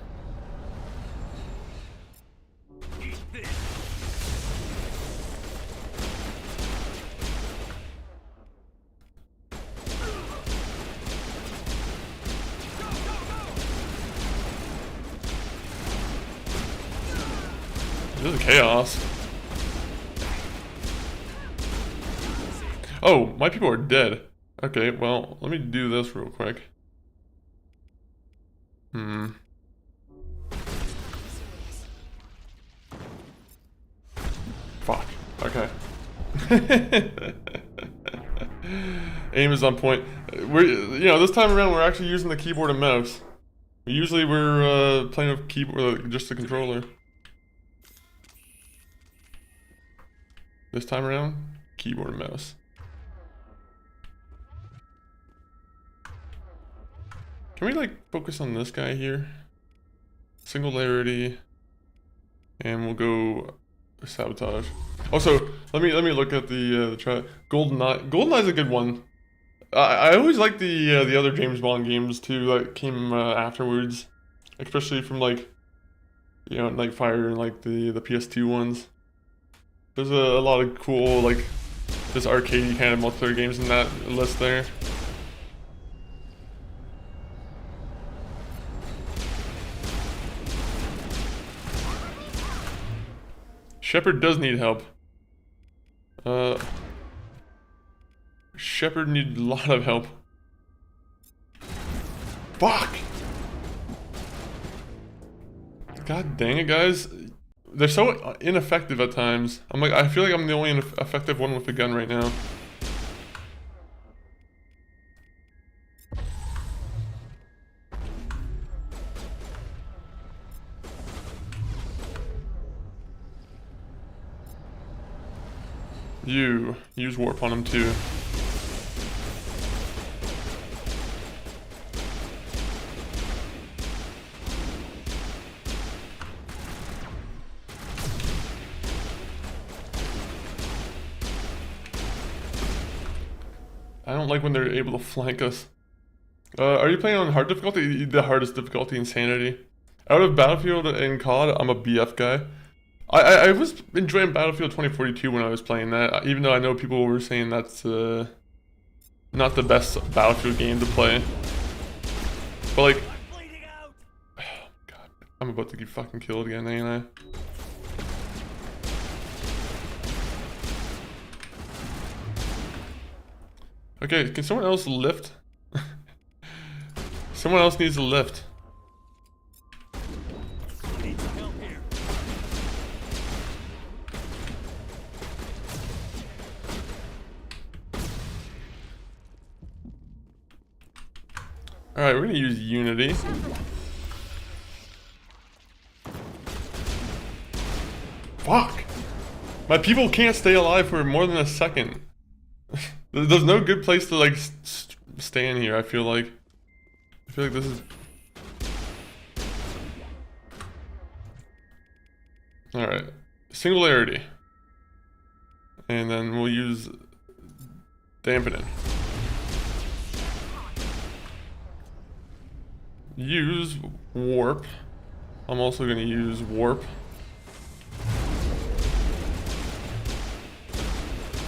This is chaos. Oh, my people are dead. Okay, well, let me do this real quick. Fuck. Okay. Aim is on point. This time around we're actually using the keyboard and mouse. Usually we're playing with keyboard, just the controller. This time around, keyboard and mouse. Can we like focus on this guy here? Singularity, and we'll go sabotage. Also, let me look at the chat. GoldenEye. GoldenEye's a good one. I always like the other James Bond games too that came afterwards, especially from like, you know, Nightfire and like the PS2 ones. There's a lot of cool like just arcadey kind of multiplayer games in that list there. Shepard does need help. Shepard needs a lot of help. Fuck! God dang it, guys. They're so ineffective at times. I feel like I'm the only effective one with a gun right now. You use warp on him too. I don't like when they're able to flank us. Are you playing on hard difficulty? The hardest difficulty, insanity. Out of Battlefield and COD, I'm a BF guy. I was enjoying Battlefield 2042 when I was playing that, even though I know people were saying that's not the best Battlefield game to play. But like, oh god, I'm about to get fucking killed again, ain't I? Okay, can someone else lift? Someone else needs a lift. Alright, we're gonna use Unity. Fuck! My people can't stay alive for more than a second. There's no good place to like stay in here, I feel like. I feel like this is... Alright. Singularity. And then we'll use dampening. Use warp. I'm also going to use warp.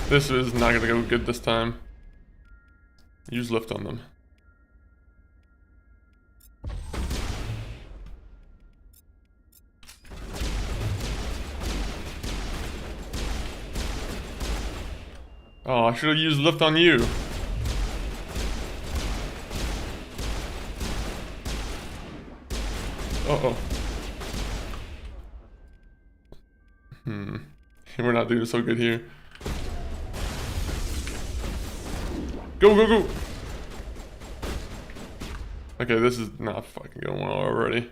This is not gonna go good this time. Use lift on them. Oh, I should have used lift on you. Uh-oh. We're not doing so good here. Go, go, go! Okay, this is not fucking going well already.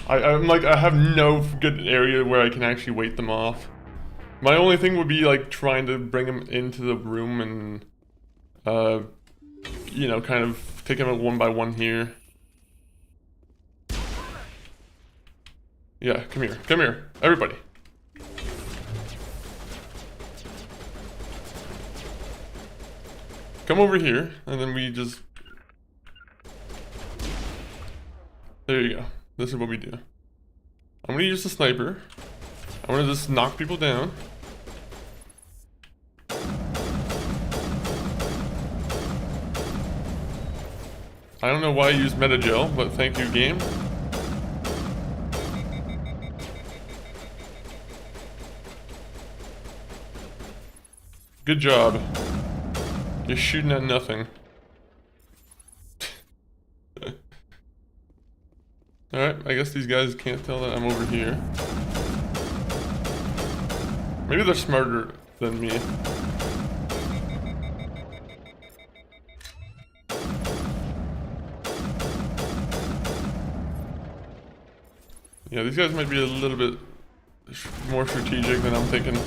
I'm like, I have no good area where I can actually wait them off. My only thing would be like trying to bring them into the room and, you know, kind of take them out one by one here. Yeah, come here, everybody. Come over here, and then we just... There you go. This is what we do. I'm gonna use the sniper. I'm gonna just knock people down. I don't know why I used Metagel, but thank you, game. Good job. You're shooting at nothing. Alright, I guess these guys can't tell that I'm over here. Maybe they're smarter than me. Yeah, these guys might be a little bit more strategic than I'm thinking.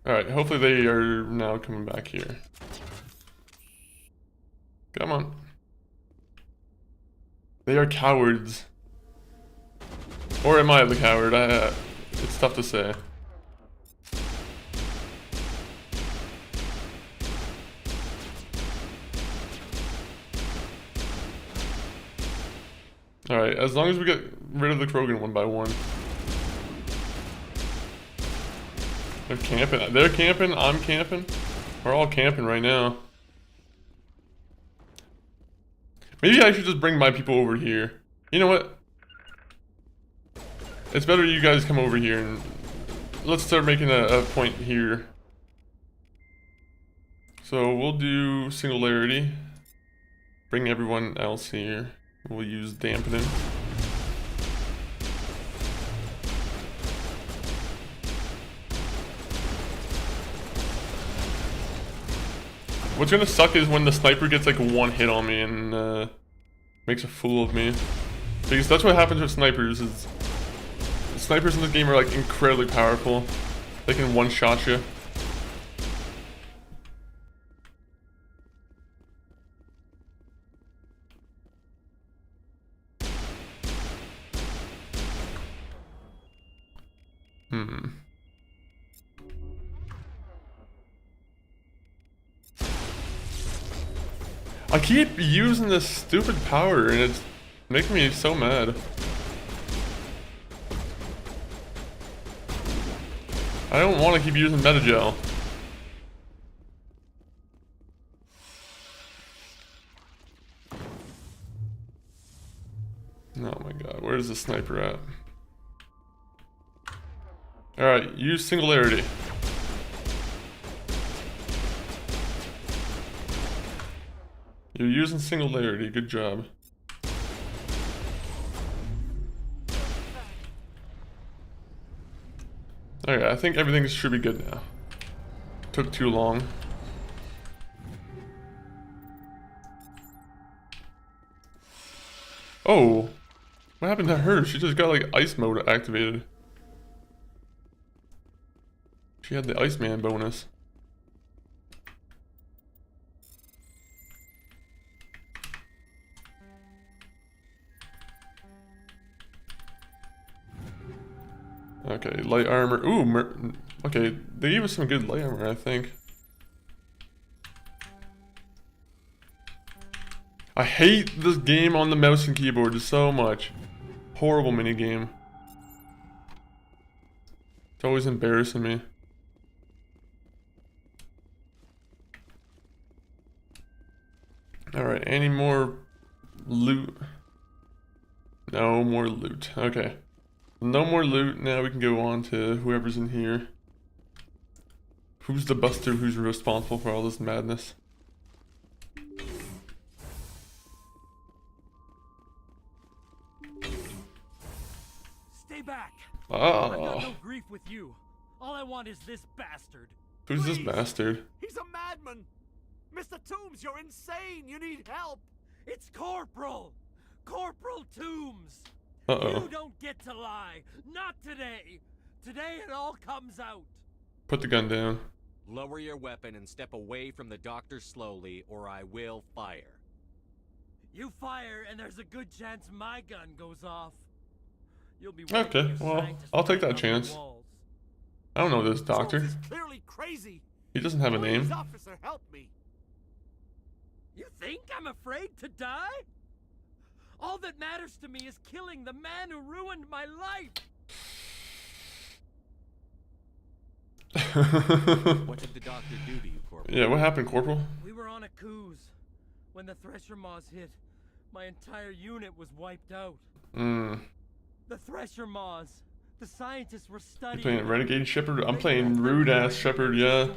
Alright, hopefully they are now coming back here. Come on. They are cowards. Or am I the coward? It's tough to say. Alright, as long as we get rid of the Krogan one by one. They're camping. They're camping, I'm camping. We're all camping right now. Maybe I should just bring my people over here. You know what? It's better you guys come over here and let's start making a point here. So we'll do singularity. Bring everyone else here. We'll use dampening. What's gonna suck is when the sniper gets like one hit on me and makes a fool of me. Because that's what happens with snipers is snipers in this game are like incredibly powerful. They can one-shot you. I keep using this stupid power and it's making me so mad. I don't want to keep using Metagel. Oh my god, where's the sniper at? Alright, use singularity. You're using singularity, good job. Okay, I think everything should be good now. Took too long. Oh! What happened to her? She just got like ice mode activated. She had the Iceman bonus. Okay, light armor. Ooh, okay, they gave us some good light armor, I think. I hate this game on the mouse and keyboard so much. Horrible minigame. It's always embarrassing me. Alright, any more loot? No more loot. Okay. No more loot. Now we can go on to whoever's in here. Who's the buster who's responsible for all this madness? Stay back. Oh. I've got no grief with you. All I want is this bastard. Who's this bastard? He's a madman. Mr. Toombs, you're insane. You need help. It's Corporal. Corporal Toombs. Uh-oh. You don't get to lie. Not today. Today it all comes out. Put the gun down. Lower your weapon and step away from the doctor slowly, or I will fire. You fire, and there's a good chance my gun goes off. You'll be Okay, well, I'll take that chance. I don't know this doctor. Clearly crazy. He doesn't have a name. Officer, help me. You think I'm afraid to die? All that matters to me is killing the man who ruined my life. What did the doctor do to you, Corporal? Yeah, what happened, Corporal? We were on a cruise. When the Thresher Maws hit, my entire unit was wiped out. The Thresher Maws. The scientists were studying. You playing Renegade Shepard? I'm playing rude ass Shepard, yeah.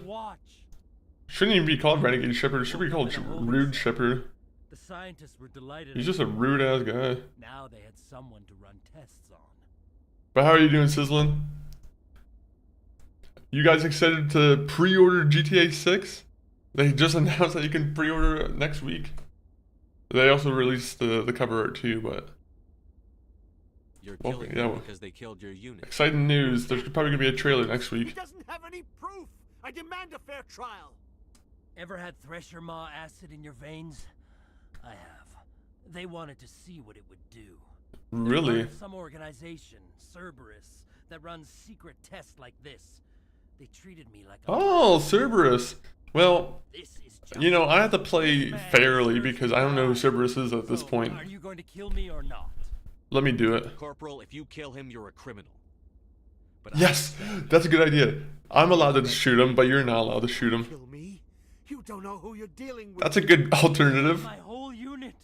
Shouldn't even be called Renegade Shepard, it should be called Rude Shepard. The scientists were delighted. He's just a rude ass guy. Now they had someone to run tests on. But how are you doing, Sizzlin? You guys excited to pre-order GTA 6? They just announced that you can pre-order next week. They also released the cover art too, but... You're killing them because they killed your unit. Exciting news. There's probably gonna be a trailer next week. He doesn't have any proof. I demand a fair trial. Ever had Thresher Maw acid in your veins? I have. They wanted to see what it would do. Really? Some organization, Cerberus, that runs secret tests like this. They treated me like a Oh, Cerberus. Well, you know, I have to play fairly because I don't know who Cerberus is at this point. Are you going to kill me or not? Let me do it. Corporal, if you kill him, you're a criminal. But yes, that's a good idea. I'm allowed to shoot him, but you're not allowed to shoot him. Kill me? You don't know who you're dealing with. That's a good alternative. My whole unit.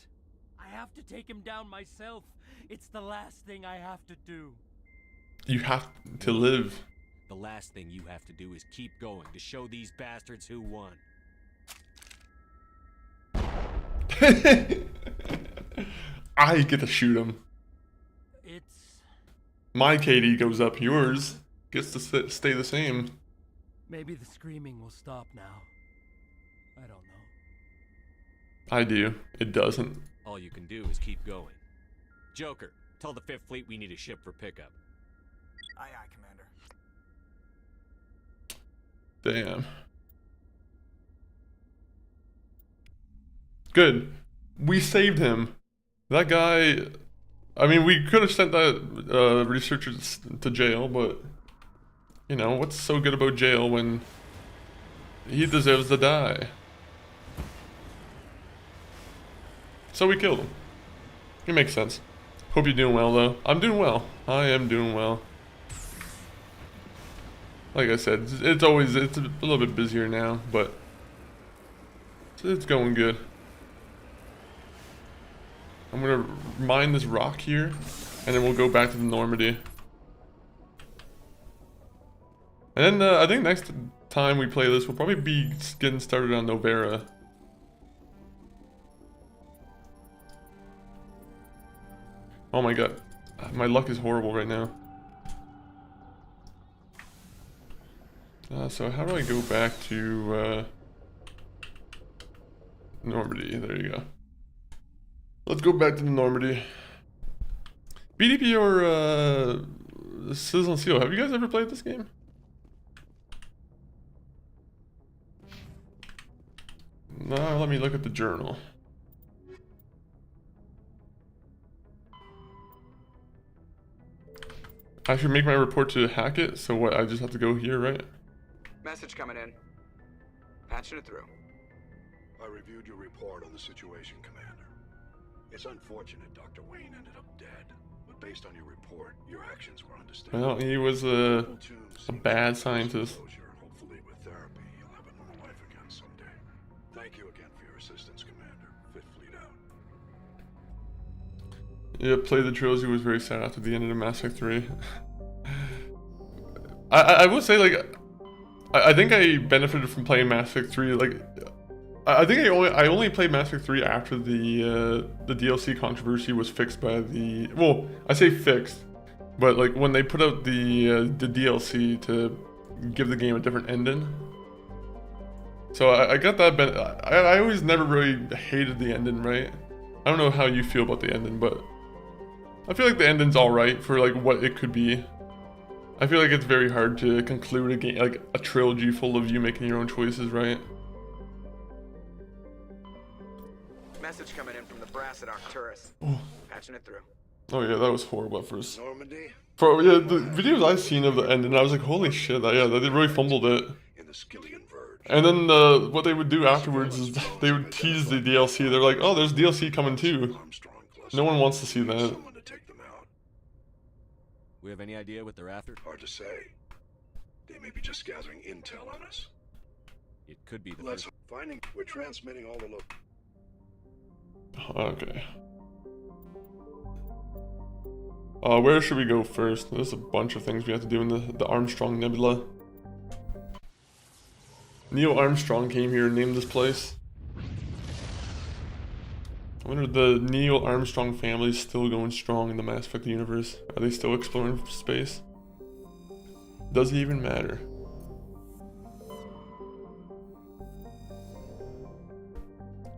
I have to take him down myself. It's the last thing I have to do. You have to live. The last thing you have to do is keep going to show these bastards who won. I get to shoot him. My KD goes up, yours gets to stay the same. Maybe the screaming will stop now. I don't know. I do. It doesn't. All you can do is keep going. Joker, tell the 5th Fleet we need a ship for pickup. Aye, aye, Commander. Damn. Good. We saved him. That guy... I mean, we could have sent that researcher to jail, but... You know, what's so good about jail when... he deserves to die? So we killed him. It makes sense. Hope you're doing well, though. I'm doing well. I am doing well. Like I said, it's a little bit busier now, but... it's going good. I'm gonna mine this rock here, and then we'll go back to the Normandy. And then I think next time we play this, we'll probably be getting started on Novera. Oh my god, my luck is horrible right now. So how do I go back to Normandy? There you go. Let's go back to the Normandy. BDP or Sizzle and Seal, have you guys ever played this game? No, let me look at the journal. I should make my report to Hackett, so what, I just have to go here, right? Message coming in. Patching it through. I reviewed your report on the situation, Commander. It's unfortunate Dr. Wayne ended up dead, but based on your report, your actions were understandable. Well, he was a bad scientist. Hopefully with therapy, you'll have a normal life again someday. Thank you again for your assistance, Commander. Fifth Fleet out. Yeah, Play the Trilogy was very sad after the end of the Mass Effect 3. I will say, like, I think I benefited from playing Mass Effect 3. Like, I think I only played Mass Effect 3 after the DLC controversy was fixed by the, well, I say fixed, but like when they put out the DLC to give the game a different ending. So I got that. I always never really hated the ending, right? I don't know how you feel about the ending, but I feel like the ending's alright for like what it could be. I feel like it's very hard to conclude a game, like a trilogy full of you making your own choices, right? Message coming in from the brass at Arcturus. Patching it through. Oh yeah, that was horrible at first. Normandy? For yeah, the videos I've seen of the ending, I was like, holy shit, yeah, they really fumbled it. And then what they would do afterwards is they would tease the DLC. They're like, oh, there's DLC coming too. No one wants to see that. We have any idea what they're after? Hard to say. They may be just gathering intel on us. It could be the Let's finding. We're transmitting all the look. Okay. Where should we go first? There's a bunch of things we have to do in the Armstrong Nebula. Neil Armstrong came here and named this place. I wonder if the Neil Armstrong family is still going strong in the Mass Effect universe. Are they still exploring space? Does it even matter?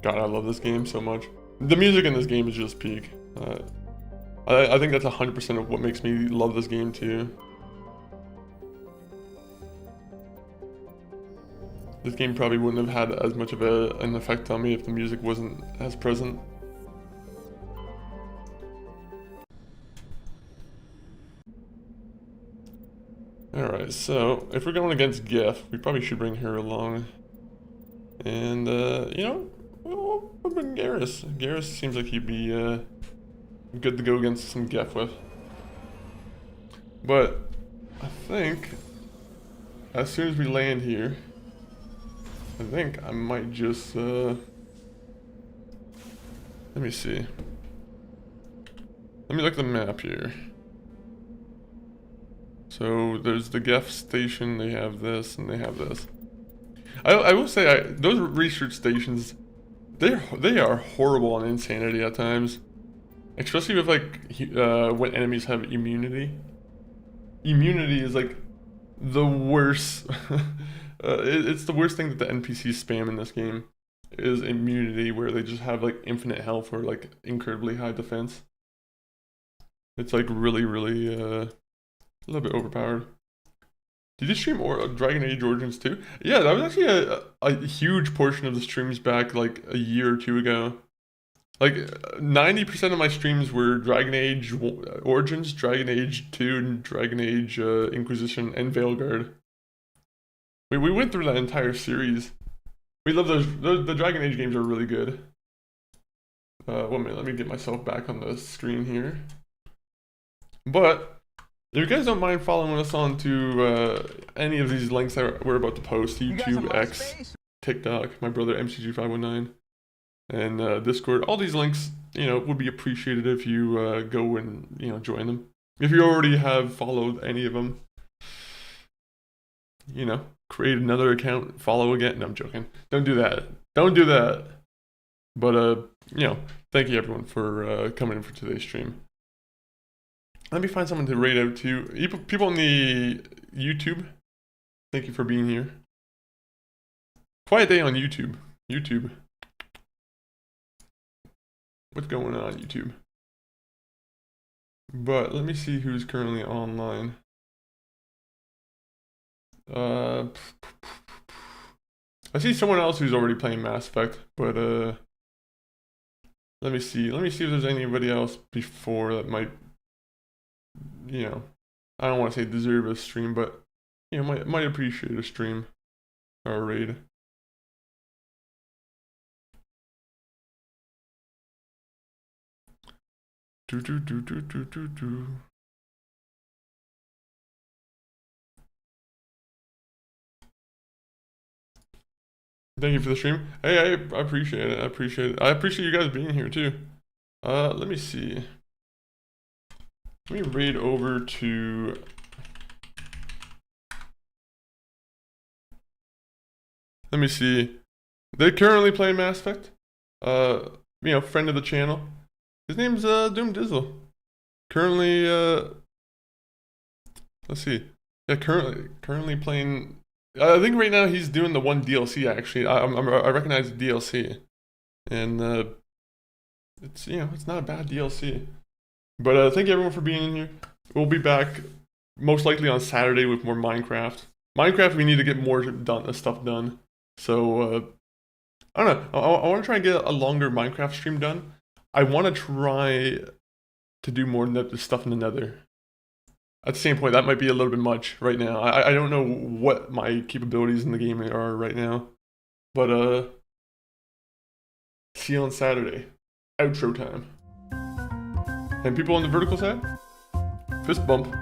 God, I love this game so much. The music in this game is just peak. I think that's 100% of what makes me love this game too. This game probably wouldn't have had as much of an effect on me if the music wasn't as present. Alright, so if we're going against Geth, we probably should bring her along. And, you know, we'll bring Garrus. Garrus seems like he'd be good to go against some Geth with. But I think as soon as we land here, I think I might just, let me see. Let me look at the map here. So there's the Geth station, they have this, and they have this. I will say, those research stations, they are horrible on insanity at times. Especially with like, when enemies have immunity. Immunity is like the worst. It's the worst thing that the NPCs spam in this game, is immunity, where they just have like infinite health or like incredibly high defense. It's like really, really, a little bit overpowered. Did you stream Dragon Age Origins too? Yeah, that was actually a huge portion of the streams back like a year or two ago. Like 90% of my streams were Dragon Age Origins, Dragon Age 2, and Dragon Age Inquisition, and Veilguard. We went through that entire series. We love those. The Dragon Age games are really good. 1 minute, let me get myself back on the screen here. But if you guys don't mind following us on to any of these links that we're about to post, YouTube, X, TikTok, my brother MCG519, and Discord, all these links, you know, would be appreciated if you go and, you know, join them. If you already have followed any of them, you know, create another account, follow again. No, I'm joking. Don't do that. Don't do that. But, you know, thank you everyone for coming in for today's stream. Let me find someone to rate out to. People on the YouTube, thank you for being here. Quiet day on YouTube. YouTube. What's going on YouTube? But let me see who's currently online. I see someone else who's already playing Mass Effect, but let me see. Let me see if there's anybody else before that might, you know, I don't want to say deserve a stream, but you know, might appreciate a stream or a raid. Thank you for the stream. Hey, I appreciate it. I appreciate it. I appreciate you guys being here too. Let me see. Let me raid over to. Let me see. They currently play Mass Effect. You know, friend of the channel. His name's Doom Dizzle. Currently, let's see. Yeah, currently playing. I think right now he's doing the one DLC. Actually, I recognize the DLC, and it's, you know, it's not a bad DLC. But thank you everyone for being in here. We'll be back most likely on Saturday with more Minecraft. Minecraft, we need to get more stuff done. So I don't know. I want to try and get a longer Minecraft stream done. I want to try to do more stuff in the Nether. At the same point, that might be a little bit much right now. I don't know what my capabilities in the game are right now. But see you on Saturday. Outro time. And people on the vertical side, fist bump.